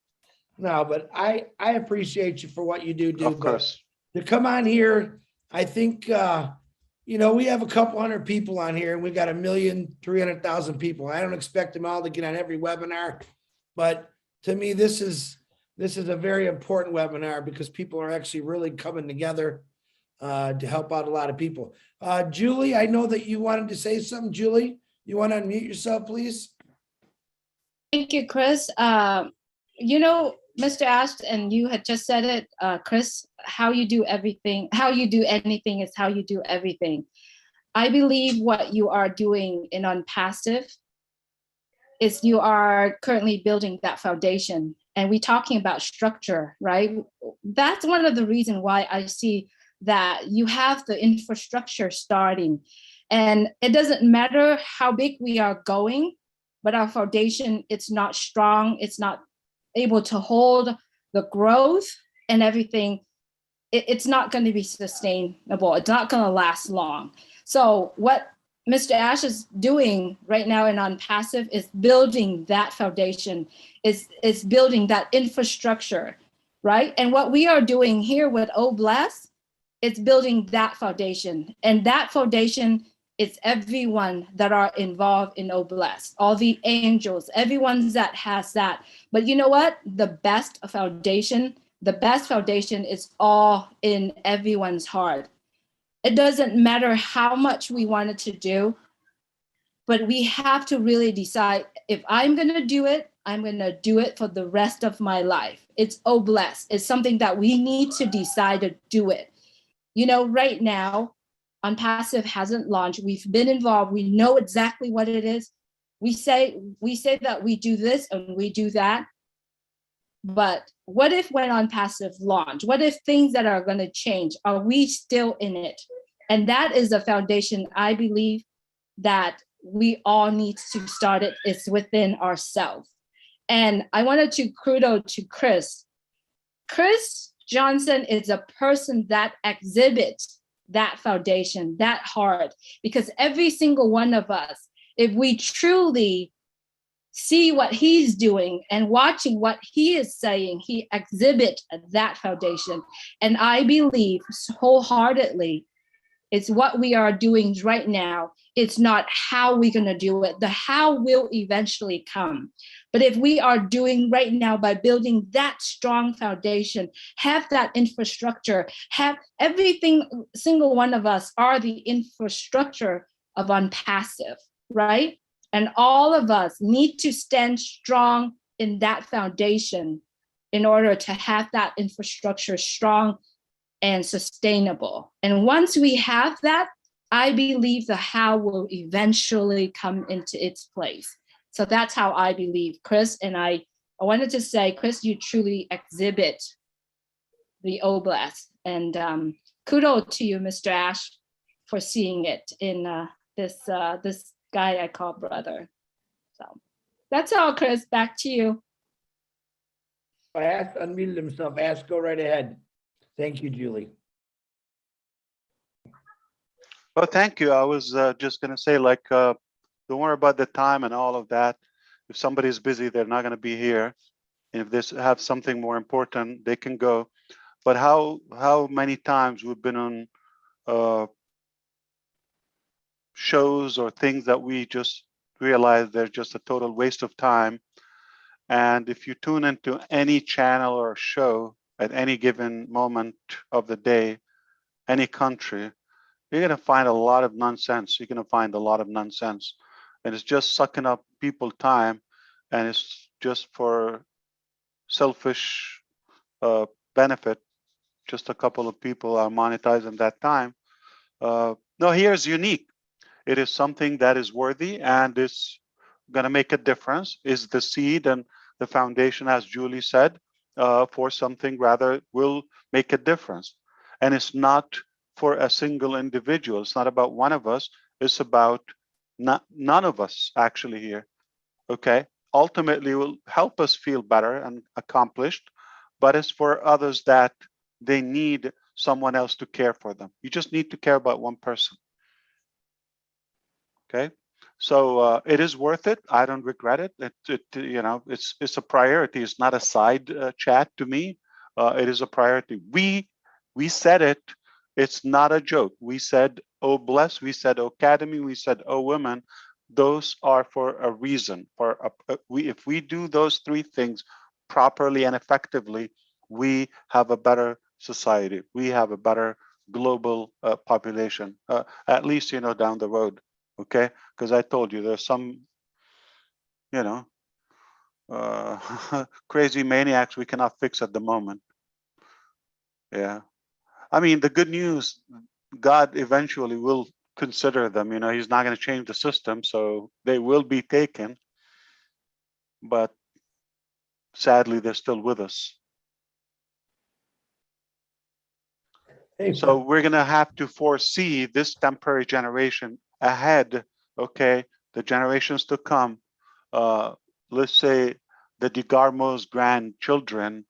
No, but I appreciate you for what you do. Of course. To come on here, I think, we have a couple hundred people on here and we got 1,300,000 people. I don't expect them all to get on every webinar, but to me, this is a very important webinar because people are actually really coming together to help out a lot of people. Julie, I know that you wanted to say something. Julie, you want to unmute yourself, please? Thank you, Chris. Mr. Ash, and you had just said it, Chris, how you do anything is how you do everything. I believe what you are doing in OnPassive is you are currently building that foundation. And we're talking about structure, right? That's one of the reasons why I see that you have the infrastructure starting. And it doesn't matter how big we are going, but our foundation, it's not strong, it's not able to hold the growth and everything. It's not going to be sustainable. It's not going to last long. So what Mr. Ash is doing right now in OnPassive is building that foundation, is building that infrastructure, right? And what we are doing here with Obless, it's building that foundation. And that foundation is everyone that are involved in Obless, all the angels, everyone that has that. But you know what? The best foundation is all in everyone's heart. It doesn't matter how much we wanted to do, but we have to really decide, if I'm going to do it, I'm going to do it for the rest of my life. It's Obless. It's something that we need to decide to do it. Right now, OnPassive hasn't launched. We've been involved. We know exactly what it is. We say that we do this and we do that. But what if when OnPassive launch? What if things that are going to change? Are we still in it? And that is the foundation I believe that we all need to start it. It's within ourselves. And I wanted to kudos to Chris. Chris Johnson is a person that exhibits that foundation, that heart, because every single one of us, if we truly see what he's doing and watching what he is saying, he exhibits that foundation. And I believe wholeheartedly it's what we are doing right now. It's not how we're going to do it. The how will eventually come. But if we are doing right now by building that strong foundation, have that infrastructure, have everything, single one of us are the infrastructure of Unpassive, right? And all of us need to stand strong in that foundation in order to have that infrastructure strong and sustainable. And once we have that, I believe the how will eventually come into its place. So that's how I believe, Chris. And I wanted to say, Chris, you truly exhibit the Oblast. And kudos to you, Mr. Ash, for seeing it in this guy I call brother. So that's all, Chris. Back to you. Ash unmuted himself. Ash, go right ahead. Thank you, Julie. Well, thank you. I was just going to say, like, don't worry about the time and all of that. If somebody's busy, they're not going to be here. And if they have something more important, they can go. But how many times we've been on shows or things that we just realize they're just a total waste of time. And if you tune into any channel or show at any given moment of the day, any country, you're going to find a lot of nonsense. You're going to find a lot of nonsense. And it's just sucking up people's time. And it's just for selfish benefit. Just a couple of people are monetizing that time. No, here's unique. It is something that is worthy and is going to make a difference, is the seed and the foundation, as Julie said, for something rather will make a difference. And it's not for a single individual. It's not about one of us. It's about none of us actually here. Okay. Ultimately, it will help us feel better and accomplished, but it's for others that they need someone else to care for them. You just need to care about one person. Okay. So it is worth it. I don't regret it. You know, it's a priority. It's not a side chat to me. It is a priority. We said it. It's not a joke. We said, oh, bless. We said, oh, academy. We said, oh, women. Those are for a reason. If we do those three things properly and effectively, we have a better society. We have a better global population, at least, you know, down the road. Okay, because I told you there's some, you know, crazy maniacs we cannot fix at the moment. Yeah, I mean, the good news, God eventually will consider them. You know, he's not going to change the system, so they will be taken. But sadly, they're still with us. So we're going to have to foresee this temporary generation ahead. Okay, the generations to come. Let's say the DeGarmo's grandchildren,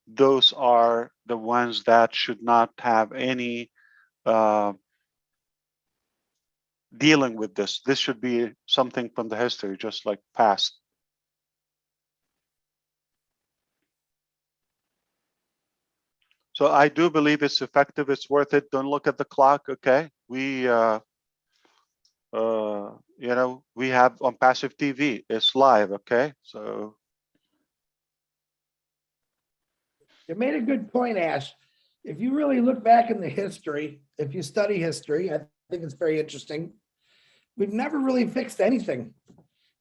those are the ones that should not have any dealing with this. This should be something from the history, just like past. So I do believe it's effective. It's worth it. Don't look at the clock. Okay, we you know, we have on passive TV. It's live. Okay, so You made a good point, Ash. If you really look back in the history, if you study history, I think it's very interesting. We've never really fixed anything.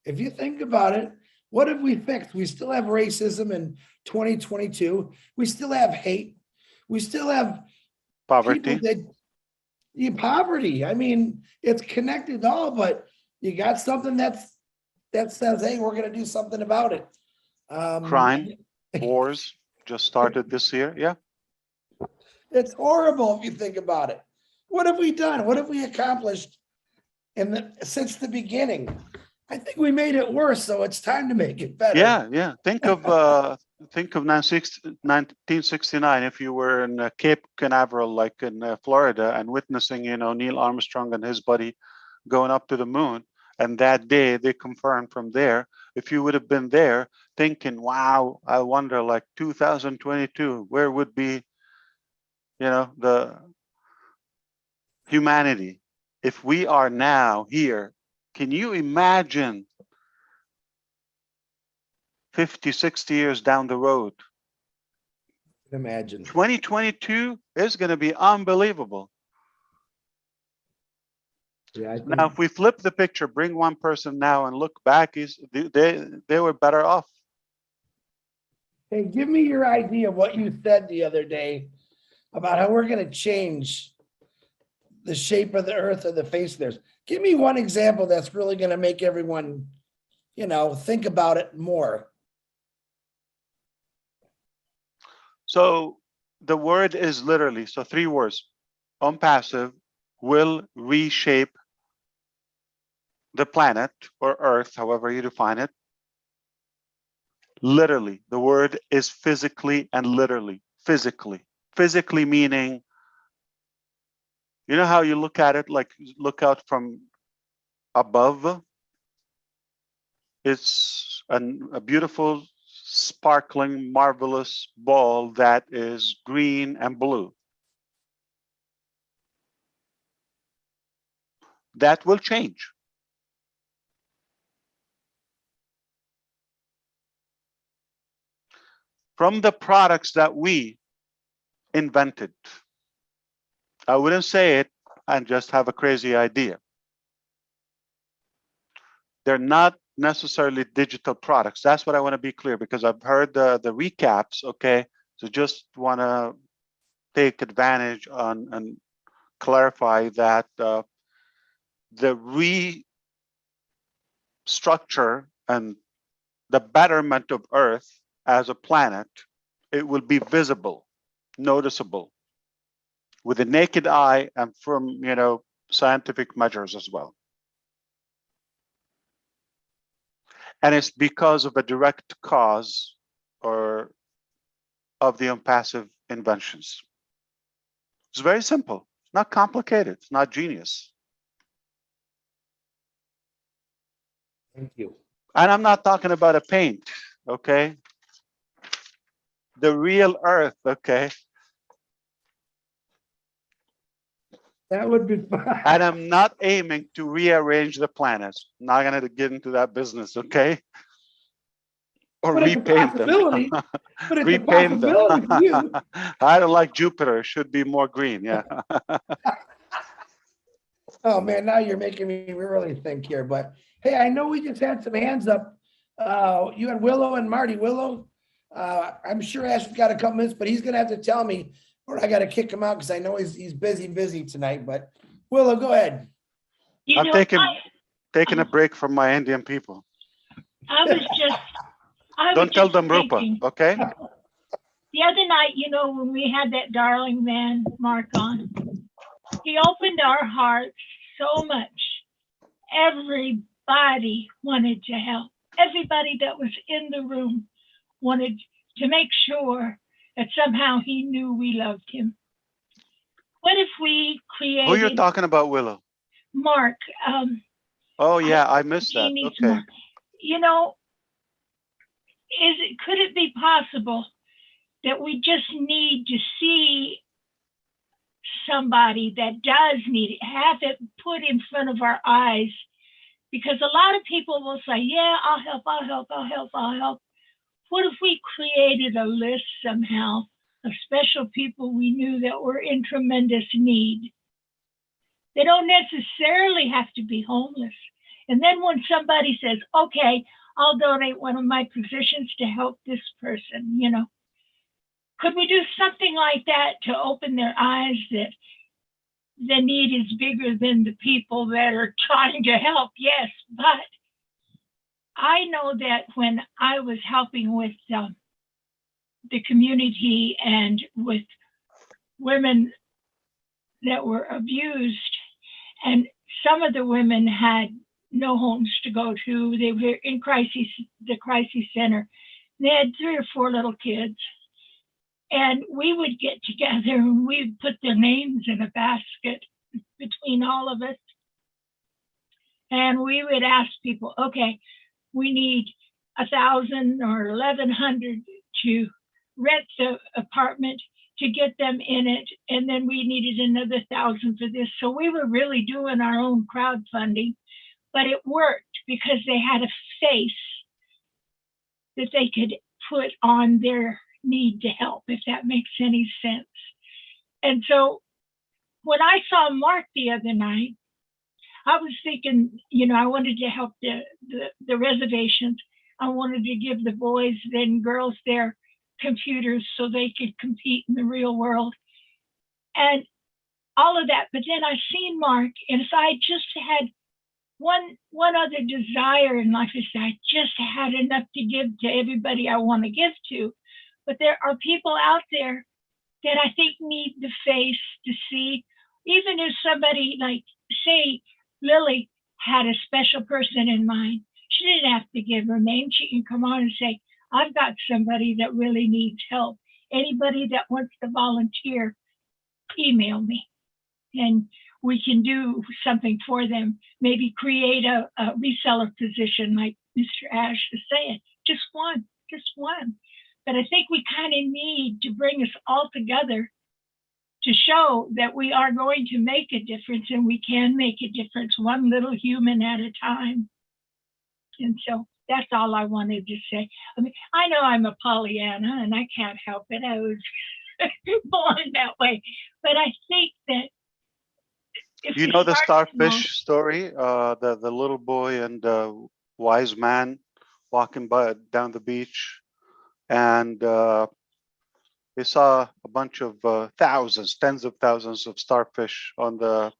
If you think about it, what have we fixed? We still have racism in 2022. We still have hate. We still have poverty. Poverty. I mean, it's connected all, but you got something that says, hey, we're going to do something about it. Crime, wars just started this year. Yeah. It's horrible if you think about it. What have we done? What have we accomplished since the beginning? I think we made it worse, so it's time to make it better. Yeah, yeah. Think of think of 1969, if you were in Cape Canaveral, like in Florida, and witnessing, Neil Armstrong and his buddy going up to the moon. And that day they confirmed from there, if you would have been there thinking, wow, I wonder, like 2022, where would be, the humanity? If we are now here, can you imagine 50, 60 years down the road? Imagine. 2022 is going to be unbelievable. Yeah, now, if we flip the picture, bring one person now and look back, they were better off. Hey, give me your idea of what you said the other day about how we're going to change the shape of the earth or the face of theirs. Give me one example that's really going to make everyone, think about it more. So the word is literally, so 3 words, unpassive, will reshape the planet or earth, however you define it. Literally, the word is physically and literally, physically. Physically meaning, you know how you look at it, like look out from above? It's a beautiful, sparkling, marvelous ball that is green and blue. That will change. From the products that we invented. I wouldn't say it and just have a crazy idea. They're not necessarily digital products. That's what I want to be clear, because I've heard the recaps, okay? So just want to take advantage on and clarify that the restructure and the betterment of Earth as a planet, it will be visible, noticeable, with the naked eye and from, scientific measures as well. And it's because of a direct cause or of the unpassive inventions. It's very simple, it's not complicated, it's not genius. Thank you. And I'm not talking about a paint, okay? The real Earth, okay? That would be fun. And I'm not aiming to rearrange the planets. I'm not going to get into that business, okay? Or but repaint them. But it's repaint a possibility for you. them. I don't like Jupiter. It should be more green, yeah. Oh man, now you're making me really think here. But hey, I know we just had some hands up. You had Willow and Marty. Willow, I'm sure Ash's got a couple minutes, but he's gonna have to tell me, or I got to kick him out because I know he's busy tonight. But Willow, go ahead. I'm taking a break from my Indian people. Don't tell them Rupa, okay? The other night, when we had that darling man, Mark, on, he opened our hearts so much. Everybody wanted to help. Everybody that was in the room wanted to make sure that somehow he knew we loved him. What if we created... Who you're talking about, Willow? Mark. Oh, yeah, I missed that. Okay. Mark. Could it be possible that we just need to see somebody that does need it, have it put in front of our eyes? Because a lot of people will say, yeah, I'll help. What if we created a list somehow of special people we knew that were in tremendous need? They don't necessarily have to be homeless. And then when somebody says, okay, I'll donate one of my positions to help this person, could we do something like that to open their eyes that the need is bigger than the people that are trying to help? Yes, but I know that when I was helping with the community and with women that were abused, and some of the women had no homes to go to, they were in the crisis center. They had 3 or 4 little kids. And we would get together and we'd put their names in a basket between all of us. And we would ask people, okay, we need 1,000 or 1,100 to rent the apartment to get them in it. And then we needed another 1,000 for this. So we were really doing our own crowdfunding, but it worked because they had a face that they could put on their need to help, if that makes any sense. And so when I saw Mark the other night, I was thinking, you know, I wanted to help the reservations. I wanted to give the boys and girls their computers so they could compete in the real world and all of that. But then I seen Mark, and so I just had one other desire in life is that I just had enough to give to everybody I want to give to. But there are people out there that I think need the face to see, even if somebody like, say, Lily had a special person in mind. She didn't have to give her name. She can come on and say, I've got somebody that really needs help. Anybody that wants to volunteer, email me and we can do something for them. Maybe create a reseller position like Mr. Ash is saying, just one. But I think we kind of need to bring us all together to show that we are going to make a difference and we can make a difference one little human at a time. And so that's all I wanted to say. I mean, I know I'm a Pollyanna and I can't help it. I was born that way. But I think that if You we know the start small, starfish story? The little boy and wise man walking down the beach, and they saw a bunch of thousands, tens of thousands of starfish on the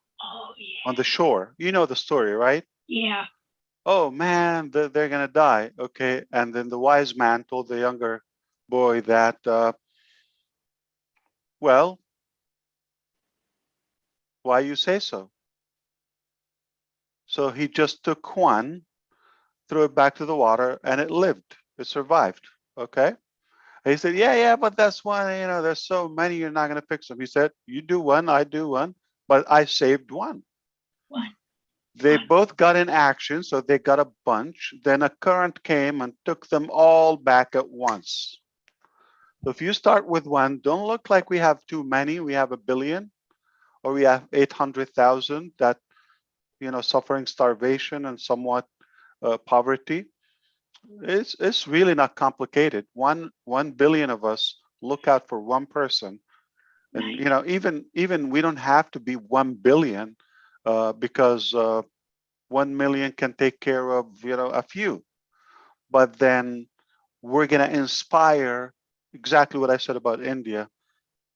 shore. You know the story, right? yeah. Oh man, they're gonna die. Okay, and then the wise man told the younger boy that, well, why you say so? So he just took one, threw it back to the water, and it lived. It survived. Okay. And he said, yeah, but that's one. You know, there's so many. You're not gonna fix them. He said, you do one, I do one, but I saved one. One. They both got in action, so they got a bunch. Then a current came and took them all back at once. So if you start with one, don't look like we have too many. We have 1 billion, or we have 800,000 that, you know, suffering starvation and somewhat poverty. It's really not complicated. 1 billion of us look out for one person, and you know, even we don't have to be 1 billion, because 1 million can take care of, you know, a few. But then we're gonna inspire exactly what I said about India.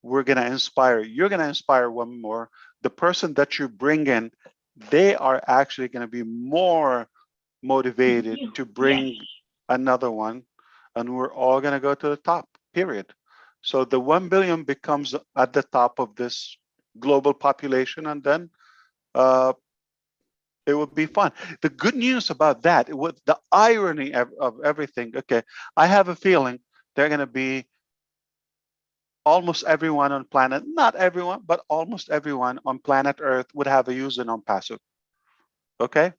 We're gonna inspire. You're gonna inspire one more. The person that you bring in, they are actually gonna be more motivated to bring another one, and we're all going to go to the top, period. So the 1 billion becomes at the top of this global population, and then it would be fun. The good news about that, with the irony of everything, okay, I have a feeling they're going to be almost everyone on planet, not everyone, but almost everyone on planet Earth would have a username password. Okay?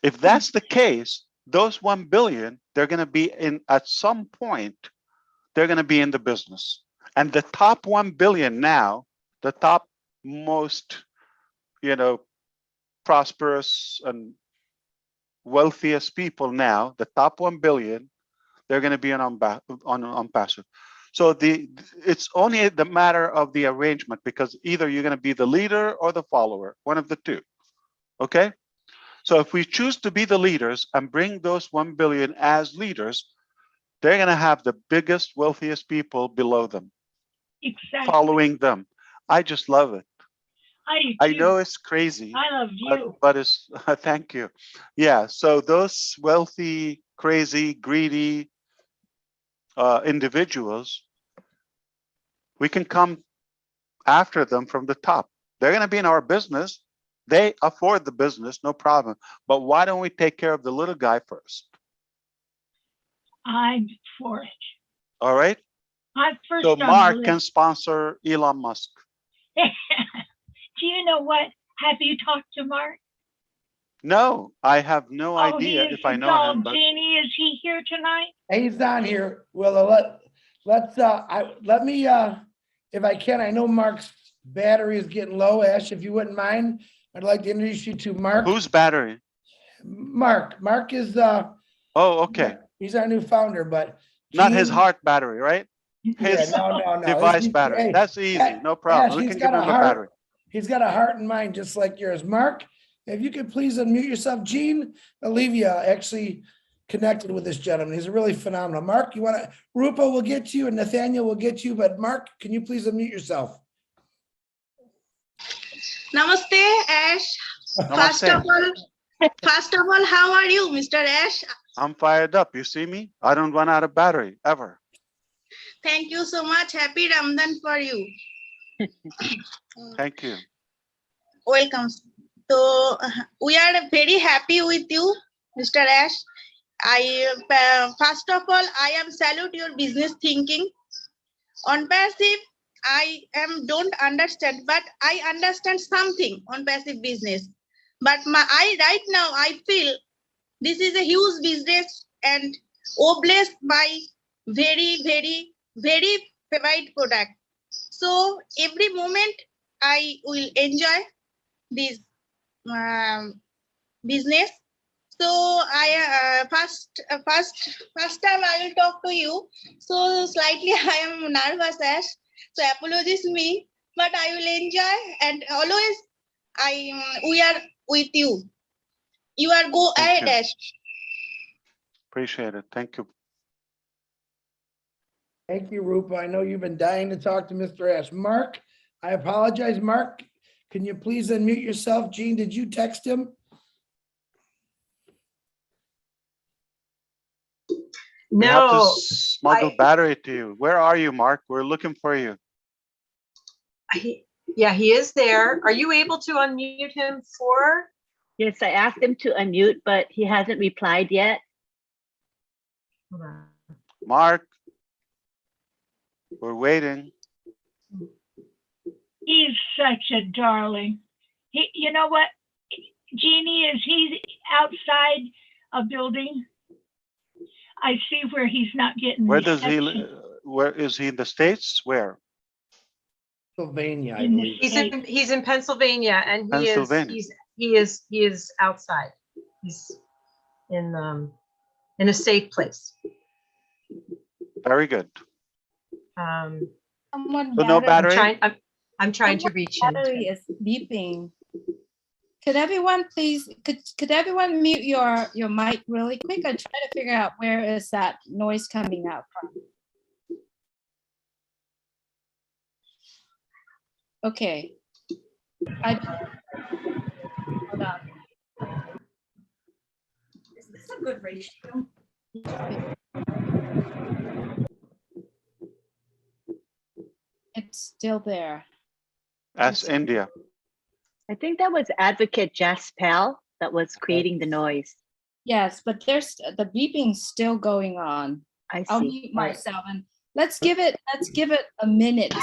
If that's the case, those 1 billion, they're going to be in, at some point, they're going to be in the business. And the top 1 billion now, the top most, you know, prosperous and wealthiest people now, the top 1 billion, they're going to be on passive. So it's only the matter of the arrangement, because either you're going to be the leader or the follower, one of the two. Okay? So if we choose to be the leaders and bring those 1 billion as leaders, they're going to have the biggest, wealthiest people below them, Exactly. following them. I just love it. I know it's crazy. I love you. But it's, thank you. Yeah, so those wealthy, crazy, greedy individuals, we can come after them from the top. They're going to be in our business. They afford the business, no problem. But why don't we take care of the little guy first? I'm for it. All right. I'm first So on the Mark can list. sponsor Elon Musk. Do you know what? Have you talked to Mark? No, I have no Oh, idea he is if I know dull. him, but Jeannie, is he here tonight? He's on here. Well, let me, if I can, I know Mark's battery is getting low. Ash, if you wouldn't mind, I'd like to introduce you to Mark. whose battery? Mark is, Oh, okay. he's our new founder, but. Not his Gene- heart battery, right? Yeah, His no. device Hey, battery. That's easy. No problem. Ash, We he's can give got him a a battery. heart. He's got a heart and mind just like yours. Mark, if you could please unmute yourself. Gene, Olivia actually connected with this gentleman. He's really phenomenal. Mark, you want to, Rupa will get you and Nathaniel will get you, but Mark, can you please unmute yourself? Namaste, Ash. First of all, how are you, Mr. Ash? I'm fired up. You see me? I don't run out of battery ever. Thank you so much. Happy Ramadan for you. Thank you. Welcome. So we are very happy with you, Mr. Ash. First of all, I am salute your business thinking. On passive, don't understand, but I understand something on passive business. But right now I feel this is a huge business and blessed by very favorite product. So every moment I will enjoy this business. So I first time I will talk to you. So slightly I am nervous, Ash. So apologies me, but I will enjoy and always we are with you. You are go ahead, Ash. Appreciate it. Thank you. Thank you, Rupa. I know you've been dying to talk to Mr. Ash. Mark, I apologize. Mark, can you please unmute yourself? Gene, did you text him? We have to smuggle battery to you. Where are you, Mark? We're looking for you. Yeah, he is there. Are you able to unmute him for? Yes, I asked him to unmute, but he hasn't replied yet. Hold on. Mark, we're waiting. He's such a darling. You know what, Jeannie, is he outside a building? I see where he's not getting Where does he reception. live? Where is he in the States? Where? Pennsylvania, I In the believe. He's in Pennsylvania, and Pennsylvania. he is outside. He's in a safe place. Very good. Someone So no battery? I'm trying to reach him. battery is beeping. Could everyone please, could everyone mute your mic really quick? I'm trying to figure out where is that noise coming out from. Okay. Hold on. Is this a good ratio? It's still there. That's India. I think that was Advocate Jaspel that was creating the noise. Yes, but there's the beeping's still going on. I'll see. mute myself and let's give it a minute to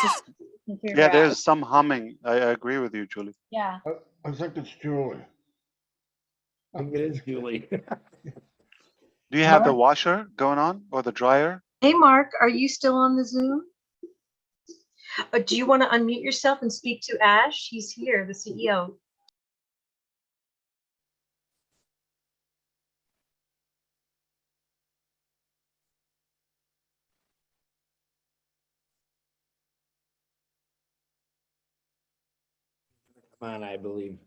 figure Yeah, out. there's some humming. I agree with you, Julie. Yeah. I think it's Julie. I think it is Julie. Do you have the washer going on or the dryer? Hey, Mark, are you still on the Zoom? Do you want to unmute yourself and speak to Ash? He's here, the CEO. Come on, I believe.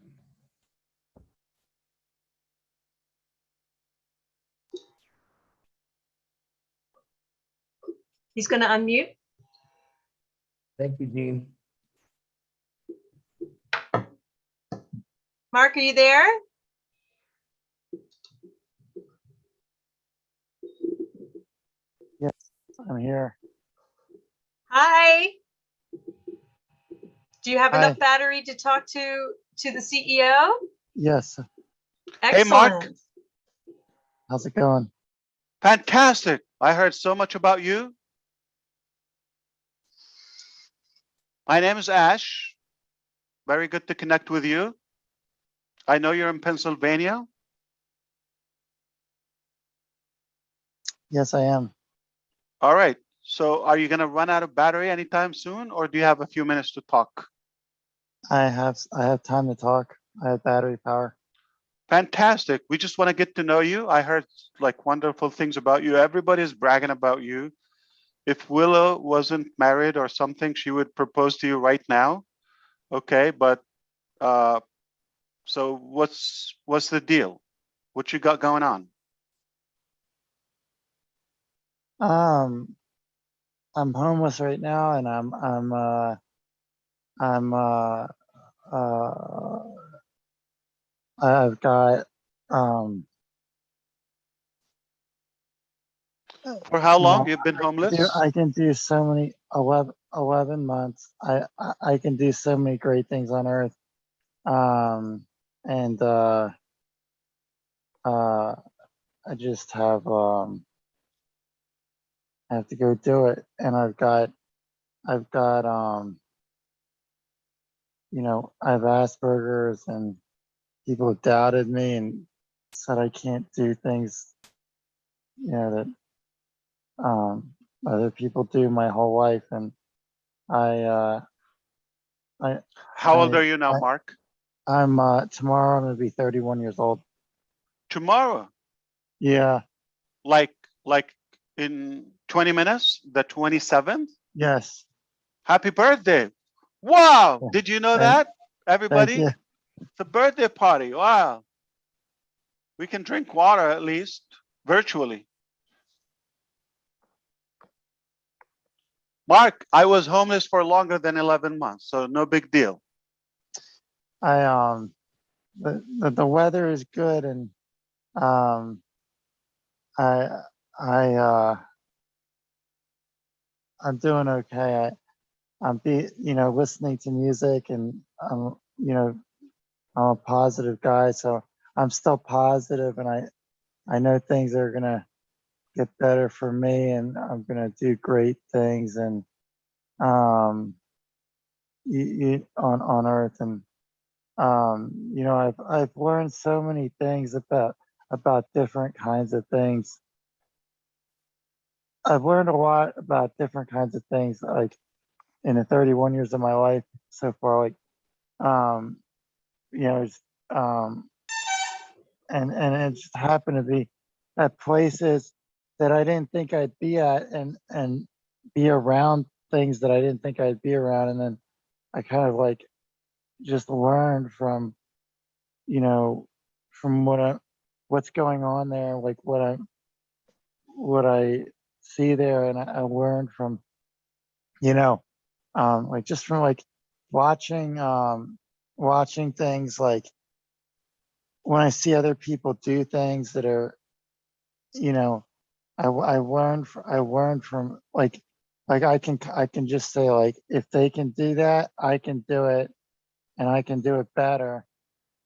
He's going to unmute. Thank you, Gene. Mark, are you there? Yes, I'm here. Hi. Do you have Hi. enough battery to talk to the CEO? Yes. Excellent. Hey, Mark. How's it going? Fantastic. I heard so much about you. My name is Ash. Very good to connect with you. I know you're in Pennsylvania. Yes, I am. All right. So are you going to run out of battery anytime soon, or do you have a few minutes to talk? I have time to talk. I have battery power. Fantastic. We just want to get to know you. I heard like wonderful things about you. Everybody's bragging about you. If Willow wasn't married or something, she would propose to you right now. Okay, but so what's the deal? What you got going on? I'm homeless right now, and I've got For how long well, you've been homeless? I can do so many 11 months. I can do so many great things on earth. And I just have to go do it. And I've got you know, I have Asperger's, and people have doubted me and said I can't do things, you know, that other people do my whole life. And I How old are you now, Mark? I'm tomorrow I'm gonna be 31 years old. Tomorrow? Yeah. Like in 20 minutes, the 27th? Yes. Happy birthday. Wow. Did you know that? Everybody? Thank you. It's a birthday party. Wow. We can drink water at least virtually. Mark, I was homeless for longer than 11 months, so no big deal. The weather is good, and I I'm doing okay. I'm listening to music, and I'm a positive guy, so I'm still positive, and I know things are gonna get better for me, and I'm gonna do great things, and on earth. And I've learned so many things about different kinds of things. I've learned a lot about different kinds of things, like in the 31 years of my life so far. Like, it's, and it just happened to be at places that I didn't think I'd be at, and be around things that I didn't think I'd be around, and then I kind of like just learned from from what's going on there, like what I see there, and I learned from like just from like watching watching things, like when I see other people do things that are, I learned from like I can just say, like, if they can do that, I can do it, and I can do it better.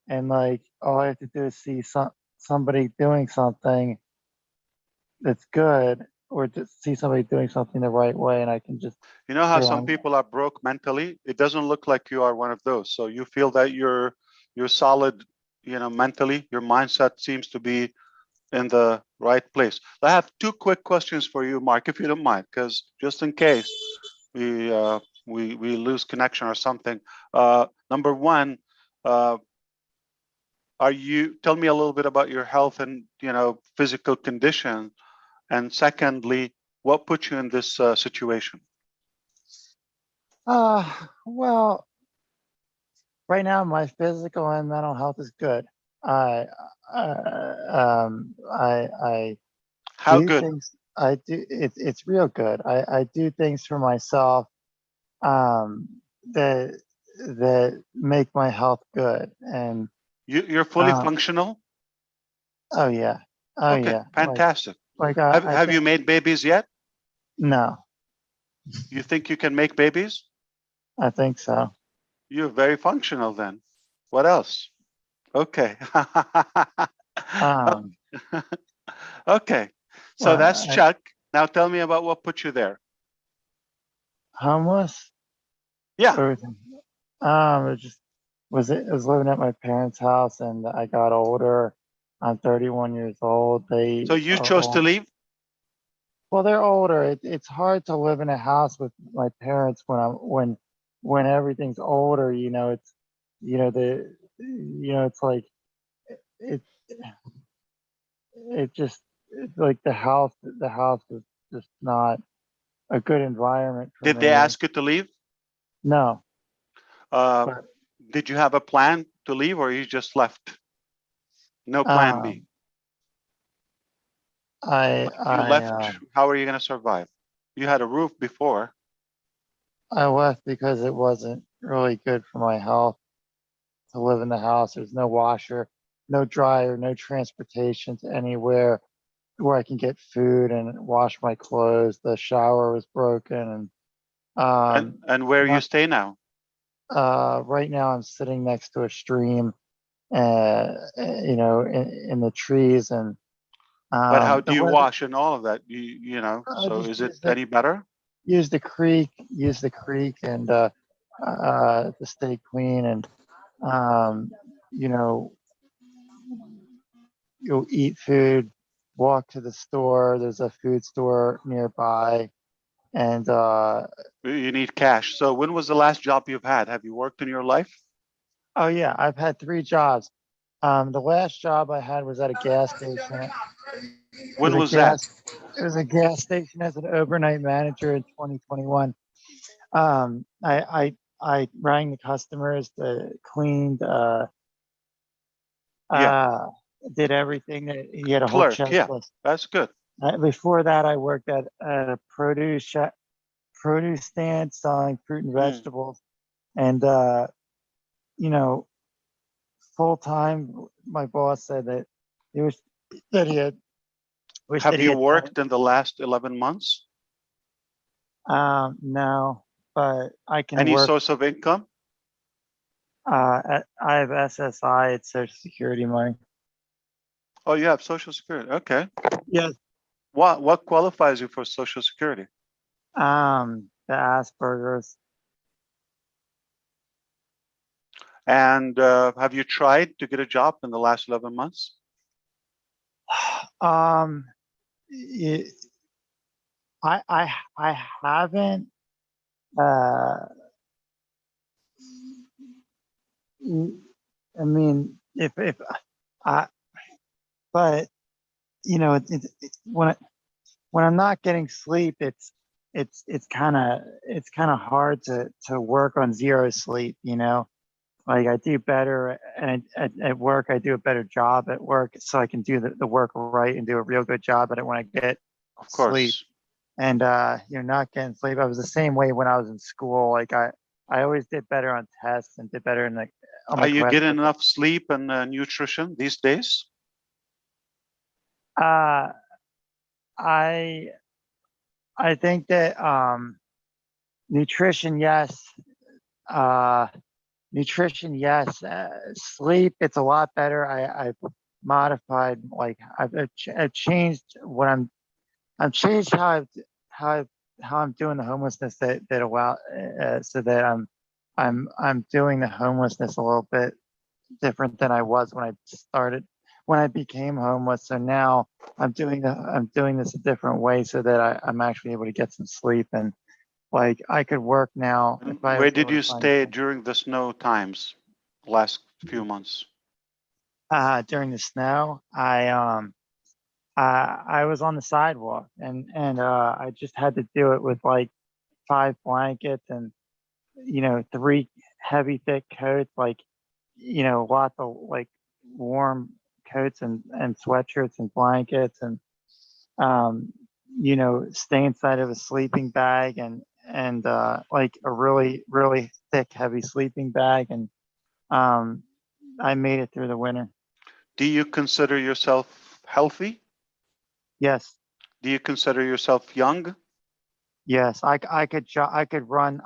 And like all I have to do is see somebody doing something that's good, or to see somebody doing something the right way, and I can just You know how say, some people are broke mentally? It doesn't look like you are one of those. So you feel that you're solid, mentally. Your mindset seems to be in the right place. I have two quick questions for you, Mark, if you don't mind, because just in case we lose connection or something. Number one, tell me a little bit about your health and physical condition, and secondly, what put you in this situation? well, right now my physical and mental health is good. I How do good? things. I do. It's real good. I do things for myself that make my health good. And You're fully functional? oh yeah. Oh okay, yeah. fantastic. Like have you made babies yet? No. You think you can make babies? I think so. You're very functional then. What else? Okay. Okay. So well, that's Chuck. Now tell me about what put you there. Homeless? Yeah. Everything. It was living at my parents' house, and I got older. I'm 31 years old. They So you are chose to old. leave? Well, they're older. It's hard to live in a house with my parents when everything's older. It's it's like it it's like the house is just not a good environment for Did they me. ask you to leave? No, Uh, did you have a plan to leave, or you just left? No plan B. You left. How are you going to survive? You had a roof before. I left because it wasn't really good for my health to live in the house. There's no washer, no dryer, no transportation to anywhere where I can get food and wash my clothes. The shower was broken, And where you stay now? right now I'm sitting next to a stream, in the trees, and But how do the you weather. wash and all of that? So Just is it any better? use the creek, and to stay clean, and you know you'll eat food, walk to the store. There's a food store nearby, and You need cash. So when was the last job you've had? Have you worked in your life? oh yeah, I've had 3 jobs. The last job I had was at a gas station. When was that? It was a gas station as an overnight manager in 2021. I rang the customers, cleaned, did everything. That he had a whole Clerk, yeah, checklist. that's good. Before that, I worked at a produce stand selling fruit and vegetables, and full time. My boss said that he was that he had wished Have that he you had worked in the last 11 months? no, but I can Any work. source of income? I have SSI. It's Social Security money. Oh, you have Social Security. Okay. Yes. What qualifies you for Social Security? The Asperger's. And have you tried to get a job in the last 11 months? I haven't. I mean, if I, but when I'm not getting sleep, it's kind of hard to work on zero sleep. Like I do better, and at work I do a better job at work, so I can do the work right and do a real good job at it when I get Of sleep. course. And not getting sleep. I was the same way when I was in school. Like I always did better on tests and did better on my Are you class. getting enough sleep and nutrition these days? I think that nutrition, yes. Nutrition, yes. Sleep, it's a lot better. I've modified, like I've changed I've changed how I'm doing the homelessness that allow so that I'm doing the homelessness a little bit different than I was when I became homeless. So now I'm doing this a different way so that I'm actually able to get some sleep, and like I could work now if I Where was did able you to find stay during the snow times last few months? during the snow. I was on the sidewalk, and I just had to do it with like 5 blankets and 3 heavy thick coats, like lots of like warm coats and sweatshirts and blankets, and stay inside of a sleeping bag, and like a really thick heavy sleeping bag, and I made it through the winter. Do you consider yourself healthy? Yes. Do you consider yourself young? Yes, I could run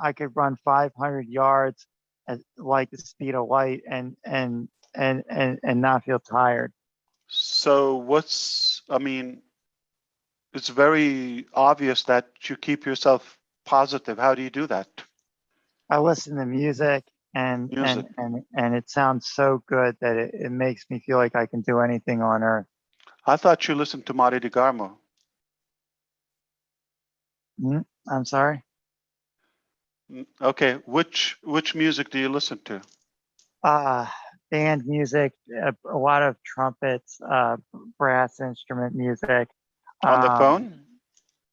500 yards at like the speed of light, and not feel tired. So it's very obvious that you keep yourself positive. How do you do that? I listen to music Music. and it sounds so good that it makes me feel like I can do anything on earth. I thought you listened to Mari DeGarmo. I'm sorry. Okay, which music do you listen to? Band music, a lot of trumpets, brass instrument music. On the phone?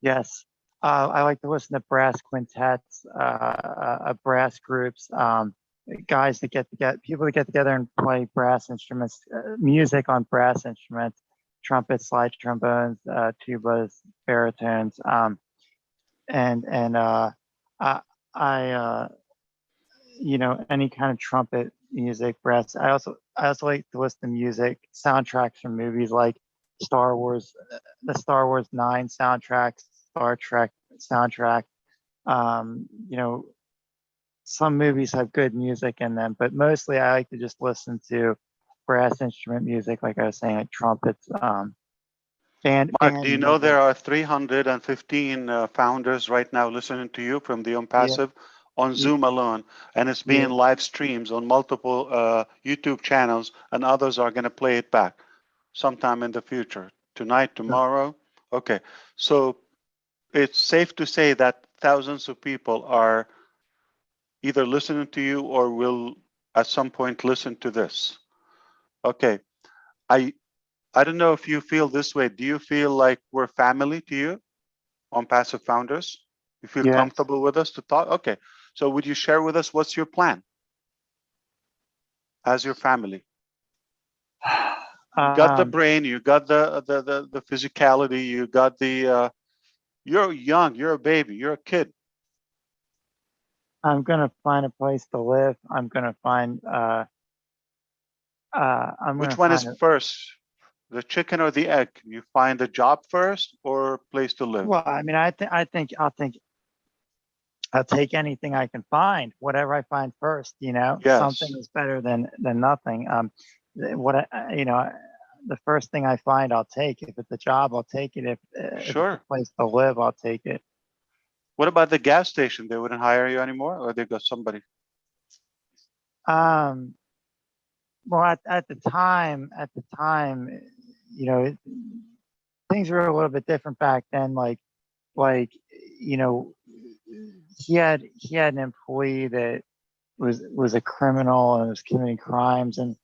Yes. I like to listen to brass quintets, brass groups, guys that people that get together and play brass instruments, music on brass instruments, trumpets, slide trombones, tubas, baritones, I any kind of trumpet music, brass. I also like to listen to music soundtracks from movies like Star Wars, the Star Wars 9 soundtracks, Star Trek soundtrack. Some movies have good music in them, but mostly I like to just listen to brass instrument music, like I was saying, like trumpets. Mark, do you know there are 315 founders right now listening to you from the Passive on Zoom alone, and it's being live streams on multiple YouTube channels, and others are going to play it back sometime in the future, tonight, tomorrow. Okay, so it's safe to say that thousands of people are either listening to you or will at some point listen to this. Okay, I don't know if you feel this way. Do you feel like we're family to you on Passive Founders? You feel comfortable with us to talk? Okay. So would you share with us what's your plan as your family? You got the brain, you got the physicality, you got the you're young, you're a baby, you're a kid. I'm gonna find a place to live. I'm gonna find Which one is first? The chicken or the egg? You find a job first or a place to live? Well, I mean, I think I'll take anything I can find, whatever I find first. Something is better than nothing. The first thing I find, I'll take. If it's a job, I'll take it. If it's a place to live, I'll take it. What about the gas station? They wouldn't hire you anymore, or they got somebody? Well, at the time, things were a little bit different back then. He had an employee that was a criminal and was committing crimes, and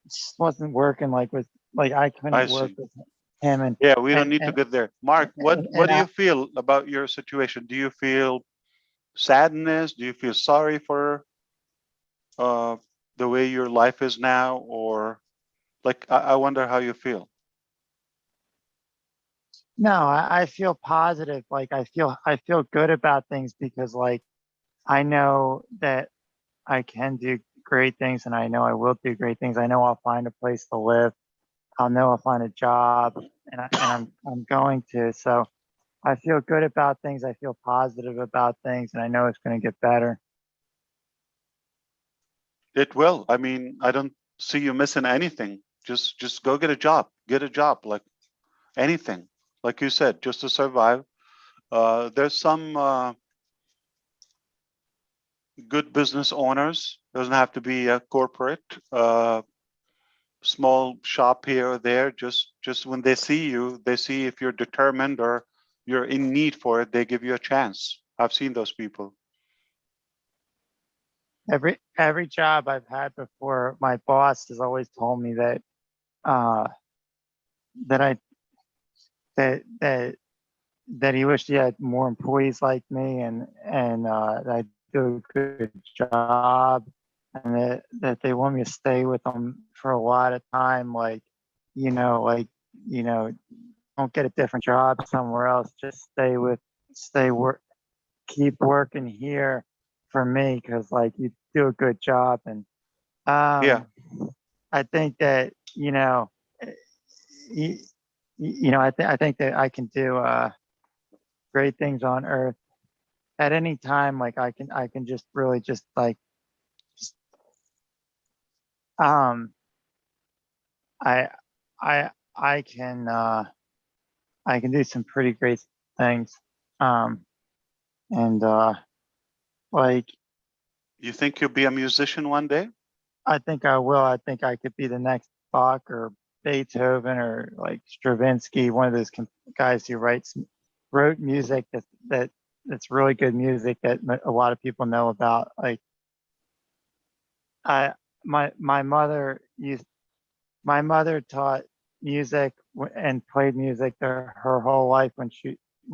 just wasn't working I couldn't work with him. And yeah, we don't need to get there. Mark, what do you feel about your situation? Do you feel sadness? Do you feel sorry for the way your life is now, or I wonder how you feel. No, I feel positive. I feel good about things because I know that I can do great things, and I know I will do great things. I know I'll find a place to live. I'll find a job, and I'm going to. So I feel good about things. I feel positive about things, and I know it's going to get better. It will. I mean, I don't see you missing anything. Just go get a job. Get a job, like anything. Like you said, just to survive. There's some good business owners. Doesn't have to be a corporate. Small shop here or there. Just when they see you, they see if you're determined or you're in need for it. They give you a chance. I've seen those people. Every job I've had before, my boss has always told me that that he wished he had more employees like me, and that I do a good job, and that they want me to stay with them for a lot of time. Don't get a different job somewhere else. Just keep working here for me, because you do a good job. And I think that I think that I can do great things on earth at any time. I can just really just I I can I can do some pretty great things. And like, You think you'll be a musician one day? I think I will. I think I could be the next Bach or Beethoven or like Stravinsky, one of those guys who wrote music that's really good music that a lot of people know about. Like my mother taught music and played music her whole life when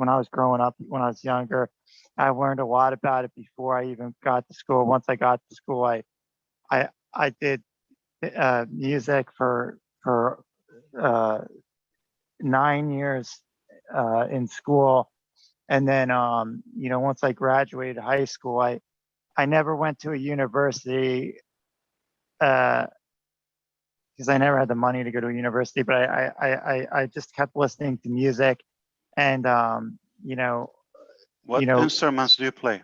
I was growing up, when I was younger. I learned a lot about it before I even got to school. Once I got to school, I did music for 9 years in school, and then once I graduated high school, I never went to a university because I never had the money to go to a university, but I just kept listening to music, and What instruments do you play?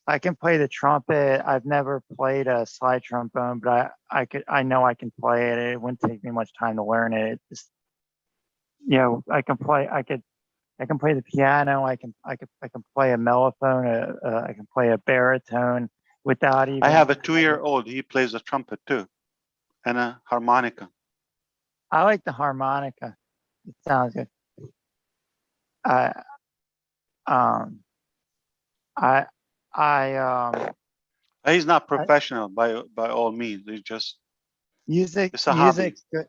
I can play the trumpet. I've never played a slide trombone, but I know I can play it. It wouldn't take me much time to learn it. It just, I can play the piano. I can play a mellophone. I can play a baritone without even. I have a 2-year-old. He plays the trumpet too, and a harmonica. I like the harmonica. It sounds good. He's not professional by all means. He's just music. It's a hobby. Good.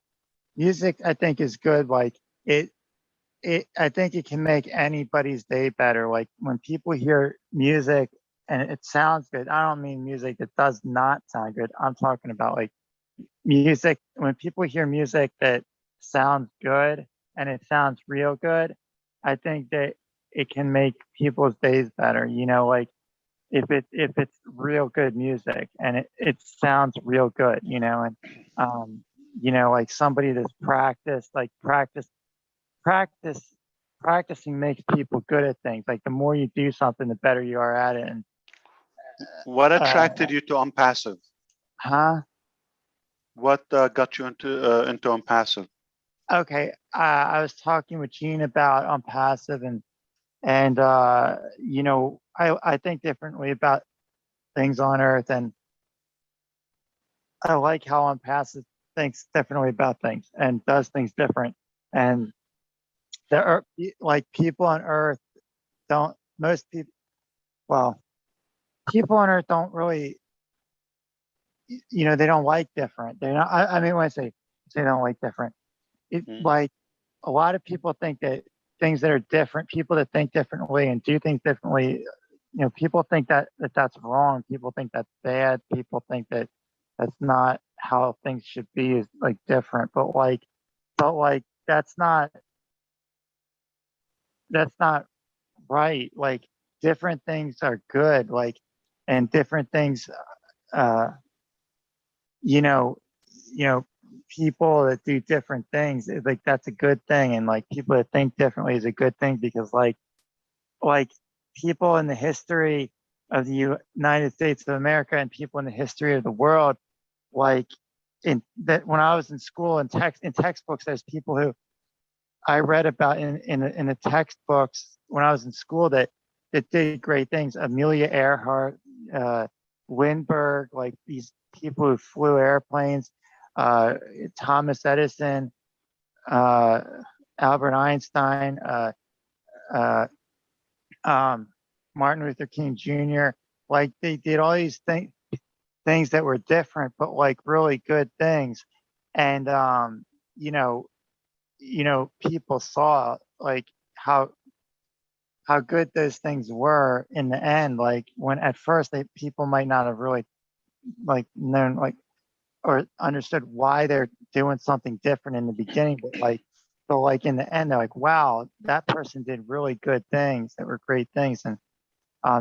Music, I think, is good. Like I think it can make anybody's day better. Like when people hear music and it sounds good. I don't mean music that does not sound good. I'm talking about like music. When people hear music that sounds good and it sounds real good, I think that it can make people's days better. Like if it's real good music and it sounds real good, and like somebody that's practicing makes people good at things. Like the more you do something, the better you are at it. And what attracted you to Unpassive? Huh? What got you into Unpassive? Okay, I was talking with Gene about Unpassive, and I think differently about things on Earth, and I like how Unpassive thinks differently about things and does things different. And there are like people on Earth people on Earth don't really, they don't like different. They don't. I mean, when I say they don't like different, like a lot of people think that things that are different, people that think differently and do things differently, people think that's wrong. People think that's bad. People think that that's not how things should be, is like different. But that's not right. Like different things are good. Like, and different things, people that do different things, like that's a good thing. And like people that think differently is a good thing, because like people in the history of the United States of America and people in the history of the world, like in that when I was in school in textbooks, there's people who I read about in the textbooks when I was in school that did great things. Amelia Earhart, Lindbergh, like these people who flew airplanes, Thomas Edison, Albert Einstein, Martin Luther King Jr. Like they did all these things that were different, but like really good things. And people saw like how good those things were in the end. Like when at first people might not have really like known like or understood why they're doing something different in the beginning, but like in the end they're like, wow, that person did really good things that were great things. And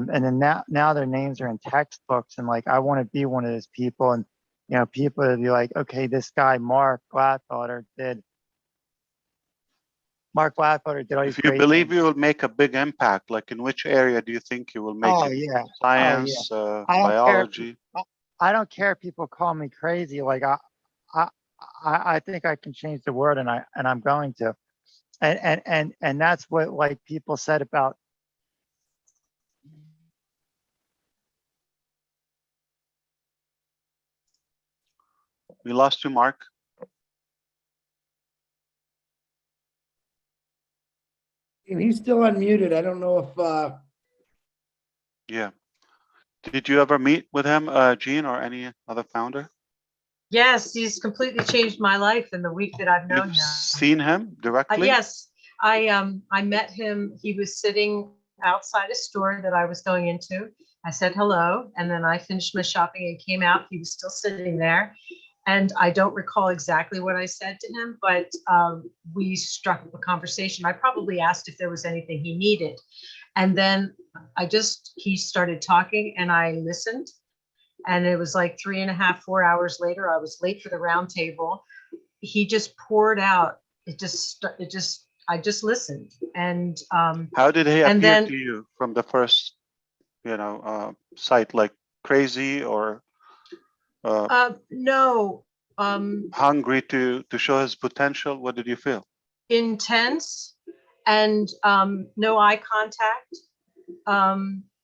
then now their names are in textbooks, and like I want to be one of those people. And people would be like, okay, this guy Mark Gladfather did all these If you great believe things. you will make a big impact, like in which area do you think you will make Oh it? yeah. Science, I don't biology? I don't care if people call me crazy. Like I think I can change the world, and I'm going to. and that's what like people said about. We lost you, Mark. He's still unmuted. I don't know if Yeah. Did you ever meet with him, Gene, or any other founder? Yes, he's completely changed my life in the week that I've known You've him. seen him directly? Yes, I met him. He was sitting outside a store that I was going into. I said hello, and then I finished my shopping and came out. He was still sitting there, and I don't recall exactly what I said to him, but we struck up a conversation. I probably asked if there was anything he needed, and then he started talking, and I listened. And it was like 3.5, 4 hours later, I was late for the round table. He just poured out. I just listened. And how did he and appear then, to you from the first, sight? Like crazy or no, hungry to show his potential? What did you feel? intense and no eye contact.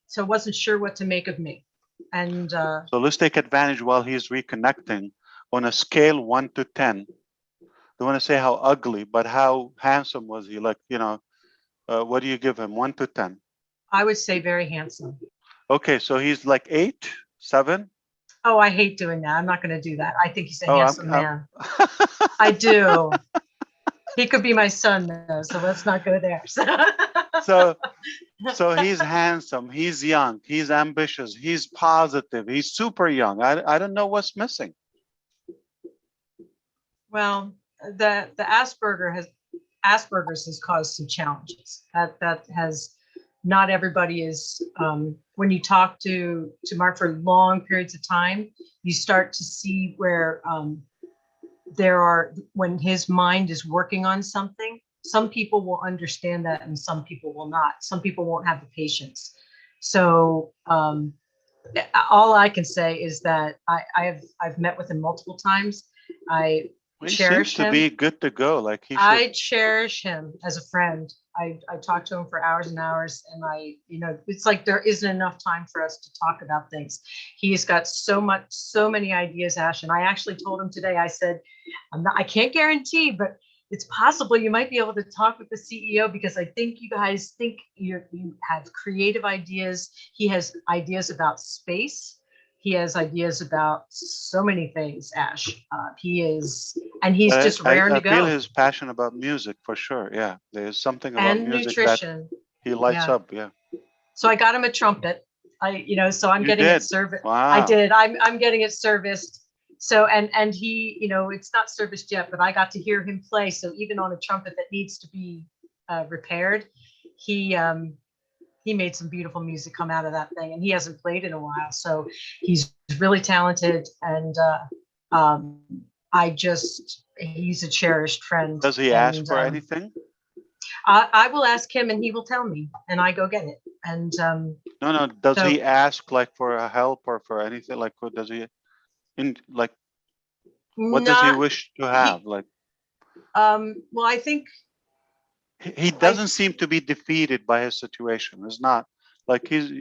So I wasn't sure what to make of me. And so let's take advantage while he's reconnecting. On a scale 1 to 10, don't want to say how ugly, but how handsome was he? Like, what do you give him? 1 to 10? I would say very handsome. Okay, so he's like 8, 7. Oh, I hate doing that. I'm not going to do that. I think he's a Oh, handsome man. I do. He could be my son though, so let's not go there. So he's handsome, he's young, he's ambitious, he's positive, he's super young. I don't know what's missing. Well, the Asperger's has caused some challenges. That has, not everybody is, when you talk to Mark for long periods of time, you start to see where when his mind is working on something, some people will understand that and some people will not. Some people won't have the patience. So all I can say is that I've met with him multiple times. I cherish him. He seems to be good to go. Like I cherish him as a friend. I talk to him for hours and hours, and it's like there isn't enough time for us to talk about things. He's got so many ideas, Ash. And I actually told him today, I said, I can't guarantee, but it's possible you might be able to talk with the CEO because I think you guys think you have creative ideas. He has ideas about space. He has ideas about so many things, Ash. He's just raring to go. I feel his passion about music for sure. Yeah, there's something about and music nutrition. that he lights up. Yeah. So I got him a trumpet. So I'm getting it serviced. Wow. I did. I'm getting it serviced. So and he, it's not serviced yet, but I got to hear him play. So even on a trumpet that needs to be repaired, he made some beautiful music come out of that thing, and he hasn't played in a while. So he's really talented, and he's a cherished friend. Does he ask for anything? I will ask him, and he will tell me, and I go get it. And no. Does he ask like for a help or for anything? Like, what does he? What does he wish to have? Well, I think he doesn't seem to be defeated by his situation. It's not like he's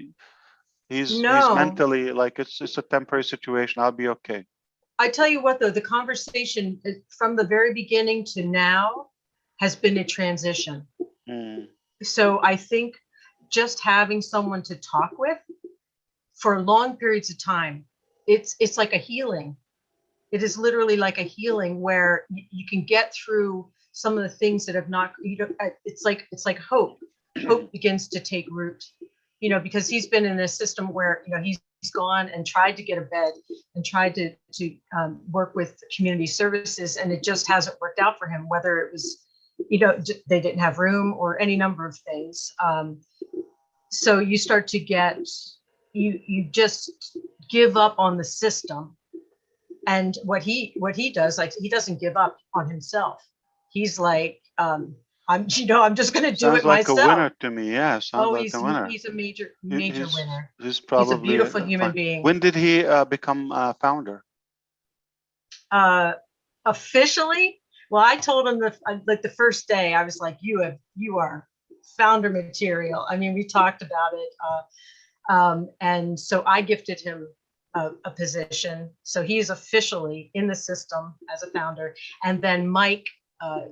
mentally like it's a temporary situation. I'll be okay. I tell you what, though, the conversation from the very beginning to now has been a transition. So I think just having someone to talk with for long periods of time, it's like a healing. It is literally like a healing where you can get through some of the things that have not, it's like hope begins to take root, because he's been in a system where, he's gone and tried to get a bed and tried to work with community services, and it just hasn't worked out for him, whether it was, they didn't have room or any number of things. So you start to get, you just give up on the system. And what he does, like, he doesn't give up on himself. He's like, I'm just going to do Sounds it like myself. a winner to me. Yeah, sounds like a winner. He's a major winner. He's probably a beautiful human being. When did he become founder? Officially, Well, I told him that like the first day, I was like, you are founder material. I mean, we talked about it. And so I gifted him a position. So he's officially in the system as a founder. And then Mike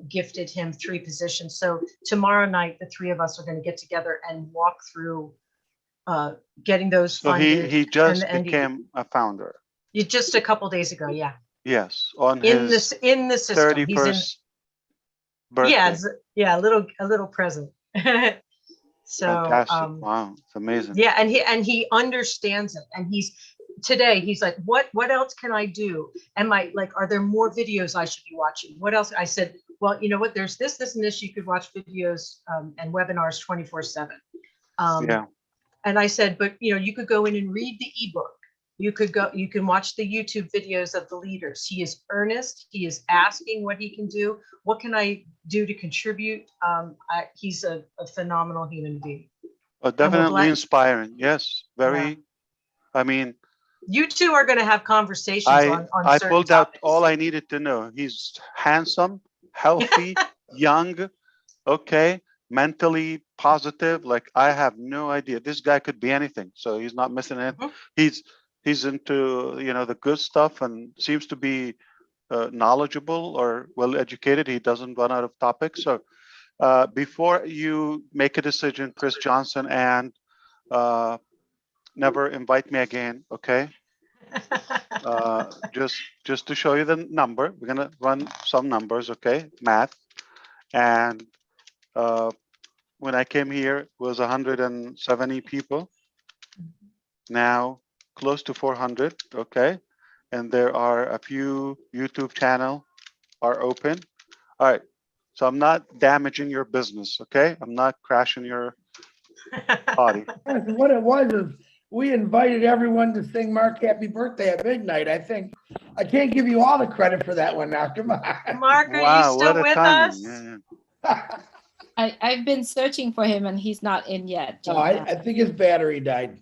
gifted him 3 positions. So tomorrow night, the 3 of us are going to get together and walk through getting those So funded. he just and became a founder. just a couple days ago, yeah. Yes, on In his the system. He's in 31st birthday. yeah, a little present. So Fantastic. Wow, it's amazing. yeah, and he understands it. And he's like, what else can I do? Am I like, are there more videos I should be watching? What else? I said, well, you know what, there's this, and this. You could watch videos and webinars 24/7. Yeah. And I said, but you could go in and read the ebook. You can watch the YouTube videos of the leaders. He is earnest. He is asking what he can do. What can I do to contribute? He's a phenomenal human being. Oh, definitely inspiring. Yes, very. Yeah. I mean, you two are going to have conversations on I certain pulled topics. out all I needed to know. He's handsome, healthy, young, okay, mentally positive. Like, I have no idea. This guy could be anything. So he's not missing it. He's into the good stuff and seems to be knowledgeable or well educated. He doesn't run out of topics. So before you make a decision, Chris Johnson, and never invite me again, okay? Just to show you the number, we're gonna run some numbers, okay? Math. And when I came here, it was 170 people. Now close to 400, okay? And there are a few YouTube channel are open. All right, so I'm not damaging your business, okay? I'm not crashing your party. What it was is we invited everyone to sing Mark happy birthday at midnight. I think I can't give you all the credit for that one now. Come on. Mark, are you still with us? Yeah. I've been searching for him and he's not in yet. No, I think his battery died.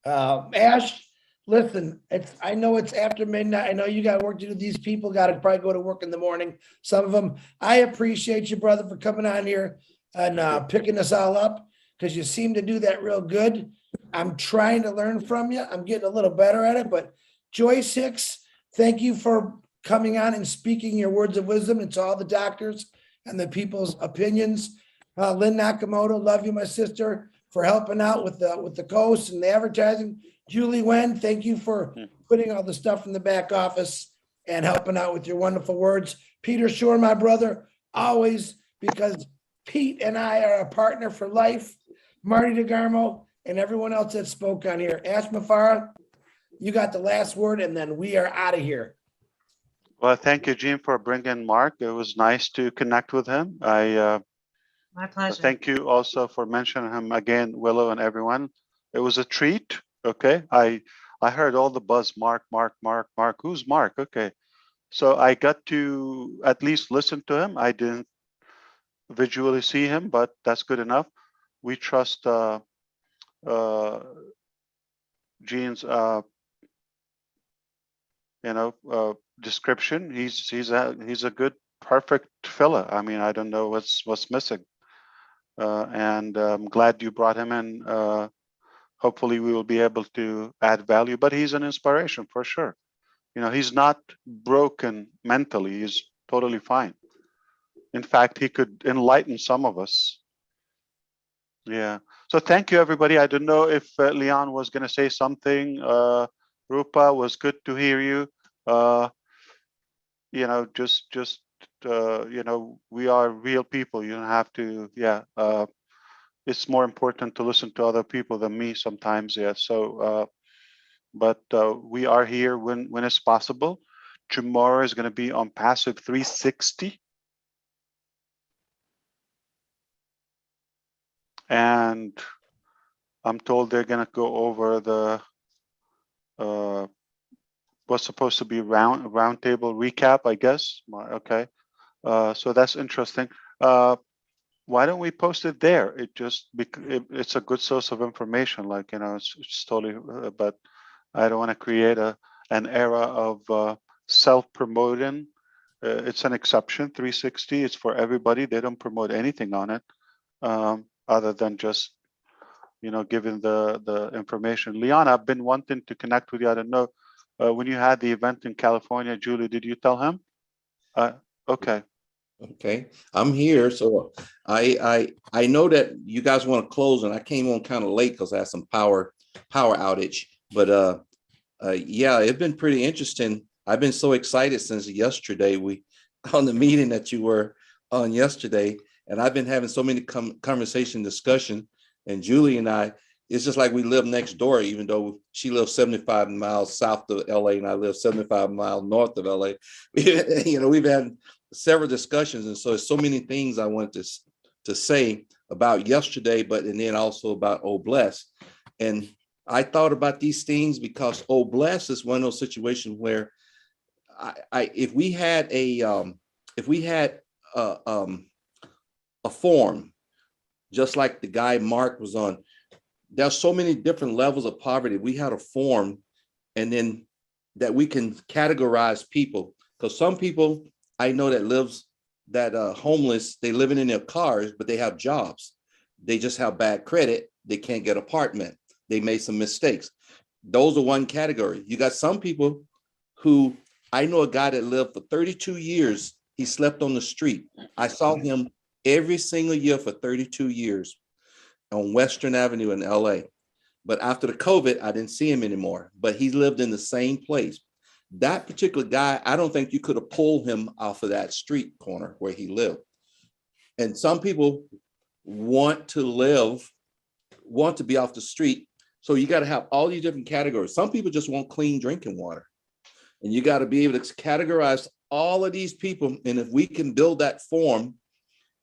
Ash, listen, I know it's after midnight. I know you got work to do. These people got to probably go to work in the morning. Some of them. I appreciate you, brother, for coming on here and picking us all up, because you seem to do that real good. I'm trying to learn from you. I'm getting a little better at it. But Joyce Hicks, thank you for coming on and speaking your words of wisdom into all the doctors and the people's opinions. Lynn Nakamoto, love you, my sister, for helping out with the coast and the advertising. Julie Wen, thank you for putting all the stuff in the back office and helping out with your wonderful words. Peter Shore, my brother, always, because Pete and I are a partner for life. Marty DeGarmo and everyone else that spoke on here. Ash Mafara, you got the last word, and then we are out of here. Well, thank you, Gene, for bringing Mark. It was nice to connect with him. My pleasure. Thank you also for mentioning him again, Willow and everyone. It was a treat. Okay, I heard all the buzz. Mark. Who's Mark? Okay, so I got to at least listen to him. I didn't visually see him, but that's good enough. We trust Gene's description. He's a good, perfect fella. I mean, I don't know what's missing, and I'm glad you brought him in. Hopefully, we will be able to add value. But he's an inspiration for sure. He's not broken mentally. He's totally fine. In fact, he could enlighten some of us. Yeah. So thank you, everybody. I don't know if Leon was going to say something. Rupa, was good to hear you. We are real people. You don't have to. Yeah. It's more important to listen to other people than me sometimes. Yeah. So, but we are here when it's possible. Tomorrow is going to be on Passive 360. And I'm told they're going to go over the what's supposed to be round table recap, I guess. Okay, so that's interesting. Why don't we post it there? It's a good source of information. Like it's totally. But I don't want to create an era of self-promoting It's an exception, 360. It's for everybody. They don't promote anything on it other than just, giving the information. Liana, I've been wanting to connect with you. I don't know. When you had the event in California, Julie, did you tell him? Okay. Okay, I'm here. So I know that you guys want to close, and I came on kind of late because I had some power outage. But yeah, it's been pretty interesting. I've been so excited since yesterday. We on the meeting that you were on yesterday, and I've been having so many conversation discussion. And Julie and I, it's just like we live next door, even though she lives 75 miles south of LA and I live 75 miles north of LA. We've had several discussions, and so there's so many things I wanted to say about yesterday, and then also about Oh Bless. And I thought about these things because Oh Bless is one of those situations where if we had a form, just like the guy Mark was on, there's so many different levels of poverty. We had a form, and then that we can categorize people, because some people I know that homeless, they living in their cars, but they have jobs. They just have bad credit. They can't get an apartment. They made some mistakes. Those are one category. You got some people who, I know a guy that lived for 32 years. He slept on the street. I saw him every single year for 32 years on Western Avenue in LA. But after the COVID, I didn't see him anymore, but he lived in the same place. That particular guy, I don't think you could have pulled him off of that street corner where he lived. And some people want to be off the street. So you got to have all these different categories. Some people just want clean drinking water. And you got to be able to categorize all of these people. And if we can build that form,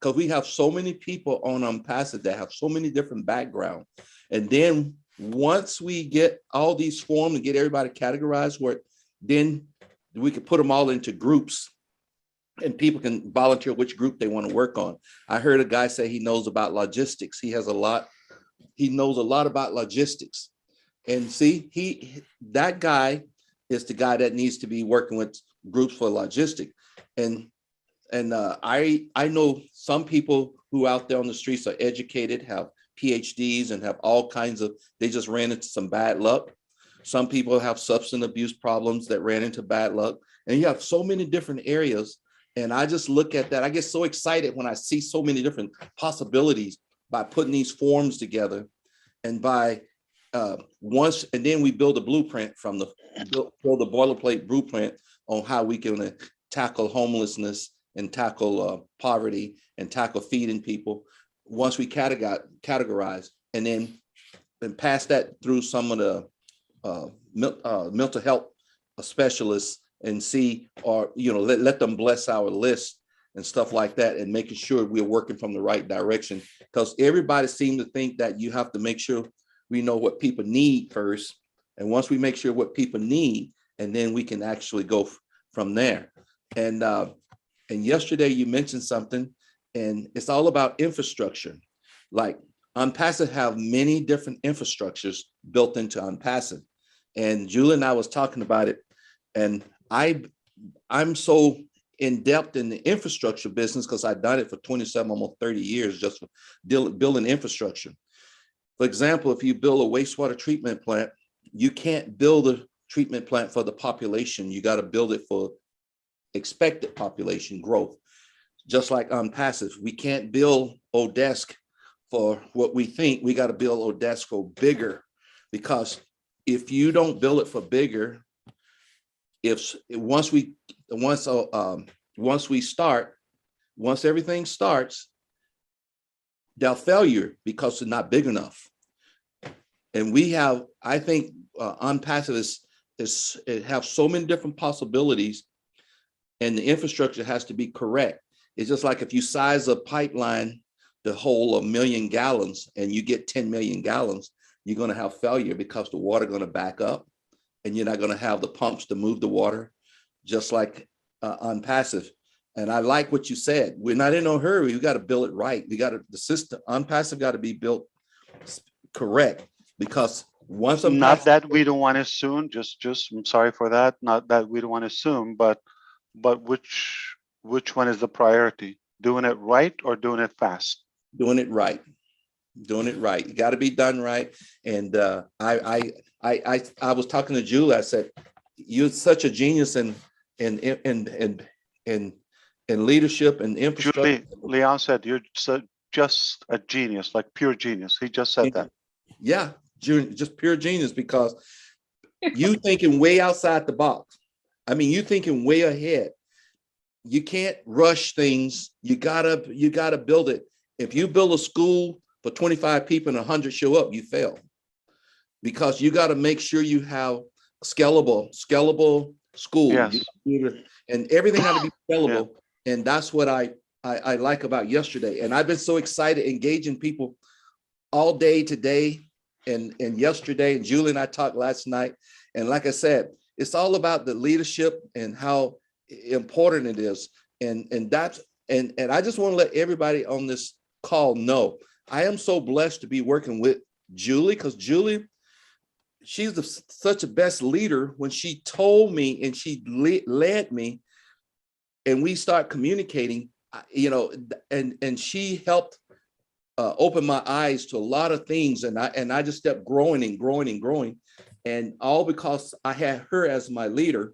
because we have so many people on Unpassed that have so many different backgrounds. And then once we get all these forms and get everybody categorized, then we could put them all into groups and people can volunteer which group they want to work on. I heard a guy say he knows about logistics. He knows a lot about logistics. And see, that guy is the guy that needs to be working with groups for logistics. And I know some people who out there on the streets are educated, have PhDs and have all kinds of, they just ran into some bad luck. Some people have substance abuse problems that ran into bad luck. And you have so many different areas. And I just look at that. I get so excited when I see so many different possibilities by putting these forms together. And by and then we build a blueprint build a boilerplate blueprint on how we can tackle homelessness and tackle poverty and tackle feeding people once we categorize, and then pass that through some of the mental health specialists and see, or let them bless our list and stuff like that, and making sure we're working from the right direction, because everybody seems to think that you have to make sure we know what people need first, and once we make sure what people need, and then we can actually go from there. And yesterday you mentioned something, and it's all about infrastructure. Like Unpassed have many different infrastructures built into Unpassed, and Julie and I was talking about it, and I'm so in depth in the infrastructure business because I've done it for 27, almost 30 years, just for building infrastructure. For example, if you build a wastewater treatment plant, you can't build a treatment plant for the population. You got to build it for expected population growth. Just like Unpassed, we can't build Odesk for what we think. We got to build Odesk for bigger, because if you don't build it for bigger, once everything starts, they'll failure because it's not big enough. And I think Unpassed it have so many different possibilities, and the infrastructure has to be correct. It's just like if you size a pipeline to hold 1 million gallons and you get 10 million gallons, you're going to have failure because the water going to back up, and you're not going to have the pumps to move the water, just like Unpassed. And I like what you said. We're not in no hurry. We got to build it right. The system Unpassed got to be built correct, because once not that we don't want to assume, just I'm sorry for that. Not that we don't want to assume, but but which one is the priority? Doing it right or doing it fast? Doing it right. Doing it right. You got to be done right. And I was talking to Julie. I said, "You're such a genius in leadership and infrastructure." Leon said, "You're just a genius, like pure genius." He just said that. Yeah, just pure genius, because you thinking way outside the box. I mean, you thinking way ahead. You can't rush things. You gotta build it. If you build a school for 25 people and 100 show up, you fail, because you got to make sure you have scalable school. Yes. And everything got to be scalable. Yeah. And that's what I like about yesterday. And I've been so excited engaging people all day today and yesterday. And Julie and I talked last night. And like I said, it's all about the leadership and how important it is. And I just want to let everybody on this call know I am so blessed to be working with Julie, because Julie, she's such a best leader. When she told me and she led me and we start communicating, and she helped open my eyes to a lot of things. And I just kept growing and growing and growing. And all because I had her as my leader.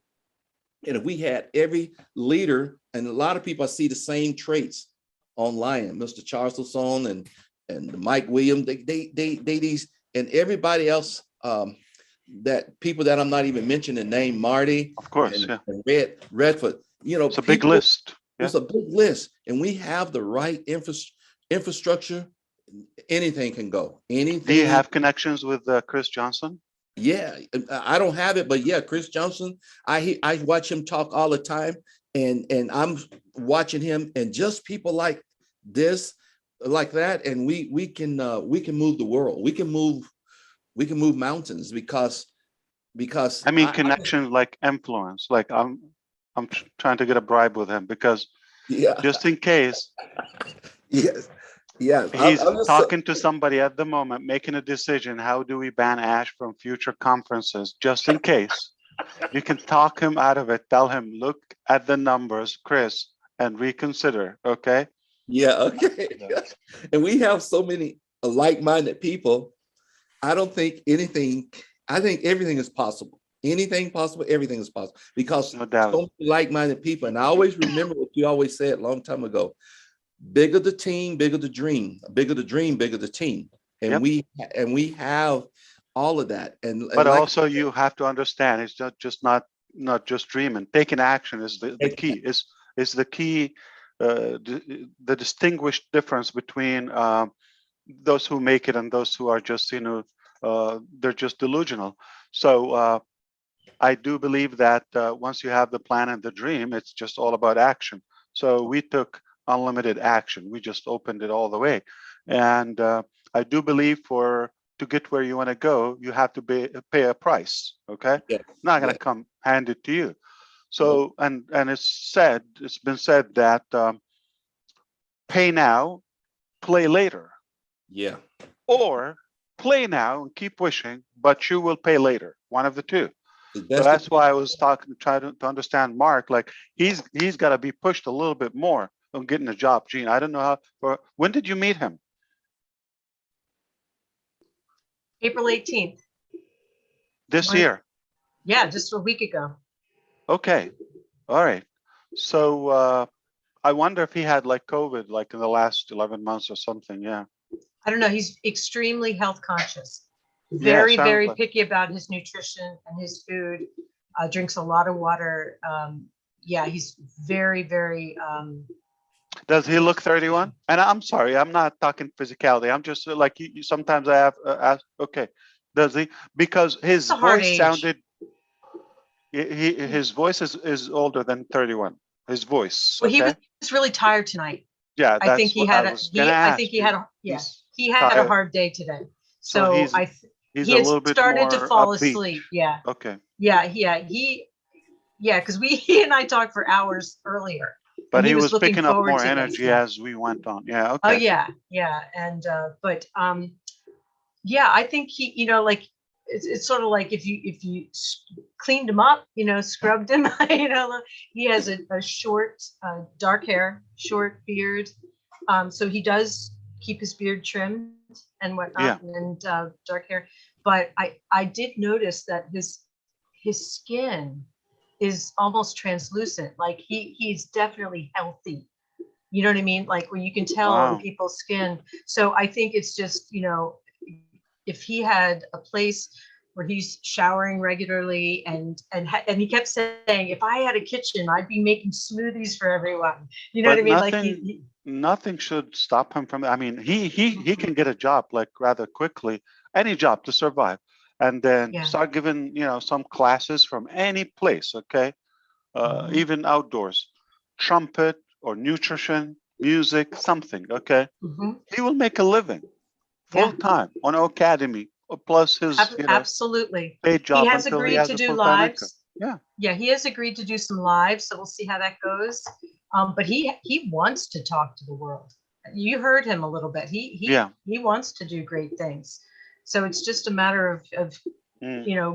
And if we had every leader, and a lot of people, I see the same traits online, Mr. Charles Lasson and Mike Williams, they these, and everybody else, that people that I'm not even mentioning name, Marty, of course, and Redford, it's a big list. It's a big list, and we have the right infrastructure. Anything can go. Anything. Do you have connections with Chris Johnson? Yeah, I don't have it, but yeah, Chris Johnson, I watch him talk all the time, and I'm watching him, and just people like this, like that, and we can move the world. We can move mountains, because I mean, connections like influence. Like I'm trying to get a bribe with him, because just in case. Yes. Yeah, he's talking to somebody at the moment, making a decision. How do we ban ash from future conferences? Just in case, you can talk him out of it. Tell him, look at the numbers, Chris, and reconsider. Okay. Yeah. Okay. And we have so many like-minded people. I think everything is possible. Anything possible, everything is possible, because no doubt. So many like-minded people. And I always remember what you always said a long time ago. Bigger the team, bigger the dream. Bigger the dream, bigger the team. And we have all of that. But also you have to understand, it's not just dreaming. Taking action is the key. Is the key, the distinguished difference between those who make it and those who are just they're just delusional. So I do believe that once you have the plan and the dream, it's just all about action. So we took unlimited action. We just opened it all the way. And I do believe to get where you want to go, you have to pay a price. Okay. Yeah. Not going to come handed to you. So, and it's been said that pay now, play later. Yeah. Or play now and keep wishing, but you will pay later. One of the two. So that's why I was trying to understand Mark. Like he's got to be pushed a little bit more on getting a job. Gene, I don't know when did you meet him? April 18th. This year? Yeah, just a week ago. Okay. All right. So I wonder if he had like COVID like in the last 11 months or something. Yeah. I don't know. He's extremely health conscious. Very like picky about his nutrition and his food. Drinks a lot of water. Yeah, he's very Does he look 31? And I'm sorry, I'm not talking physicality. I'm just like you sometimes I have asked, okay, does he? Because his voice sounded, his voice is older than 31. His voice. Well, he was really tired tonight. Yeah, I think he had he had a hard day today. So he's he a had little bit started more to fall upbeat. asleep. Yeah. Okay. Yeah, because he and I talked for hours earlier. But he was looking picking up forward more to this. energy as we went on. Yeah. Okay. Oh yeah. And I think he, like it's sort of like if you cleaned him up, scrubbed him, he has a short, dark hair, short beard. So he does keep his beard trimmed and whatnot, and dark hair. But I did notice that his skin is almost translucent. Like he's definitely healthy. You know what I mean? Like where you can tell on people's skin. So I think it's just, if he had a place where he's showering regularly and he kept saying, if I had a kitchen, I'd be making smoothies for everyone. You know what I mean? Nothing, nothing should stop him from, I mean, he can get a job like rather quickly, any job to survive, and then start giving, some classes from any place. Okay. Even outdoors, trumpet or nutrition, music, something. Okay. He will make a living full time on academy plus his absolutely paid job. He has until agreed he has to a do full-time lives. income. He has agreed to do some lives, so we'll see how that goes. But he wants to talk to the world. You heard him a little bit. He wants to do great things. So it's just a matter of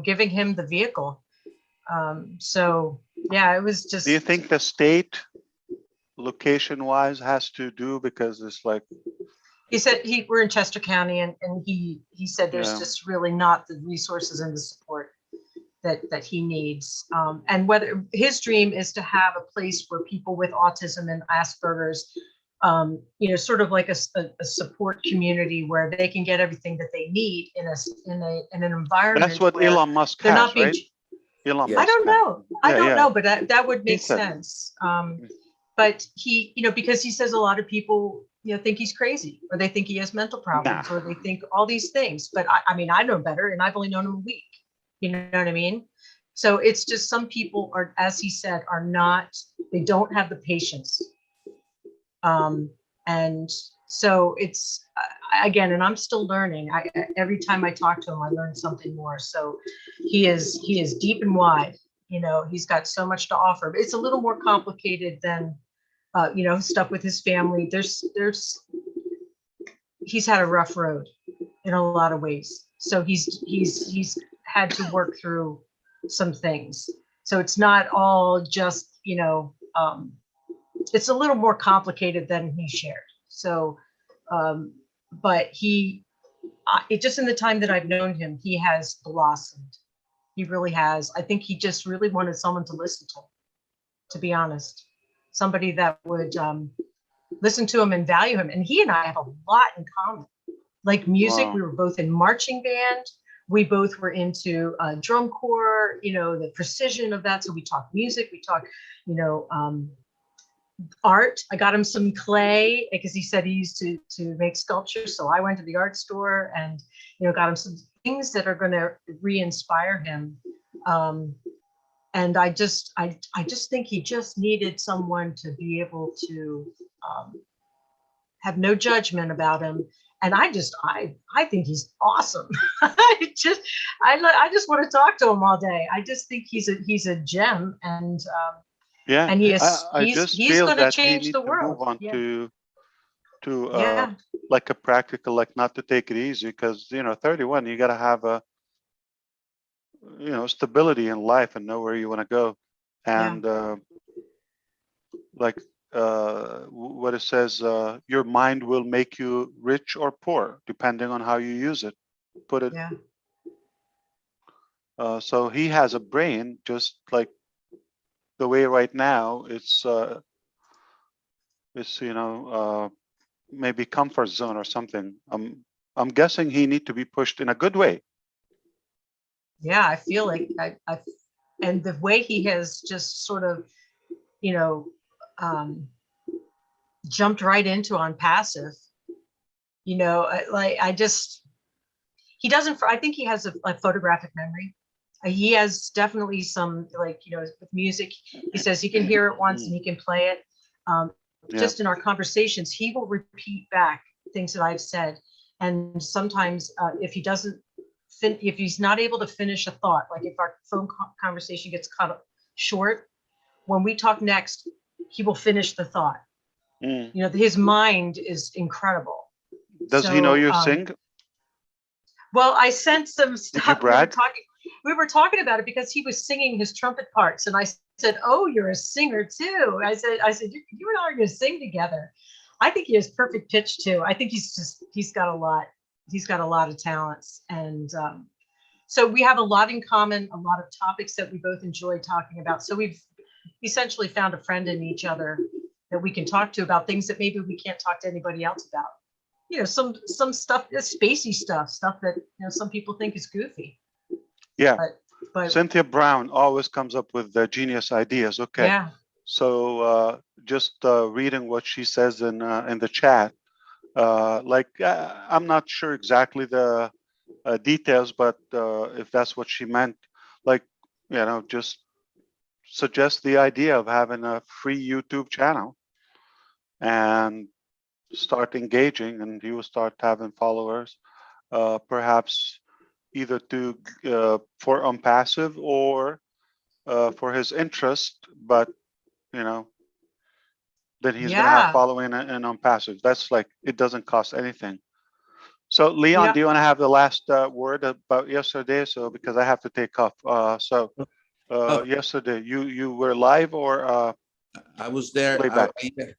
giving him the vehicle. So yeah, it was just. Do you think the state location wise has to do, because it's like, he said we're in Chester County, and he said there's just really not the resources and the support that he needs. And whether his dream is to have a place where people with autism and Asperger's, sort of like a support community where they can get everything that they need in an environment. That's what Elon Musk they're has, not being, right? Elon I Musk don't know. I don't know, but that would make said sense. But he, because he says a lot of people, think he's crazy, or they think he has mental problems, or they think all these things. But I mean, I know better, and I've only known him a week. You know what I mean? So it's just some people are, as he said, they don't have the patience. And so it's, again, and I'm still learning. Every time I talk to him, I learn something more. So he is deep and wide. He's got so much to offer. But it's a little more complicated than, stuff with his family. He's had a rough road in a lot of ways. So he's had to work through some things. So it's not all just, it's a little more complicated than he shared. So, but it just in the time that I've known him, he has blossomed. He really has. I think he just really wanted someone to listen to be honest. Somebody that would listen to him and value him. And he and I have a lot in common. Like music, we were both in marching band. We both were into drum corps, the precision of that. So we talk music, we talk, art. I got him some clay because he said he used to make sculptures. So I went to the art store and, got him some things that are going to re-inspire him. And I just think he just needed someone to be able to have no judgment about him. And I think he's awesome. I just want to talk to him all day. I just think he's a gem, and and he's going to change the world. Move on to like a practical, like not to take it easy, because 31, you got to have a stability in life and know where you want to go, and like what it says, your mind will make you rich or poor depending on how you use it. Put it. So he has a brain, just like the way right now it's maybe comfort zone or something. I'm guessing he need to be pushed in a good way. Yeah, I feel like and the way he has just sort of, jumped right into on passive, I think he has a photographic memory. He has definitely some, with music, he says he can hear it once and he can play it. Just in our conversations, he will repeat back things that I've said. And sometimes if he's not able to finish a thought, like if our phone conversation gets cut short, when we talk next, he will finish the thought. His mind is incredible. Does he know you sing? Well, I sent some stuff. brag? We were talking about it because he was singing his trumpet parts, and I said, "Oh, you're a singer too." I said, you and I are going to sing together. I think he has perfect pitch too. I think he's got a lot. He's got a lot of talents, and so we have a lot in common, a lot of topics that we both enjoy talking about. So we've essentially found a friend in each other that we can talk to about things that maybe we can't talk to anybody else about. You know, some stuff, spacey stuff that, you know, some people think is goofy. Yeah. But Cynthia Brown always comes up with genius ideas. Okay. Yeah. So just reading what she says in the chat, I'm not sure exactly the details, but if that's what she meant, like, you know, just suggest the idea of having a free YouTube channel and start engaging, and you will start having followers, perhaps either for passive or for his interest, but you know, then he's gonna have following and on passive. That's like, it doesn't cost anything. So Leon, do you want to have the last word about yesterday? So because I have to take off. Yesterday you were live or I was there. playback?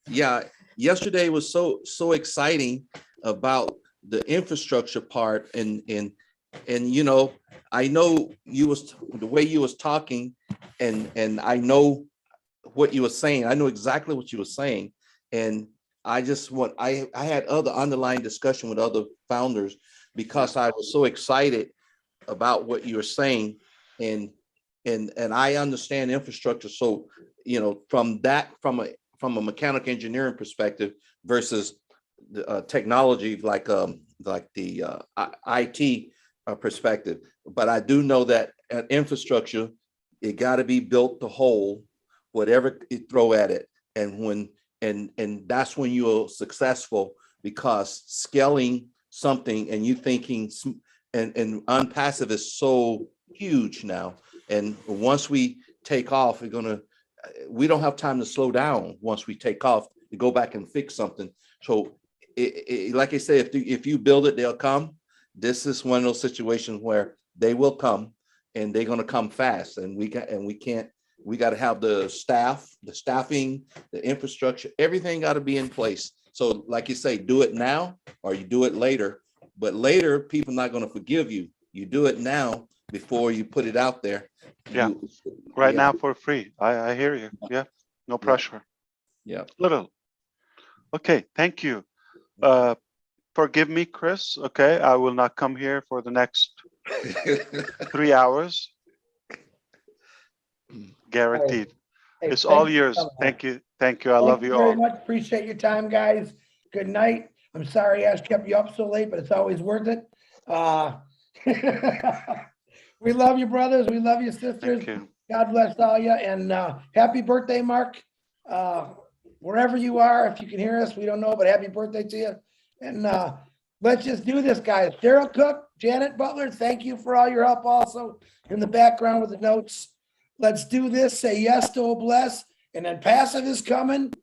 Yeah, yesterday was so exciting about the infrastructure part, and you know, I know the way you was talking, and I know what you were saying. I know exactly what you were saying, and I had other underlying discussion with other founders because I was so excited about what you were saying, and I understand infrastructure. So, you know, from a mechanical engineering perspective versus the technology, like the IT perspective. But I do know that infrastructure, it got to be built to hold whatever you throw at it, and that's when you're successful, because scaling something and you thinking and unpassive is so huge now. And once we take off, we don't have time to slow down. Once we take off, to go back and fix something. So like I say, if you build it, they'll come. This is one of those situations where they will come, and they're going to come fast, and we got to have the staffing, the infrastructure, everything got to be in place. So like you say, do it now or you do it later, but later people are not going to forgive you. You do it now before you put it out there. Yeah. Now for free. I hear you. Yeah. No pressure. Yeah. Little. Okay. Thank you. Forgive me, Chris. Okay. I will not come here for the next 3 hours. Guaranteed. Hey, It's all thank you yours. so much. Thank you. Thank you. I love you very all. much. Appreciate your time, guys. Good night. I'm sorry Ash kept you up so late, but it's always worth it. We love you, brothers. We love you, sisters. Thank you. God bless all you, and happy birthday, Mark. Wherever you are, if you can hear us, we don't know, but happy birthday to you. And let's just do this, guys. Daryl Cook, Janet Butler, thank you for all your help also in the background with the notes. Let's do this. Say yes to a bless, and then passive is coming.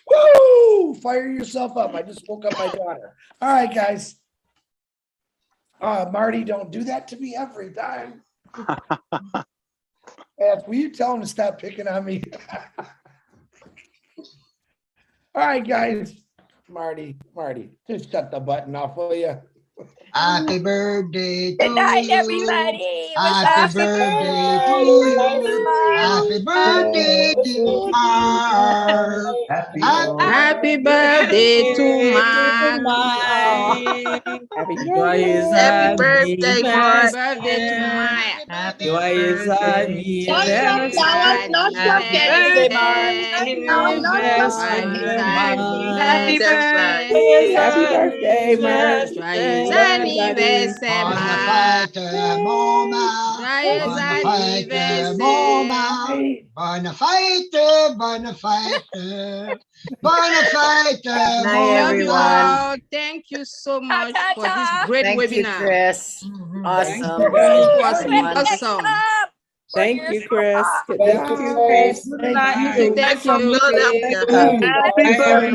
Woo! Fire yourself up. I just woke up my daughter. All right, guys. Marty, don't do that to me every time. Will you tell him to stop picking on me? All right, guys. Marty, just shut the button off, will you? Happy birthday to Good night, you. everybody. Happy birthday to you. Happy birthday, dear Mark. Happy birthday to Mark. Happy Happy birthday to Mark. Happy birthday. Not stop, flowers, not stop, Happy Kenny. birthday. Happy birthday. Happy birthday, Mark. Joyeux On anniversaire, the Mark. fight, Moma. Joyeux On the fight, anniversaire. Moma. Bonne fête, bonne fête. Bonne fête, Night, everyone. Moma. Thank you so much for this great Thank you, webinar. Chris. Awesome. It was Wonderful. awesome. Thank you, Chris. Good Thank night. you, Chris. Thank you, From Philadelphia. Happy birthday.